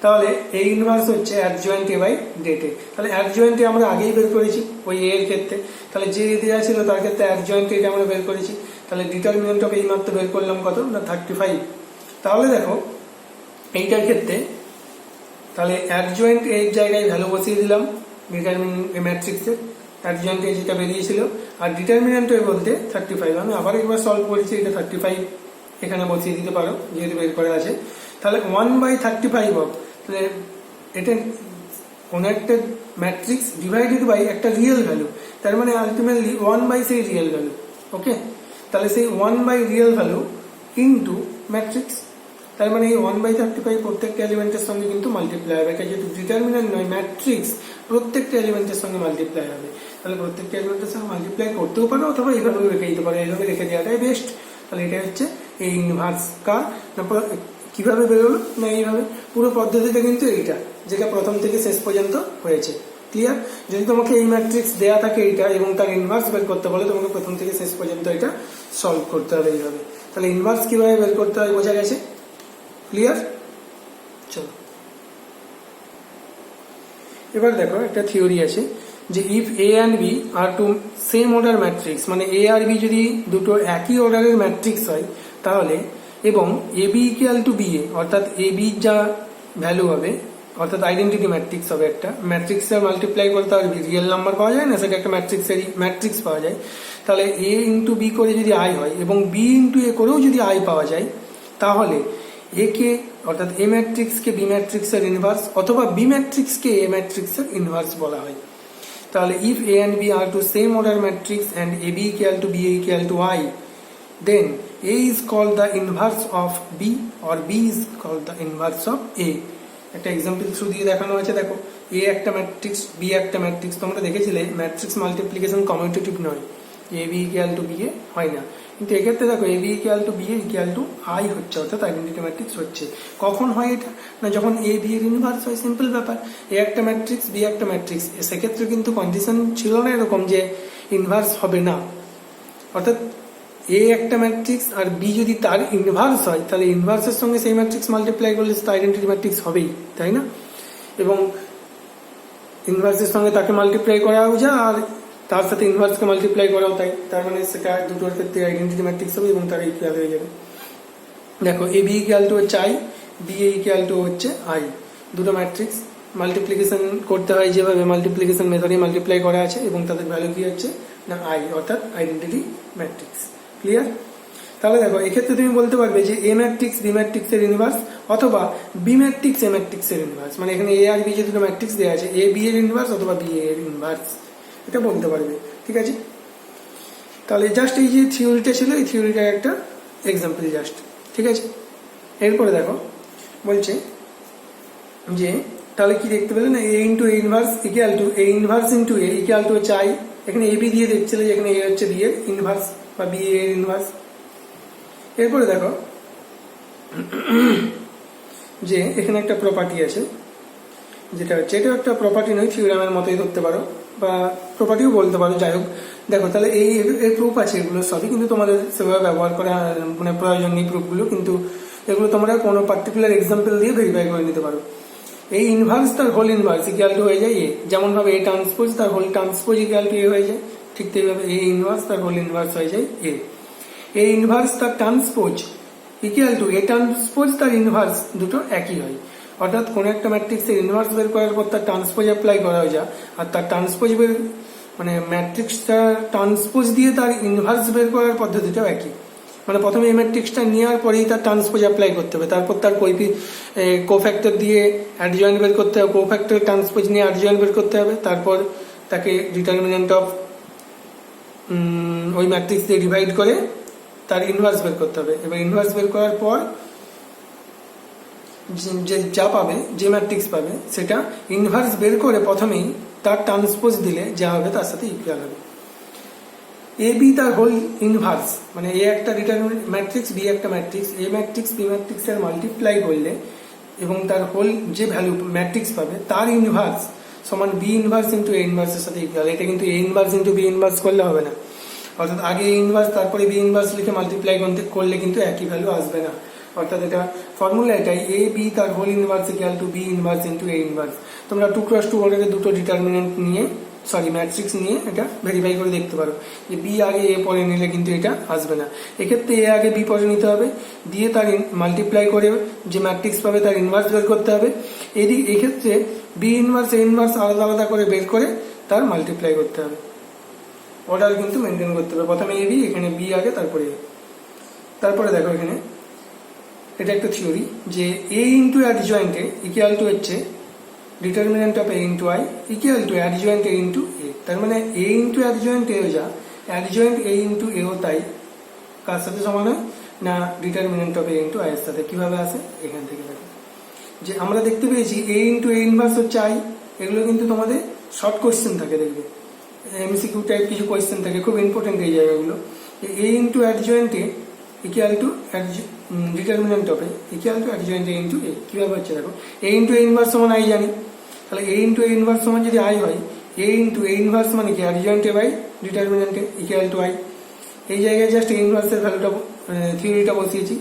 তাহলে এই ইনভার্স হচ্ছে অ্যাডজয়েন্ট এ বাই ডেটে। তাহলে অ্যাডজয়েন্ট এ আমরা আগেই বের করেছি ওই এ এর ক্ষেত্রে, তাহলে যে দেওয়া ছিল তার ক্ষেত্রে অ্যাডজয়েন্ট এটা আমরা বের করেছি। তাহলে ডিটারমিনেন্ট অফ এই মাত্র বের করলাম কত না 35। তাহলে দেখো এইটার ক্ষেত্রে তাহলে অ্যাডজয়েন্ট এর জায়গায় ভ্যালু বসিয়ে দিলাম ডিটারমিনেন্ট ম্যাট্রিক্সের, অ্যাডজয়েন্ট এ যেটা বেরিয়েছিল, আর ডিটারমিনেন্ট এ বলতে 35। আমি আবার একবার সলভ করেছি, এটা 35 এখানে বসিয়ে দিতে পারো যেহেতু বের করা আছে। তাহলে 1/35 অফ, তাহলে এটা কোনো একটা ম্যাট্রিক্স ডিভাইডেড বাই একটা রিয়েল ভ্যালু, তার মানে আলটিমেটলি 1 বাই সেই রিয়েল ভ্যালু। ওকে, তাহলে সেই 1 by real value into matrix, তার মানে এই 1/35 প্রত্যেকটা এলিমেন্টের সঙ্গে কিন্তু মাল্টিপ্লাই হবে। যেহেতু ডিটারমিন্যান্ট নয়, ম্যাট্রিক্স প্রত্যেকটা এলিমেন্টের সঙ্গে মাল্টিপ্লাই হবে, তাহলে প্রত্যেকটা এলিমেন্টের সঙ্গে মাল্টিপ্লাই করতেও পারো অথবা এইভাবে রেখে দিতে পারো, এইভাবে রেখে দেওয়াটাই বেস্ট। তাহলে এটা হচ্ছে এই ইনভার্স কার। তারপর কিভাবে বেরোলো না, এইভাবে পুরো পদ্ধতিটা কিন্তু এইটা, যেটা প্রথম থেকে শেষ পর্যন্ত হয়েছে। ক্লিয়ার? যদি তোমাকে এই ম্যাট্রিক্স দেয়া থাকে এইটা এবং তার ইনভার্স বের করতে বলে, তোমাকে প্রথম থেকে শেষ পর্যন্ত এটা সলভ করতে হবে এইভাবে। তাহলে ইনভার্স কিভাবে বের করতে হয় বোঝা গেছে। ক্লিয়ার? চলো এবার দেখো একটা থিওরি আছে যে if A and B are two same order matrix, মানে এ আর বি যদি দুটো একই অর্ডারের ম্যাট্রিক্স হয় তাহলে, এবং এ বি ইকুয়াল টু বি এ, অর্থাৎ এ বি যা ভ্যালু হবে, অর্থাৎ আইডেন্টিটি ম্যাট্রিক্স হবে, একটা ম্যাট্রিক্সের মাল্টিপ্লাই করতে আর রিয়েল নাম্বার পাওয়া যায় না, সেটা একটা ম্যাট্রিক্সেরই ম্যাট্রিক্স পাওয়া যায়। তাহলে এ ইন্টু বি করে যদি আই হয় এবং বি ইন্টু এ করেও যদি আই পাওয়া যায়, তাহলে এ কে অর্থাৎ এ ম্যাট্রিক্সকে বি ম্যাট্রিক্সের ইনভার্স অথবা বি ম্যাট্রিক্সকে এ ম্যাট্রিক্সের ইনভার্স বলা হয়। তাহলে if A and B are two same order matrix and A B equal to B A equal to I, then A is called the inverse of B or B is called the inverse of A. একটা example through দিয়ে দেখানো আছে। দেখো, এ একটা matrix, B একটা matrix, তোমরা দেখেছিলে matrix multiplication commutative নয়, A B equal to B A হয় না, কিন্তু এক্ষেত্রে দেখো A B equal to B A equal to I হচ্ছে, অর্থাৎ আইডেন্টিটি ম্যাট্রিক্স হচ্ছে। কখন হয় এটা না, যখন এ বি এর ইনভার্স হয়। সিম্পল ব্যাপার, এ একটা ম্যাট্রিক্স বি একটা ম্যাট্রিক্স, সেক্ষেত্রে কিন্তু কন্ডিশন ছিল না এরকম যে ইনভার্স হবে না, অর্থাৎ এ একটা ম্যাট্রিক্স আর বি যদি তার ইনভার্স হয়, তাহলে ইনভার্সের সঙ্গে সেই ম্যাট্রিক্স মাল্টিপ্লাই করলে সেটা আইডেন্টিটি ম্যাট্রিক্স হবেই, তাই না? এবং ইনভার্সের সঙ্গে তাকে মাল্টিপ্লাই করাও যায় আর তার সাথে ইনভার্সকে মাল্টিপ্লাই করাও তাই, তার মানে সেটা দুটোর ক্ষেত্রে আইডেন্টিটি ম্যাট্রিক্স হবে এবং তার ইকুয়াল হয়ে যাবে। দেখো, এ বি ইকুয়াল টু হচ্ছে I, B A equal to হচ্ছে আই, দুটো ম্যাট্রিক্স মাল্টিপ্লিকেশন করতে হয় যেভাবে মাল্টিপ্লিকেশন মেথডে মাল্টিপ্লাই করা আছে, এবং তাদের ভ্যালু কি হচ্ছে না আই, অর্থাৎ আইডেন্টিটি ম্যাট্রিক্স। ক্লিয়ার? তাহলে দেখো, এক্ষেত্রে তুমি বলতে পারবে যে এ ম্যাট্রিক্স বি ম্যাট্রিক্সের ইনভার্স অথবা বি ম্যাট্রিক্স এ ম্যাট্রিক্সের ইনভার্স, মানে এখানে এ আর বি যে দুটো ম্যাট্রিক্স দেওয়া আছে, এ বি এর ইনভার্স অথবা বি এর ইনভার্স, এটা বলতে পারবে। ঠিক আছে? তাহলে জাস্ট এই যে থিওরিটা ছিল, এই থিওরিটার একটা এক্সাম্পল জাস্ট। ঠিক আছে? এরপরে দেখো বলছে যে তাহলে কি দেখতে পেলে না, A into A inverse equal to A inverse into A equal to হচ্ছে আই। এখানে এ বি দিয়ে দেখছিলে যে এখানে এ হচ্ছে বি এর ইনভার্স বা বি এর ইনভার্স। এরপরে দেখো যে এখানে একটা প্রপার্টি আছে, যেটা হচ্ছে, এটা একটা প্রপার্টি নয়, থিওরামের মতোই ধরতে পারো বা প্রপার্টিও বলতে পারো, যাই হোক। দেখো, তাহলে এই প্রুফ আছে, এগুলো সবই কিন্তু তোমাদের সেভাবে ব্যবহার করা মানে প্রয়োজন নেই প্রুফগুলো, কিন্তু এগুলো তোমরা কোনো পার্টিকুলার এক্সাম্পল দিয়ে ভেরিফাই করে নিতে পারো। এই ইনভার্স তার হোল ইনভার্স ইকুয়াল টু হয়ে যায় এ, যেমন ভাবে এ ট্রান্সপোজ তার হোল ট্রান্সপোজ ইকুয়াল টু এ হয়ে যায়, ঠিক তেইভাবে এ ইনভার্স তার হোল ইনভার্স হয়ে যায় এ। এ ইনভার্স তার transpose equal to A transpose তার ইনভার্স, দুটো একই হয়। অর্থাৎ কোন একটা ম্যাট্রিক্সের ইনভার্স বের করার পর তার ট্রান্সপোজ অ্যাপ্লাই করা হয়ে যায়, আর তার ট্রান্সপোজ বের মানে ম্যাট্রিক্সটা ট্রান্সপোজ দিয়ে তার ইনভার্স বের করার পদ্ধতিটাও একই। মানে প্রথমে এই ম্যাট্রিক্সটা নেওয়ার পরেই তার ট্রান্সপোজ অ্যাপ্লাই করতে হবে, তারপর তার কোফ্যাক্টর দিয়ে অ্যাডজয়েন্ট বের করতে হবে, কোফ্যাক্টর ট্রান্সপোজ নিয়ে অ্যাডজয়েন্ট বের করতে হবে, তারপর তাকে ডিটারমিনেন্ট অফ ওই ম্যাট্রিক্স দিয়ে ডিভাইড করে তার ইনভার্স বের করতে হবে। এবার ইনভার্স বের করার পর যে যা পাবে, যে ম্যাট্রিক্স পাবে, সেটা ইনভার্স বের করে প্রথমেই তার ট্রান্সপোজ দিলে যা হবে তার সাথে ইকুয়াল হবে। এ বি তার হোল ইনভার্স, মানে এ একটা ডিটারমিনেন্ট ম্যাট্রিক্স, বি একটা ম্যাট্রিক্স, এ ম্যাট্রিক্স বি ম্যাট্রিক্সের মাল্টিপ্লাই করলে এবং তার হোল যে ভ্যালু ম্যাট্রিক্স পাবে তার ইনভার্স সমান বি ইনভার্স ইন্টু এ ইনভার্সের সাথে ইকুয়াল। এটা কিন্তু এ ইনভার্স ইন্টু বি ইনভার্স করলে হবে না, অর্থাৎ আগে এ ইনভার্স তারপরে বি ইনভার্স লিখে মাল্টিপ্লাই করলে কিন্তু একই ভ্যালু আসবে না। অর্থাৎ এটা ফর্মুলা এটাই, এ বি তার whole inverse equal to B inverse into A inverse. তোমরা 2x2 অর্ডারের দুটো ডিটারমিনেন্ট নিয়ে ম্যাট্রিক্স নিয়ে এটা ভেরিফাই করে দেখতে পারো যে বি আগে এ পরে নিলে কিন্তু এটা আসবে না। এক্ষেত্রে এ আগে বি পরে নিতে হবে, দিয়ে তার মাল্টিপ্লাই করে যে ম্যাট্রিক্স পাবে তার ইনভার্স বের করতে হবে। এক্ষেত্রে বি ইনভার্স এ ইনভার্স আলাদা আলাদা করে বের করে তার মাল্টিপ্লাই করতে হবে। অর্ডার কিন্তু মেনটেন করতে হবে, প্রথমে এ বি, এখানে বি আগে তারপরে এ। তারপরে দেখো এখানে এটা একটা থিওরি যে A into adjoint A equal to হচ্ছে determinant of A into I equal to adjoint A into A. তার মানে এ ইন্টু অ্যাডজয়েন্ট এ যা অ্যাডজয়েন্ট এ ইন্টু এও তাই কার সাথে সমান হয় না determinant of A into I এর সাথে। কিভাবে আসে এখান থেকে দেখো যে আমরা দেখতে পেয়েছি এ ইন্টু এ ইনভার্স হচ্ছে আই। এগুলো কিন্তু তোমাদের শর্ট কোয়েশ্চেন থাকে, দেখবে এমসিকিউ টাইপ কিছু কোয়েশ্চেন থাকে, খুব ইম্পর্টেন্ট এই জায়গাগুলো। A into adjoint A equal to determinant of A equal to adjoint A into A. কিভাবে হচ্ছে দেখো, এ ইন্টু এ ইনভার্স সমান আই জানি, তাহলে এ ইন্টু এ ইনভার্স সমান যদি আই হয়, এ ইন্টু এ ইনভার্স মানে কি adjoint A by determinant A equal to I. এই জায়গায় জাস্ট এ ইনভার্সের ভ্যালুটা থিওরিটা বসিয়েছি।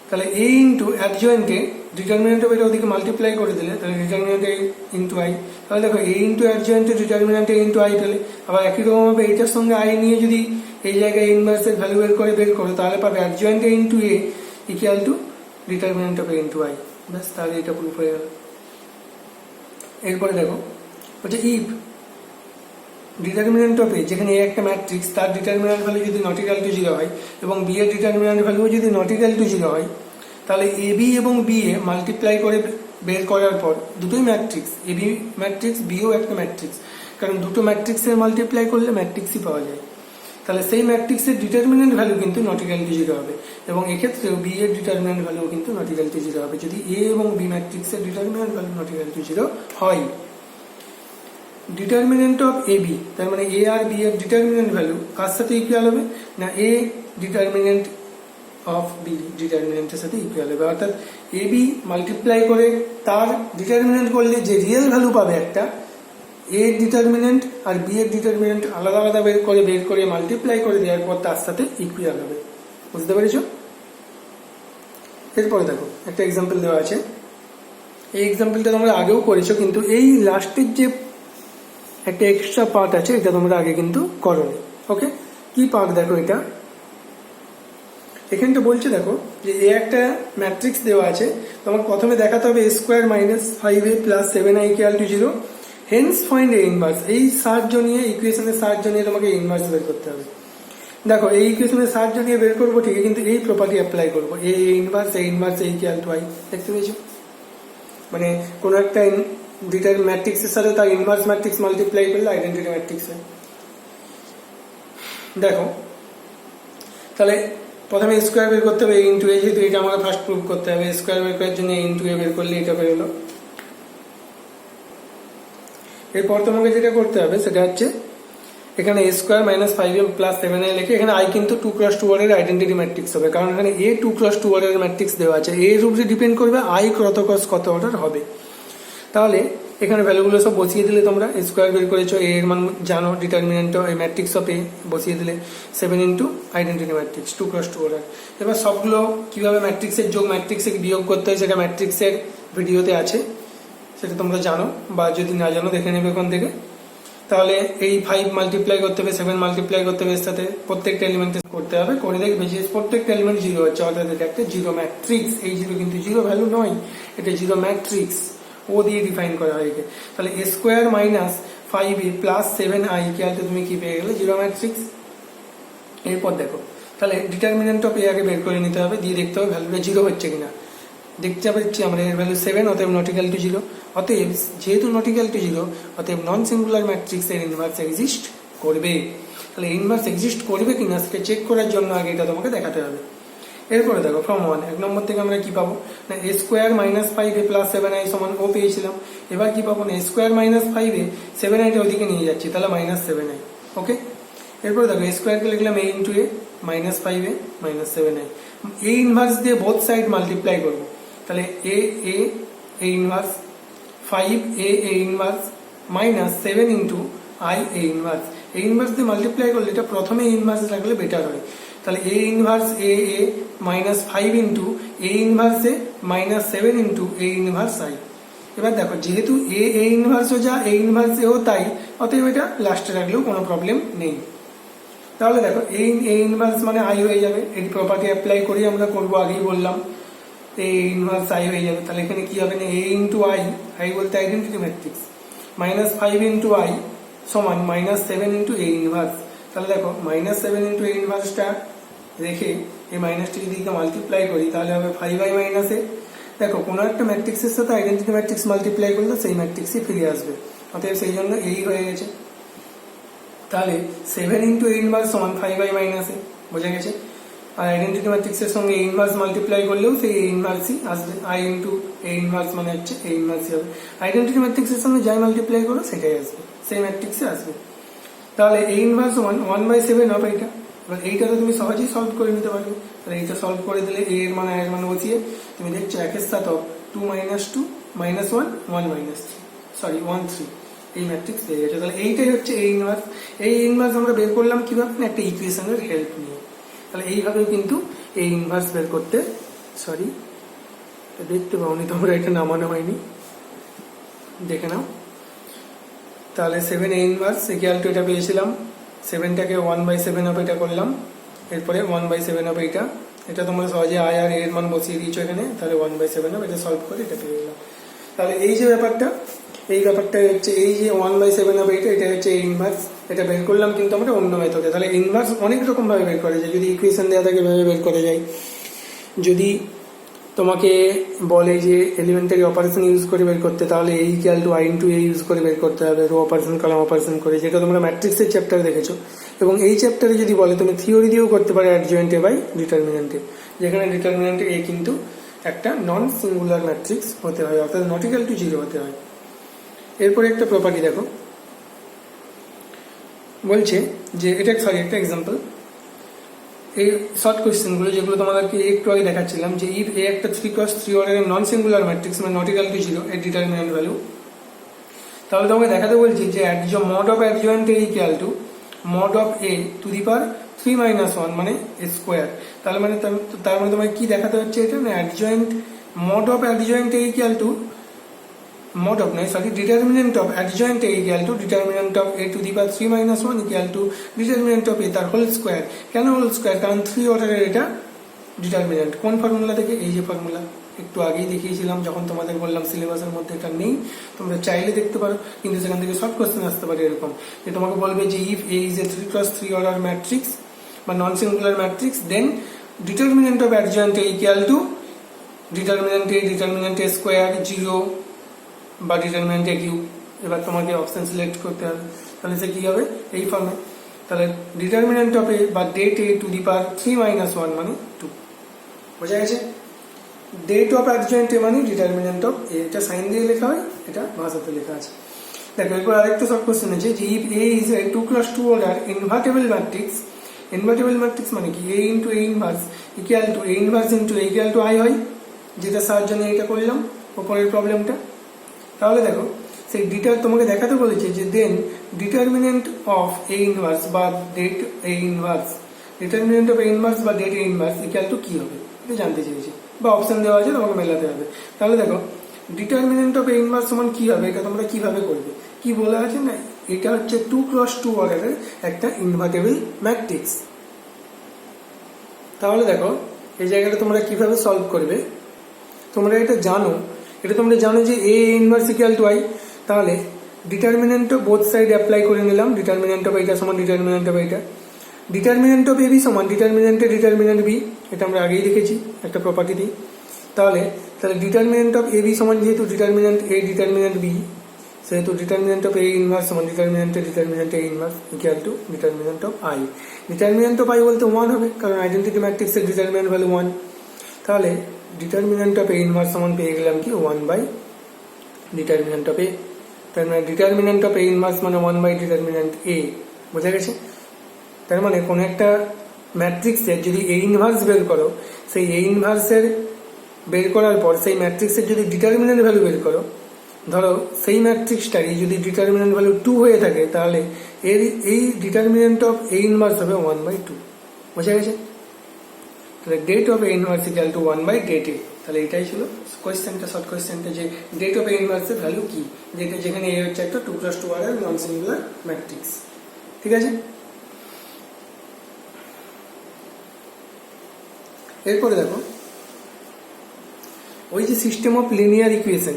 তাহলে A into adjoint A determinant of এটা ওদিকে মাল্টিপ্লাই করে দিলে তাহলে ডিটারমিনেন্ট এ ইন্টু আই। তাহলে দেখো A into adjoint A determinant A into I পেলে, আবার একই রকম ভাবে এইটার সঙ্গে আই নিয়ে যদি এই জায়গায় ইনভার্সের ভ্যালু বের করো তাহলে পাবে adjoint A into A equal to determinant of A into I. ব্যাস, তাহলে এটা প্রুফ হয়ে গেল। এরপরে দেখো হচ্ছে ইফ ডিটারমিনেন্ট অফ এ, যেখানে এ একটা ম্যাট্রিক্স, তার ডিটারমিনেন্ট ভ্যালু যদি নট ইকুয়াল টু 0 হয় এবং বি এর ডিটারমিনেন্ট ভ্যালু যদি নট ইকুয়াল টু 0 হয়, তাহলে এ বি এবং বি এ মাল্টিপ্লাই করে বের করার পর দুটোই matrix, A B matrix, bio একটা ম্যাট্রিক্স, কারণ দুটো ম্যাট্রিক্সের মাল্টিপ্লাই করলে ম্যাট্রিক্সই পাওয়া যায়। তাহলে সেই ম্যাট্রিক্সের ডিটারমিনেন্ট ভ্যালু কিন্তু নট ইকুয়াল টু 0 হবে, এবং এক্ষেত্রেও বি এর ডিটারমিনেন্ট ভ্যালু কিন্তু নট ইকুয়াল টু 0 হবে যদি এ এবং বি ম্যাট্রিক্সের determinant value not equal to 0 হয়। ডিটারমিনেন্ট অফ এ বি, তার মানে এ আর বি এর ডিটারমিনেন্ট ভ্যালু কার সাথে ইকুয়াল হবে না এ ডিটারমিনেন্ট অফ বি ডিটারমিনেন্টের সাথে ইকুয়াল হবে। অর্থাৎ এ বি মাল্টিপ্লাই করে তার ডিটারমিনেন্ট করলে যে রিয়েল ভ্যালু পাবে একটা, এ ডিটারমিনেন্ট আর বি এর ডিটারমিনেন্ট আলাদা আলাদা বের করে মাল্টিপ্লাই করে দেওয়ার পর তার সাথে ইকুয়াল হবে। বুঝতে পেরেছ? এরপরে দেখো একটা এক্সাম্পল দেওয়া আছে। এই এক্সাম্পলটা তোমরা আগেও করেছো, কিন্তু এই লাস্টের যে একটা এক্সট্রা পার্ট আছে এটা তোমরা আগে কিন্তু করোনি। ওকে, কি পার্ট দেখো এটা এখানটা বলছে, দেখো যে এ একটা ম্যাট্রিক্স দেওয়া আছে, তোমাকে প্রথমে দেখাতে হবে A square minus 5a plus 7i equal to 0, hence find A inverse. এই সাহায্য নিয়ে, ইকুয়েশনের সাহায্য নিয়ে তোমাকে ইনভার্স বের করতে হবে। দেখো এই ইকুয়েশনের সাহায্য নিয়ে বের করবো ঠিকই, কিন্তু এই প্রপার্টি অ্যাপ্লাই করবো, A inverse A equal to I. দেখতে পেয়েছো? মানে কোনো একটা ম্যাট্রিক্সের সাথে তার ইনভার্স ম্যাট্রিক্স মাল্টিপ্লাই করলে আইডেন্টিটি ম্যাট্রিক্স হয়। দেখো তাহলে প্রথমে স্কোয়ার বের করতে হবে এ ইন্টু এ, যেহেতু এটা আমাকে ফার্স্ট প্রুভ করতে হবে। স্কোয়ার বের করার জন্য এ ইন্টু এ বের করলে এটা বেরোলো। এরপর তোমাকে যেটা করতে হবে সেটা হচ্ছে এখানে এ square minus 5m plus 7i লিখে এখানে আই কিন্তু 2x2 ওয়ার্ডের আইডেন্টিটি ম্যাট্রিক্স হবে, কারণ এখানে এ 2x2 ওয়ার্ডের ম্যাট্রিক্স দেওয়া আছে। এর উপরে ডিপেন্ড করবে আই কত ক্রস কত অর্ডার হবে। তাহলে এখানে ভ্যালুগুলো সব বসিয়ে দিলে, তোমরা স্কোয়ার বের করেছো, এ এর মান জানো, ডিটারমিনেন্ট এই ম্যাট্রিক্স অফ এ বসিয়ে দিলে 7 into identity matrix 2x2 order. এবার সবগুলো কিভাবে ম্যাট্রিক্সের যোগ ম্যাট্রিক্সের বিয়োগ করতে হয় সেটা ম্যাট্রিক্সের ভিডিওতে আছে, সেটা তোমরা জানো, বা যদি না জানো দেখে নেবে ওখান থেকে। তাহলে এই 5 মাল্টিপ্লাই করতে হবে, 7 মাল্টিপ্লাই করতে হবে, এর সাথে প্রত্যেকটা এলিমেন্ট করতে হবে, করে দেখবে যে প্রত্যেকটা এলিমেন্ট 0 হচ্ছে, অর্থাৎ এটা একটা 0 ম্যাট্রিক্স। এই 0 কিন্তু 0 ভ্যালু নয়, এটা 0 ম্যাট্রিক্স, ও দিয়ে ডিফাইন করা হয় একে। তাহলে A square minus 5a plus 7i equal to তুমি কি পেয়ে গেলে 0 ম্যাট্রিক্স। এরপর দেখো তাহলে ডিটারমিনেন্ট অফ এ আগে বের করে নিতে হবে, দিয়ে দেখতে হবে ভ্যালুটা 0 হচ্ছে কিনা। দেখতে পাচ্ছি আমরা এর ভ্যালু 7, অতএব নট ইকুয়াল টু 0। অতএব যেহেতু নট ইকুয়াল টু 0, অতএব নন সিঙ্গুলার ম্যাট্রিক্স এর ইনভার্স এক্সিস্ট করবে। তাহলে ইনভার্স এক্সিস্ট করবে কিনা সেটা চেক করার জন্য আগে এটা তোমাকে দেখাতে হবে। এরপরে দেখো ফ্রম 1 এক নম্বর থেকে আমরা কি পাবো না এ square minus 5a plus 7i সমান ও পেয়েছিলাম। এবার কি পাবো না এ স্কোয়ার মাইনাস 5a 7i টা ওদিকে নিয়ে যাচ্ছি, তাহলে মাইনাস 7i। ওকে, এরপরে দেখো এ স্কোয়ারকে লিখলাম A into A minus 5a minus 7i। A inverse দিয়ে বোথ সাইড মাল্টিপ্লাই করবো, তাহলে A A A inverse 5a A inverse minus 7 into I A inverse. A inverse দিয়ে মাল্টিপ্লাই করলে এটা প্রথমে ইনভার্স রাখলে বেটার হয়। তাহলে A inverse A A minus 5 into A inverse A minus 7 into A inverse I. এবার দেখো যেহেতু এ ইনভার্সও যা এ ইনভার্স এও তাই, অতএব এটা লাস্টে রাখলেও কোনো প্রবলেম নেই। তাহলে দেখো এ ইনভার্স মানে আই হয়ে যাবে, এই প্রপার্টি অ্যাপ্লাই করেই আমরা করবো, আগেই বললাম এ ইনভার্স আই হয়ে যাবে। তাহলে এখানে কি হবে না এ ইন্টু আই, আই বলতে identity matrix, minus 5 into I সমান মাইনাস 7 ইন্টু এ ইনভার্স। তাহলে দেখো মাইনাস 7 ইন্টু এ ইনভার্সটা রেখে এই মাইনাসটি যদি মাল্টিপ্লাই করি তাহলে হবে 5i মাইনাস এ। দেখো কোনো একটা ম্যাট্রিক্সের সাথে আইডেন্টিটি ম্যাট্রিক্স মাল্টিপ্লাই করলে সেই ম্যাট্রিক্সই ফিরে আসবে, অতএব সেই জন্য এই হয়ে গেছে। তাহলে 7 ইন্টু এ ইনভার্স সমান 5/-a, বোঝা গেছে। আর আইডেন্টিটি ম্যাট্রিক্সের সঙ্গে এ ইনভার্স মাল্টিপ্লাই করলেও সেই এ ইনভার্সই আসবে, আই ইন্টু এ ইনভার্স মানে হচ্ছে এ ইনভার্সই হবে। আইডেন্টিটি ম্যাট্রিক্সের সঙ্গে যাই মাল্টিপ্লাই করো সেটাই আসবে, সেই ম্যাট্রিক্সে আসবে। তাহলে এ ইনভার্স সমান 1/7 হবে এটা। এবার এইটা তো তুমি সহজেই সলভ করে নিতে পারবে। তাহলে এইটা সলভ করে দিলে এ এর মান এর মান বসিয়ে তুমি দেখছো 1 সাথে 2 - 2 - 1 1 - 3 সরি 1 3 এই ম্যাট্রিক্স পেয়ে গেছে। তাহলে এইটাই হচ্ছে এ ইনভার্স। এই ইনভার্স আমরা বের করলাম কিভাবে, না একটা ইকুয়েশনের হেল্প নিয়ে। তাহলে এইভাবেও কিন্তু এই ইনভার্স বের করতে, সরি দেখতে পাওনি তোমরা, এটা নামানো হয়নি, দেখে নাও। তাহলে 7 এ ইনভার্স ইকুয়াল টু এটা পেয়েছিলাম, 7টাকে 1/7 অফ এটা করলাম, এরপরে 1/7 অফ এটা, এটা তোমরা সহজে আই আর এর মান বসিয়ে দিয়েছো এখানে। তাহলে 1/7 অফ এটা সলভ করে এটা পেয়ে গেলাম। তাহলে এই যে ব্যাপারটা, এই ব্যাপারটা হচ্ছে এই যে 1/7 অফ এটা হচ্ছে এই ইনভার্স। এটা বের করলাম কিন্তু আমরা অন্য মেথডে। তাহলে ইনভার্স অনেক রকম ভাবে বের করা যায়, যদি ইকুয়েশন দেওয়া থাকে ভাবে বের করা যায়। যদি তোমাকে বলে যে এলিমেন্টারি অপারেশন ইউজ করে বের করতে, তাহলে এই equal to I into A use করে বের করতে হবে, রো অপারেশন কলাম অপারেশন করে, যেটা তোমরা ম্যাট্রিক্সের চ্যাপ্টারে দেখেছো। এবং এই চ্যাপ্টারে যদি বলে তুমি থিওরি দিয়েও করতে পারো অ্যাডজয়েন্টে বাই ডিটারমিনেন্টে, যেখানে ডিটারমিনেন্টে এ কিন্তু একটা নন সিঙ্গুলার ম্যাট্রিক্স হতে হয়, অর্থাৎ নট ইকুয়াল টু 0 হতে হয়। এরপরে একটা প্রপার্টি দেখো, বলছে যে এটা একটা এক্সাম্পল, এই শর্ট কোয়েশ্চেনগুলো যেগুলো তোমাদেরকে একটু আগে দেখাচ্ছিলাম, যে ইফ এ একটা 3x3 অর্ডারের নন সিঙ্গুলার ম্যাট্রিক্স মানে নট ইকুয়াল টু 0 এর ডিটারমিনেন্ট ভ্যালু, তাহলে তোমাকে দেখাতে বলছি যে mod of adjoint A equal two mod of A two the power 3 - 1 মানে স্কোয়ার। তার মানে তোমাকে কি দেখাতে হচ্ছে, এটা না adjoint mod of adjoint A equal two mod of determinant of adjoint a equal to determinant of a to the power 3 - 1 equal to determinant of a তার হোল স্কোয়ার। কেন হোল স্কোয়ার, কারণ 3 অর্ডারের এটা ডিটারমিনেন্ট। কোন formula থেকে, এই যে formula একটু আগেই দেখিয়েছিলাম যখন তোমাদের বললাম সিলেবাসের মধ্যে এটা নেই, তোমরা চাইলে দেখতে পারো, কিন্তু সেখান থেকে শর্ট কোশ্চেন আসতে পারে এরকম, যে তোমাকে বলবে যে if A is a 3x3 order matrix বা non singular matrix, then determinant of adjoint A equal to determinant A square 0 বা ডিটারমিনেন্ট এ কিউব। এবার তোমাকে অপশন সিলেক্ট করতে হবে, তাহলে সে কি হবে এই ফর্মে। তাহলে ডিটারমিনেন্ট অফ এ বা det A two the power 3 - 1 মানে 2, বোঝা গেছে। ডেট অফ অ্যাডজয়েন্ট এ মানে ডিটারমিনেন্ট অফ এ, এটা সাইন দিয়ে লেখা হয়, এটা ভাষাতে লেখা আছে। দেখো এরপর আরেকটা শর্ট কোশ্চেন আছে, যে if A is a 2x2 order invertible matrix, invertible matrix মানে কি, A into A inverse equal to A inverse into A equal to I হয়, যেটার সাহায্যে এটা করলাম উপরের প্রবলেমটা। তাহলে দেখো সেই তোমাকে দেখাতে বলেছে যে then determinant of A inverse বা det A inverse, determinant of A inverse বা det A inverse equal to কি হবে, এটা জানতে চেয়েছে, বা অপশন দেওয়া আছে তোমাকে মেলাতে হবে। তাহলে দেখো ডিটারমিনেন্ট অফ এ ইনভার্স সমান কি হবে, এটা তোমরা কিভাবে করবে, কি বলা আছে না, এটা হচ্ছে 2x2 অর্ডারের একটা ইনভার্টেবল ম্যাট্রিক্স। তাহলে দেখো এই জায়গাটা তোমরা কিভাবে সলভ করবে, তোমরা এটা জানো, যে এ ইনভার্স ইকুয়াল টু আই। তাহলে determinant of both side apply করে নিলাম, ডিটারমিনেন্ট অফ এইটা সমান ডিটারমিনেন্ট অফ এইটা, ডিটারমিনেন্ট অফ এ বি সমান ডিটারমিনেন্টে ডিটারমিনেন্ট বি, এটা আমরা আগেই দেখেছি একটা প্রপার্টি দিই। তাহলে ডিটারমিনেন্ট অফ এ বি সমান যেহেতু ডিটারমিনেন্ট এ ডিটারমিনেন্ট বি, সেহেতু ডিটারমিনেন্ট অফ এ ইনভার্স সমান ডিটারমিনেন্টে A inverse equal to determinant of I. Determinant of I বলতে 1 হবে, কারণ আইডেন্টিটি ম্যাট্রিক্সের ডিটারমিনেন্ট ভ্যালু 1। তাহলে ডিটারমিনেন্ট অফ এ ইনভার্স সমান পেয়ে গেলাম কি 1/ডিটারমিনেন্ট অফ এ। তার মানে ডিটারমিনেন্ট অফ এ ইনভার্স মানে 1/ডিটারমিনেন্ট এ, বোঝা গেছে। তার মানে কোন একটা ম্যাট্রিক্সের যদি এ ইনভার্স বের করো, সেই এ ইনভার্সের বের করার পর সেই ম্যাট্রিক্সের যদি ডিটারমিনেন্ট ভ্যালু বের করো, ধরো সেই ম্যাট্রিক্সটারই যদি ডিটারমিনেন্ট ভ্যালু 2 হয়ে থাকে, তাহলে এই ডিটারমিনেন্ট অফ এ ইনভার্স হবে 1/2, বোঝা গেছে। তাহলে det of A inverse equal to 1/ডেট এ। তাহলে এটাই ছিল কোয়েশ্চেনটা, শর্ট কোয়েশ্চেনটা, যে ডেট অফ এ ইনভার্সের ভ্যালু কি, যেখানে এ হচ্ছে একটা 2x2 অর্ডার নন সিঙ্গুলার ম্যাট্রিক্স, ঠিক আছে। এরপরে দেখো ওই যে সিস্টেম অফ লিনিয়ার ইকুয়েশন,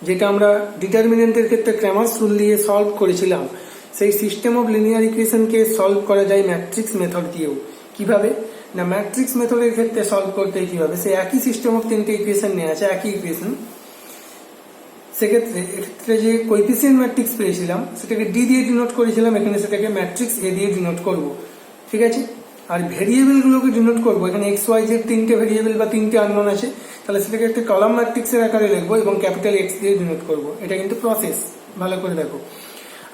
যেটা আমরা ডিটারমিনেন্টের ক্ষেত্রে ক্র্যামার্স রুল দিয়ে সলভ করেছিলাম, সেই সিস্টেম অফ লিনিয়ার ইকুয়েশনকে সলভ করা যায় ম্যাট্রিক্স মেথড দিয়েও। কিভাবে না ম্যাট্রিক্স মেথডের ক্ষেত্রে সলভ করতে কি হবে, সে একই সিস্টেম অফ তিনটে ইকুয়েশন নিয়ে আছে, একই ইকুয়েশন। এক্ষেত্রে যে কোএফিসিয়েন্ট ম্যাট্রিক্স পেয়েছিলাম সেটাকে ডি দিয়ে ডিনোট করেছিলাম, এখানে সেটাকে ম্যাট্রিক্স এ দিয়ে ডিনোট করব, ঠিক আছে। আর ভেরিয়েবল গুলোকে ডিনোট করবো, এখানে এক্স ওয়াই জেড তিনটে ভেরিয়েবল বা তিনটে আননোন আছে, তাহলে সেটাকে একটা কলাম ম্যাট্রিক্সের আকারে লিখবো এবং ক্যাপিটাল এক্স দিয়ে ডিনোট করবো। এটা কিন্তু প্রসেস, ভালো করে দেখো।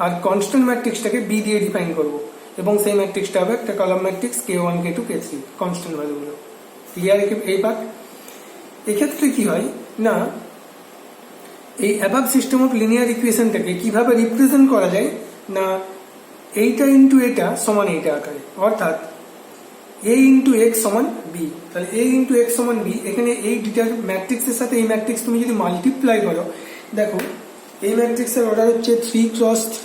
আর কনস্ট্যান্ট ম্যাট্রিক্সটাকে বি দিয়ে ডিফাইন করবো এবং সেই ম্যাট্রিক্সটা হবে একটা column matrix k1 k2 k3 constant ভ্যালুগুলো। ক্লিয়ার এই পার্ট? এক্ষেত্রে কি হয় না, এই অ্যাবাভ সিস্টেম অফ লিনিয়ার ইকুয়েশনটাকে কিভাবে রিপ্রেজেন্ট করা যায় না, এইটা ইন্টু এটা সমান এইটা আকারে, অর্থাৎ a ইন্টু এক্স সমান বি। তাহলে a ইন্টু এক্স সমান বি, এখানে এই ডিটার ম্যাট্রিক্সের সাথে এই ম্যাট্রিক্স তুমি যদি মাল্টিপ্লাই করো, দেখো এই ম্যাট্রিক্সের অর্ডার হচ্ছে 3x3,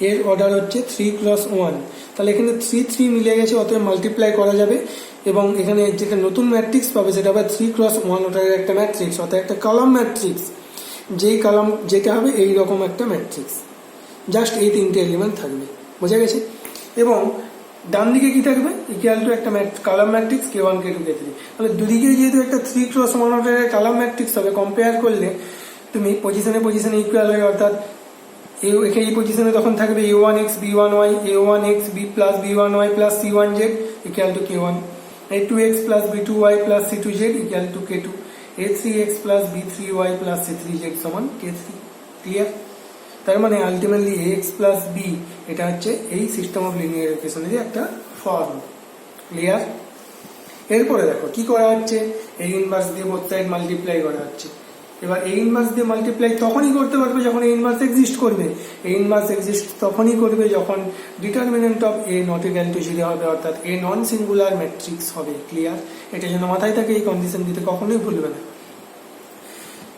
এর অর্ডার হচ্ছে 3x1, তাহলে এখানে 3 মিলে গেছে, অতএব মাল্টিপ্লাই করা যাবে এবং এখানে যেটা নতুন ম্যাট্রিক্স পাবে সেটা হবে 3x1, ওটার একটা ম্যাট্রিক্স, অর্থাৎ একটা কলাম ম্যাট্রিক্স, যেই কলাম যেটা হবে এইরকম একটা ম্যাট্রিক্স, জাস্ট এই তিনটে এলিমেন্ট থাকবে, বোঝা গেছে। এবং ডান দিকে কি থাকবে, ইকুয়াল টু একটা column matrix k1 k2 k3। তাহলে দুদিকে যেহেতু একটা 3x1 ওটার কলাম ম্যাট্রিক্স হবে, কম্পেয়ার করলে তুমি পজিশনে ইকুয়াল হয়, অর্থাৎ এই পজিশনে তখন থাকবে a1x b1y, a1x b plus b1y plus c1z equal to k1, a2x plus b2y plus c2z equal to k2, a3x plus b3y plus c3z সমান k3। ক্লিয়ার? তার মানে আলটিমেটলি ax প্লাস b এটা হচ্ছে এই সিস্টেম অফ লিনিয়ার ইকুয়েশনের একটা form. Clear? এরপরে দেখো কি করা হচ্ছে, এই ইনভার্স দিয়ে বোথ সাইড মাল্টিপ্লাই করা হচ্ছে। এবার এই ইনভার্স দিয়ে মাল্টিপ্লাই তখনই করতে পারবে যখন এই ইনভার্স এক্সিস্ট করবে। এই ইনভার্স এক্সিস্ট তখনই করবে যখন determinant of A not equal to 0 হবে, অর্থাৎ এ নন সিঙ্গুলার ম্যাট্রিক্স হবে। ক্লিয়ার? এটা যেন মাথায় থাকে, এই কন্ডিশন দিতে কখনোই ভুলবে না।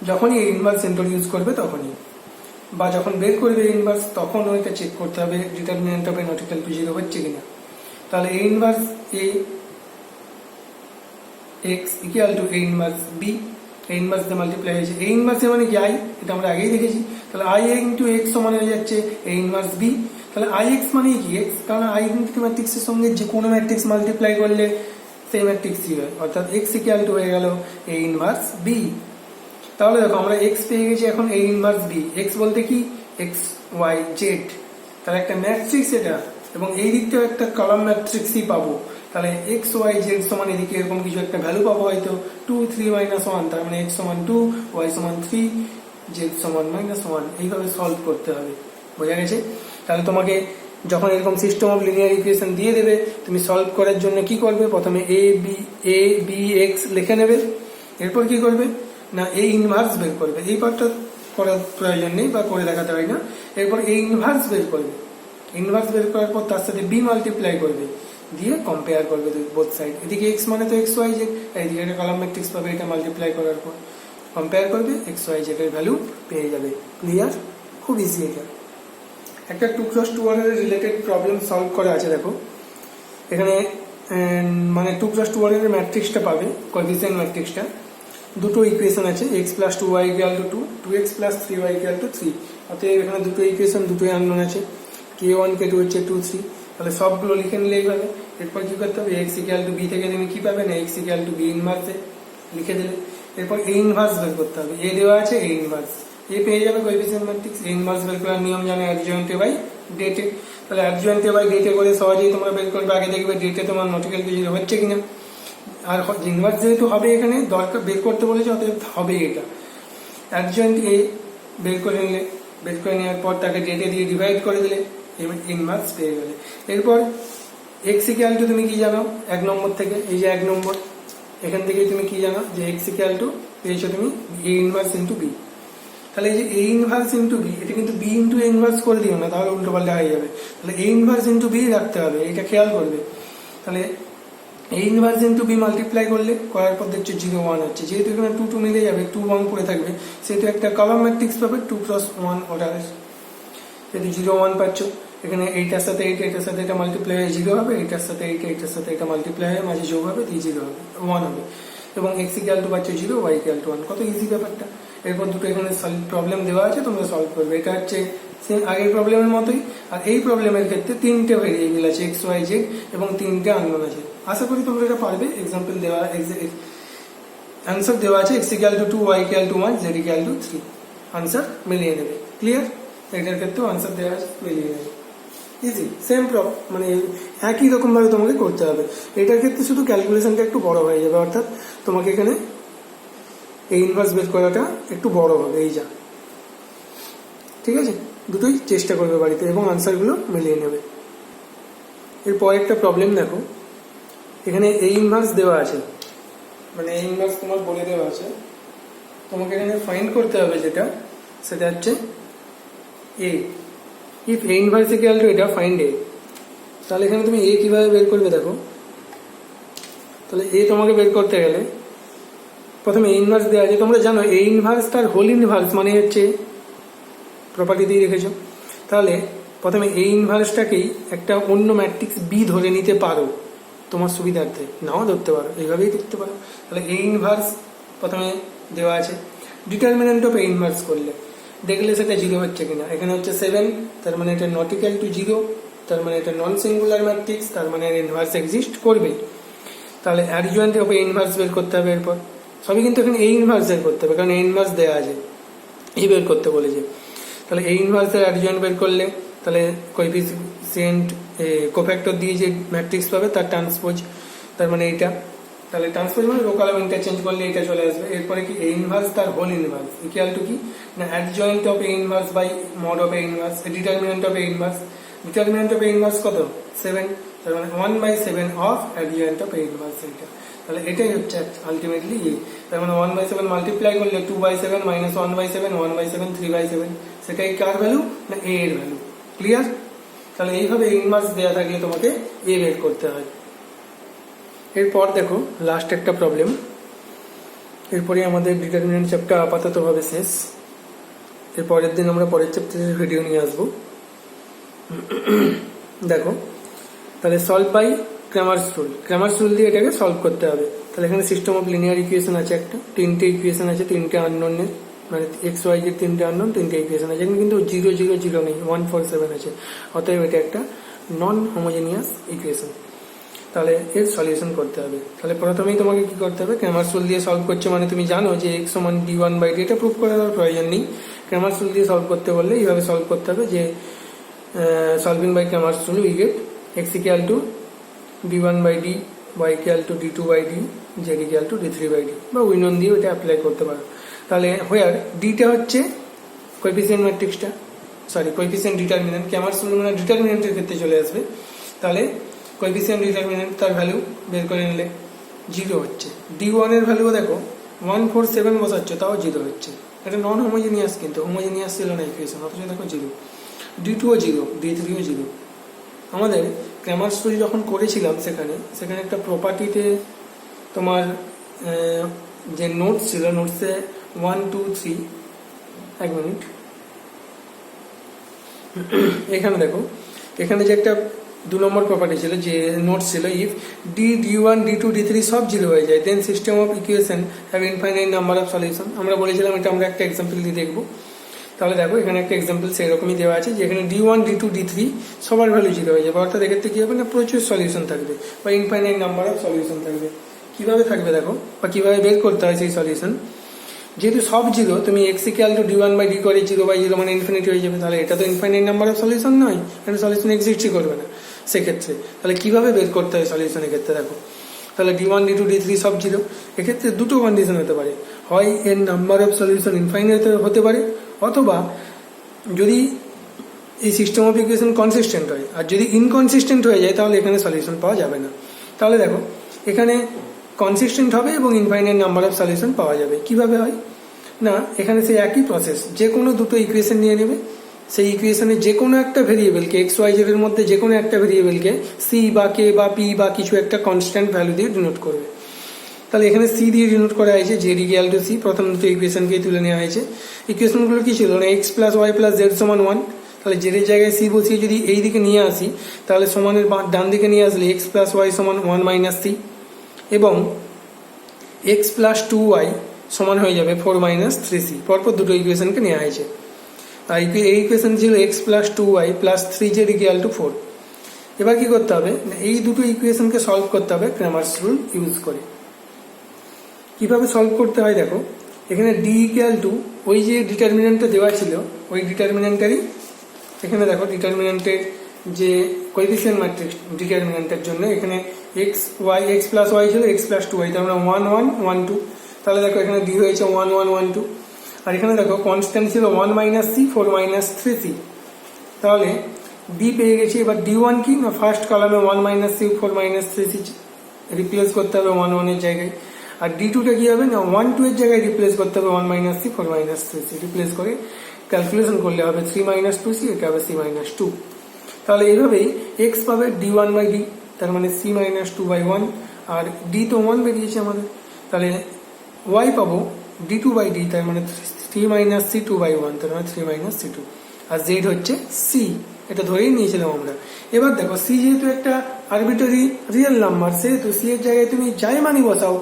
যখনই এই ইনভার্স ইন্ট্রোডিউস করবে তখনই, বা যখন বের করবে ইনভার্স তখন ওইটা চেক করতে হবে determinant of A not equal to 0 হচ্ছে কিনা। তাহলে A inverse A x equal to A inverse B, A inverse দিয়ে মাল্টিপ্লাই হয়েছে। এ ইনভার্স মানে কি আই, এটা আমরা আগেই দেখেছি। তাহলে আই ইন্টু এক্স সমান হয়ে যাচ্ছে এ ইনভার্স বি। তাহলে আই এক্স মানে কি এক্স, কারণ আই ইনটু ম্যাট্রিক্সের সঙ্গে যে কোনো ম্যাট্রিক্স মাল্টিপ্লাই করলে সেই ম্যাট্রিক্সই হয়, অর্থাৎ এক্স ইকুয়াল টু হয়ে গেল এ ইনভার্স বি। তাহলে দেখো আমরা এক্স পেয়ে গেছি, এখন এ ইনভার্স বি। এক্স বলতে কি এক্স ওয়াই জেড, তাহলে একটা ম্যাট্রিক্স এটা, এবং এই দিকটাও একটা কলাম ম্যাট্রিক্সই পাবো। তাহলে এক্স ওয়াই জেড সমান এদিকে এরকম কিছু একটা ভ্যালু পাবো, হয়তো 2 3 -1, তার মানে এক্স সমান 2, ওয়াই সমান 3, জেড সমান -1। এইভাবে সলভ করতে হবে, বোঝা গেছে। তাহলে তোমাকে যখন এরকম সিস্টেম অফ লিনিয়ার ইকুয়েশন দিয়ে দেবে, তুমি সলভ করার জন্য কি করবে, প্রথমে এ বি এক্স লিখে নেবে, এরপর কি করবে না এ ইনভার্স বের করবে। এই পার্টটা করার প্রয়োজন নেই বা করে দেখাতে হয় না। এরপর এ ইনভার্স বের করবে, ইনভার্স বের করার পর তার সাথে বি মাল্টিপ্লাই করবে, দিয়ে কম্পেয়ার করবে বোথ সাইড। এদিকে এক্স মানে তো এক্স ওয়াই জেড, এইদিকে একটা কলাম ম্যাট্রিক্স পাবে, এটা মাল্টিপ্লাই করার পর কম্পেয়ার করবে, এক্স ওয়াই জেড এর ভ্যালু পেয়ে যাবে। ক্লিয়ার? খুব ইজি। এটা একটা 2x2 অর্ডারের রিলেটেড প্রবলেম সলভ করা আছে। দেখো এখানে মানে 2x2 অর্ডারের ম্যাট্রিক্সটা পাবে, কোএফিসিয়েন্ট ম্যাট্রিক্সটা। দুটো ইকুয়েশন আছে, x plus 2y equal to 2, 2x plus 3y equal to 3। অতএব এখানে দুটো ইকুয়েশন, দুটোই আননোন আছে, k1 k2 হচ্ছে 2 3। তাহলে সবগুলো লিখে নিলেই হবে। এরপর কি করতে হবে, x ইকুয়াল টু b থেকে তুমি কি পাবে না x ইকুয়াল টু b ইনভার্সে লিখে দিলে। এরপর a ইনভার্স বের করতে হবে, a দেওয়া আছে a ইনভার্স, a পেয়ে যাবে কোএফিসিয়েন্ট ম্যাট্রিক্স। a ইনভার্স বের করার নিয়ম জানে, অ্যাডজয়েন্ট বাই ডেটে। তাহলে অ্যাডজয়েন্ট বাই ডেটে করে সহজেই তোমরা বের করবে। আগে দেখবে ডেটে তোমার নট ইকুয়াল টু 0 হচ্ছে কিনা। আর ইনভার্স যেহেতু হবে এখানে দরকার বের করতে বলেছে, অতএব হবে এটা। অ্যাডজয়েন্ট এ বের করে নিলে, বের করে নেওয়ার পর তাকে ডেটে দিয়ে ডিভাইড করে দিলে, ইনভার্স পেয়ে গেলে। এরপর এক্স ইকুয়াল টু তুমি কি জানো 1 নম্বর থেকে, এই যে 1 নম্বর, এখান থেকে তুমি কি জানো যে এক্স ইকুয়াল টু পেয়েছো তুমি এ ইনভার্স ইন্টু বি। তাহলে এই যে এ ইনভার্স ইন্টু বি, এটা কিন্তু বি ইন্টু এ ইনভার্স করে দিও না, তাহলে উল্টো পাল্টা হয়ে যাবে। তাহলে এ ইনভার্স ইন্টু বি রাখতে হবে, এটা খেয়াল করবে। তাহলে A inverse into B multiply করলে, করার পর দেখছো 0 1 হচ্ছে। যেহেতু এখানে 2 2 মিলে যাবে, 2 1 পড়ে থাকবে, সেহেতু একটা কলাম ম্যাট্রিক্স পাবে 2x1 অর্ডারের। যদি 0 1 পাচ্ছ, এখানে এইটার সাথে এইটার সাথে এটা মাল্টিপ্লাই হয়ে 0 হবে, এইটার সাথে এইটার সাথে এটা মাল্টিপ্লাই হয়ে মাঝে যোগ হবে, দিয়ে 0 হবে 1 হবে। এবং x ইকুয়াল টু পাচ্ছ 0, y ইকুয়াল টু 1। কত ইজি ব্যাপারটা। এরপর দুটো এখানে প্রবলেম দেওয়া আছে, তোমরা সলভ করবে। এটা হচ্ছে সেম আগের প্রবলেমের মতোই। আর এই প্রবলেমের ক্ষেত্রে 3টে ভেরিয়েবল আছে, x y z, এবং 3টে আননোন আছে। আশা করি তোমরা এটা পারবে। এক্সাম্পল দেওয়া, অ্যান্সার দেওয়া আছে x equal two 2, y equal two 1, z equal two 3। Answer মিলিয়ে নেবে। ক্লিয়ার? এটার ক্ষেত্রেও আনসার দেওয়া আছে, মিলিয়ে নেবে। ইজি, সেম মানে একই রকম ভাবে তোমাকে করতে হবে। এটার ক্ষেত্রে শুধু ক্যালকুলেশনটা একটু বড় হয়ে যাবে, অর্থাৎ তোমাকে এখানে এই ইনভার্স বের করাটা একটু বড় হবে, এই যা। ঠিক আছে, দুটোই চেষ্টা করবে বাড়িতে এবং আনসারগুলো মিলিয়ে নেবে। এরপর একটা প্রবলেম দেখো, এখানে এই ইনভার্স দেওয়া আছে, মানে এই ইনভার্স তোমার বলে দেওয়া আছে, তোমাকে এখানে ফাইন্ড করতে হবে যেটা, সেটা হচ্ছে A. If A inverse equal to এটা, ফাইন্ড এ। তাহলে এখানে তুমি এ কিভাবে বের করবে দেখো। তাহলে এ তোমাকে বের করতে গেলে প্রথমে এ ইনভার্স দেওয়া আছে। তোমরা জানো এ ইনভার্স তার হোল ইনভার্স মানে হচ্ছে প্রপার্টি দিয়ে রেখেছো। তাহলে প্রথমে এ ইনভার্সটাকেই একটা অন্য ম্যাট্রিক্স বি ধরে নিতে পারো তোমার সুবিধার্থে, নাও ধরতে পারো, এইভাবেই দেখতে পারো। তাহলে এ ইনভার্স প্রথমে দেওয়া আছে। ডিটারমিনেন্ট অফ এ ইনভার্স করলে দেখলে সেটা 0 হচ্ছে কিনা। এখানে হচ্ছে 7, তার মানে এটা নট ইকুয়াল টু 0, তার মানে এটা নন সিঙ্গুলার ম্যাট্রিক্স, তার মানে ইনভার্স এক্সিস্ট করবে। তাহলে অ্যাডজয়েন্ট অফ এ ইনভার্স বের করতে হবে। এরপর সবই কিন্তু এখানে এ ইনভার্স বের করতে হবে, কারণ এ ইনভার্স দেওয়া আছে, এই বের করতে বলেছে। তাহলে এই ইনভার্সের অ্যাডজয়েন্ট বের করলে তাহলে কোএফিসিয়েন্ট কোফ্যাক্টর দিয়ে যে ম্যাট্রিক্স পাবে তার ট্রান্সপোজ, তার মানে এইটা। তাহলে ট্রান্সপোজ মানে লোকাল ইন্টারচেঞ্জ করলে এটা চলে আসবে। এরপরে কি এ ইনভার্স তার হোল ইনভার্স ইকুয়াল টু কি না adjoint of A inverse by mod of A inverse. Determinant of A inverse, determinant of A inverse কত 7, তার মানে 1/7 of adjoint of A inverse. এটা তাহলে এটাই হচ্ছে আলটিমেটলি এ। তার মানে 1/7 মাল্টিপ্লাই করলে 2/7 মাইনাস 1/7, 1/7 3/7, সেটাই কার ভ্যালু না এ এর ভ্যালু। ক্লিয়ার? তাহলে এইভাবে ইনভার্স দেওয়া থাকলে তোমাকে এ বের করতে হয়। এরপর দেখো লাস্ট একটা প্রবলেম, এরপরে আমাদের ডিটারমিনেন্ট চ্যাপ্টার আপাতত ভাবে শেষ। এর পরের দিন আমরা পরের চ্যাপ্টারের ভিডিও নিয়ে আসবো। দেখো তাহলে solve by Cramer's rule, Cramer's rule দিয়ে এটাকে সলভ করতে হবে। তাহলে এখানে সিস্টেম অফ লিনিয়ার ইকুয়েশন আছে একটা, 3টে ইকুয়েশন আছে, 3টে আননোনের, মানে এক্স ওয়াই জেড 3টে আননোন, 3টে ইকুয়েশন আছে। এখানে কিন্তু 0 0 0 নেই, 1 4 7 আছে। অতএব এটা একটা নন হোমোজেনিয়াস ইকুয়েশন। তাহলে এর সলিউশন করতে হবে। তাহলে প্রথমেই তোমাকে কি করতে হবে, ক্র্যামার্স রুল দিয়ে সলভ করছে মানে তুমি জানো যে x সমান d1/d, এটা প্রুভ করার প্রয়োজন নেই। ক্র্যামার্স রুল দিয়ে সলভ করতে বললে এইভাবে সলভ করতে হবে যে solving by Cramer's rule we get x equal to d1/d, y equal to d2/d, z equal to d3/d, বা উইনন দিয়ে এটা অ্যাপ্লাই করতে পারো। তাহলে হোয়ার ডিটা হচ্ছে কোএফিসিয়েন্ট ম্যাট্রিক্সটা, sorry coefficient determinant, Cramer's rule মানে ডিটারমিনেন্টের ক্ষেত্রে চলে আসবে। তাহলে কোএফিসিয়েন্ট ডিটারমিনেন্ট তার ভ্যালু বের করে নিলে 0 হচ্ছে। d1 এর ভ্যালু দেখো 1 4 7 বসাচ্ছ, তাও 0 হচ্ছে। এটা নন হোমোজেনিয়াস, কিন্তু হোমোজেনিয়াস ছিল না ইকুয়েশন, অথচ দেখো 0। d2 ও 0, d3 ও 0। আমাদের ক্র্যামার্স রুল যখন করেছিলাম সেখানে একটা প্রপার্টিতে তোমার যে নোটস ছিল, নোটসে 1 2 3, এক মিনিট, এখানে দেখো, এখানে যে একটা 2 নম্বর প্রপার্টি ছিল, যে নোট ছিল, ইফ d1 d2 d3 সব 0 হয়ে যায় then system of equation have infinite number of solution. আমরা বলেছিলাম এটা আমরা একটা এক্সাম্পল দিয়ে দেখবো। তাহলে দেখো এখানে একটা এক্সাম্পল সেরকমই দেওয়া আছে যে এখানে d1 d2 d3 সবার ভ্যালু 0 হয়ে যাবে, অর্থাৎ এক্ষেত্রে কি হবে না প্রচুর সলিউশন থাকবে বা ইনফাইনাইট নাম্বার অফ সলিউশন থাকবে। কিভাবে থাকবে দেখো, বা কিভাবে বের করতে হয় সেই সলিউশন। যেহেতু সব 0, তুমি x ইকুয়াল টু d1/d করে 0/0 মানে ইনফিনিটি হয়ে যাবে, তাহলে এটা তো ইনফাইনাইট নাম্বার অফ সলিউশন নয়, এটা সলিউশন এক্সিস্টই করবে না সেক্ষেত্রে। তাহলে কিভাবে বের করতে হয় সলিউশনের ক্ষেত্রে দেখো, তাহলে d1 d2 d3 সব 0, এক্ষেত্রে দুটো কন্ডিশন হতে পারে, হয় এর নাম্বার অফ সলিউশন ইনফাইনাইট হতে পারে, অথবা যদি এই সিস্টেম অফ ইকুয়েশন কনসিস্টেন্ট হয়। আর যদি ইনকনসিস্টেন্ট হয়ে যায় তাহলে এখানে সলিউশন পাওয়া যাবে না। তাহলে দেখো এখানে কনসিস্টেন্ট হবে এবং ইনফাইনাইট নাম্বার অফ সলিউশন পাওয়া যাবে। কিভাবে হয় না, এখানে সেই একই প্রসেস, যে কোনো দুটো ইকুয়েশন নিয়ে নেবে, সেই ইকুয়েশনের যে কোনো একটা ভেরিয়েবলকে এক্স ওয়াই জেড এর মধ্যে যে কোনো একটা ভেরিয়েবলকে সি বা কে বা পি বা কিছু একটা কনস্ট্যান্ট ভ্যালু দিয়ে ডিনোট করবে। তাহলে এখানে সি দিয়ে ডিনোট করা হয়েছে, জেড ইকুয়াল টু সি, প্রথম দুটো ইকুয়েশনকেই তুলে নেওয়া হয়েছে। ইকুয়েশনগুলো কি ছিল না X plus Y plus Z সমান 1, তাহলে জেডের জায়গায় সি বসিয়ে যদি এই দিকে নিয়ে আসি তাহলে সমানের ডান দিকে নিয়ে আসলে এক্স প্লাস ওয়াই সমান 1 মাইনাস সি, এবং এক্স প্লাস 2y সমান হয়ে যাবে 4 মাইনাস 3c। পরপর দুটো ইকুয়েশনকে নেওয়া হয়েছে। আর এই ইকুয়েশন ছিল x plus 2y plus 3z equal to 4। এবার কি করতে হবে, এই দুটো ইকুয়েশনকে সলভ করতে হবে ক্র্যামার্স রুল ইউজ করে। কিভাবে সলভ করতে হয় দেখো, এখানে ডি ইকুয়াল টু ওই যে ডিটারমিনেন্টটা দেওয়া ছিল ওই ডিটারমিনেন্টারই, এখানে দেখো ডিটারমিনেন্টের যে কোএফিসিয়েন্ট ম্যাট্রিক্স ডিটারমিনেন্টের জন্য এখানে এক্স প্লাস ওয়াই ছিল এক্স প্লাস টু ওয়াই, তার মানে 1 1 1 2, তাহলে দেখো এখানে ডি হয়েছে 1 1 1 2, আর এখানে দেখো কনস্ট্যান্ট ছিল 1 মাইনাস সি 4 মাইনাস 3c, তাহলে ডি পেয়ে গেছি। এবার ডি ওয়ান কি না, ফার্স্ট কলামে 1 minus C 4 minus 3c replace করতে হবে 1 1 এর জায়গায়, আর ডি টুটা কি হবে না 1 2 এর জায়গায় রিপ্লেস করতে হবে 1 minus C 4 minus 3c, replace করে ক্যালকুলেশন করলে হবে 3 মাইনাস 2c, এটা হবে c মাইনাস 2। তাহলে এইভাবেই এক্স পাবে ডি ওয়ান বাই ডি, তার মানে c মাইনাস 2 বাই 1, আর ডি তো 1 বেরিয়েছে আমাদের, তাহলে ওয়াই পাবো ডি টু বাই ডি, তার মানে 3 মাইনাস সি 2 বাই 1, তার মানে 3 মাইনাস সি 2, আর জেড হচ্ছে সি, এটা ধরেই নিয়েছিলাম আমরা। এবার দেখো সি যেহেতু একটা আরবিটারি রিয়েল নাম্বার, সেহেতু সি এর জায়গায় তুমি যাই মানি বসাও,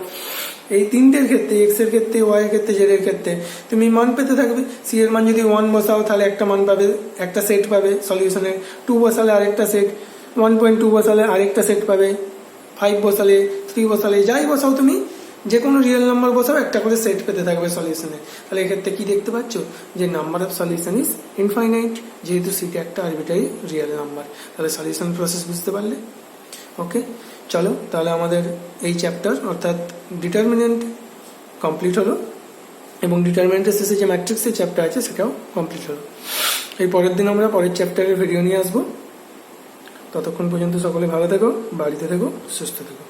এই তিনটের ক্ষেত্রে এক্স এর ক্ষেত্রে ওয়াই এর ক্ষেত্রে জেড এর ক্ষেত্রে তুমি মান পেতে থাকবে। সি এর মান যদি 1 বসাও তাহলে একটা মান পাবে, একটা সেট পাবে সলিউশনে, 2 বসালে আরেকটা সেট, 1.2 বসালে আরেকটা সেট পাবে, 5 বসালে 3 বসালে যাই বসাও তুমি, যে কোনো রিয়েল নাম্বার বসাও একটা করে সেট পেতে থাকবে সলিউশনে। তাহলে এক্ষেত্রে কি দেখতে পাচ্ছ যে number of solution is infinite, যেহেতু সিটা একটা আরবিটারি রিয়েল নাম্বার। তাহলে সলিউশন প্রসেস বুঝতে পারলে? ওকে, চলো তাহলে আমাদের এই চ্যাপ্টার অর্থাৎ ডিটারমিনেন্ট কমপ্লিট হলো, এবং ডিটারমিনেন্টের শেষে যে ম্যাট্রিক্সের চ্যাপ্টার আছে সেটাও কমপ্লিট হলো। এই পরের দিন আমরা পরের চ্যাপ্টারের ভিডিও নিয়ে আসবো। ততক্ষণ পর্যন্ত সকলে ভালো থেকো, বাড়িতে থেকো, সুস্থ থেকো।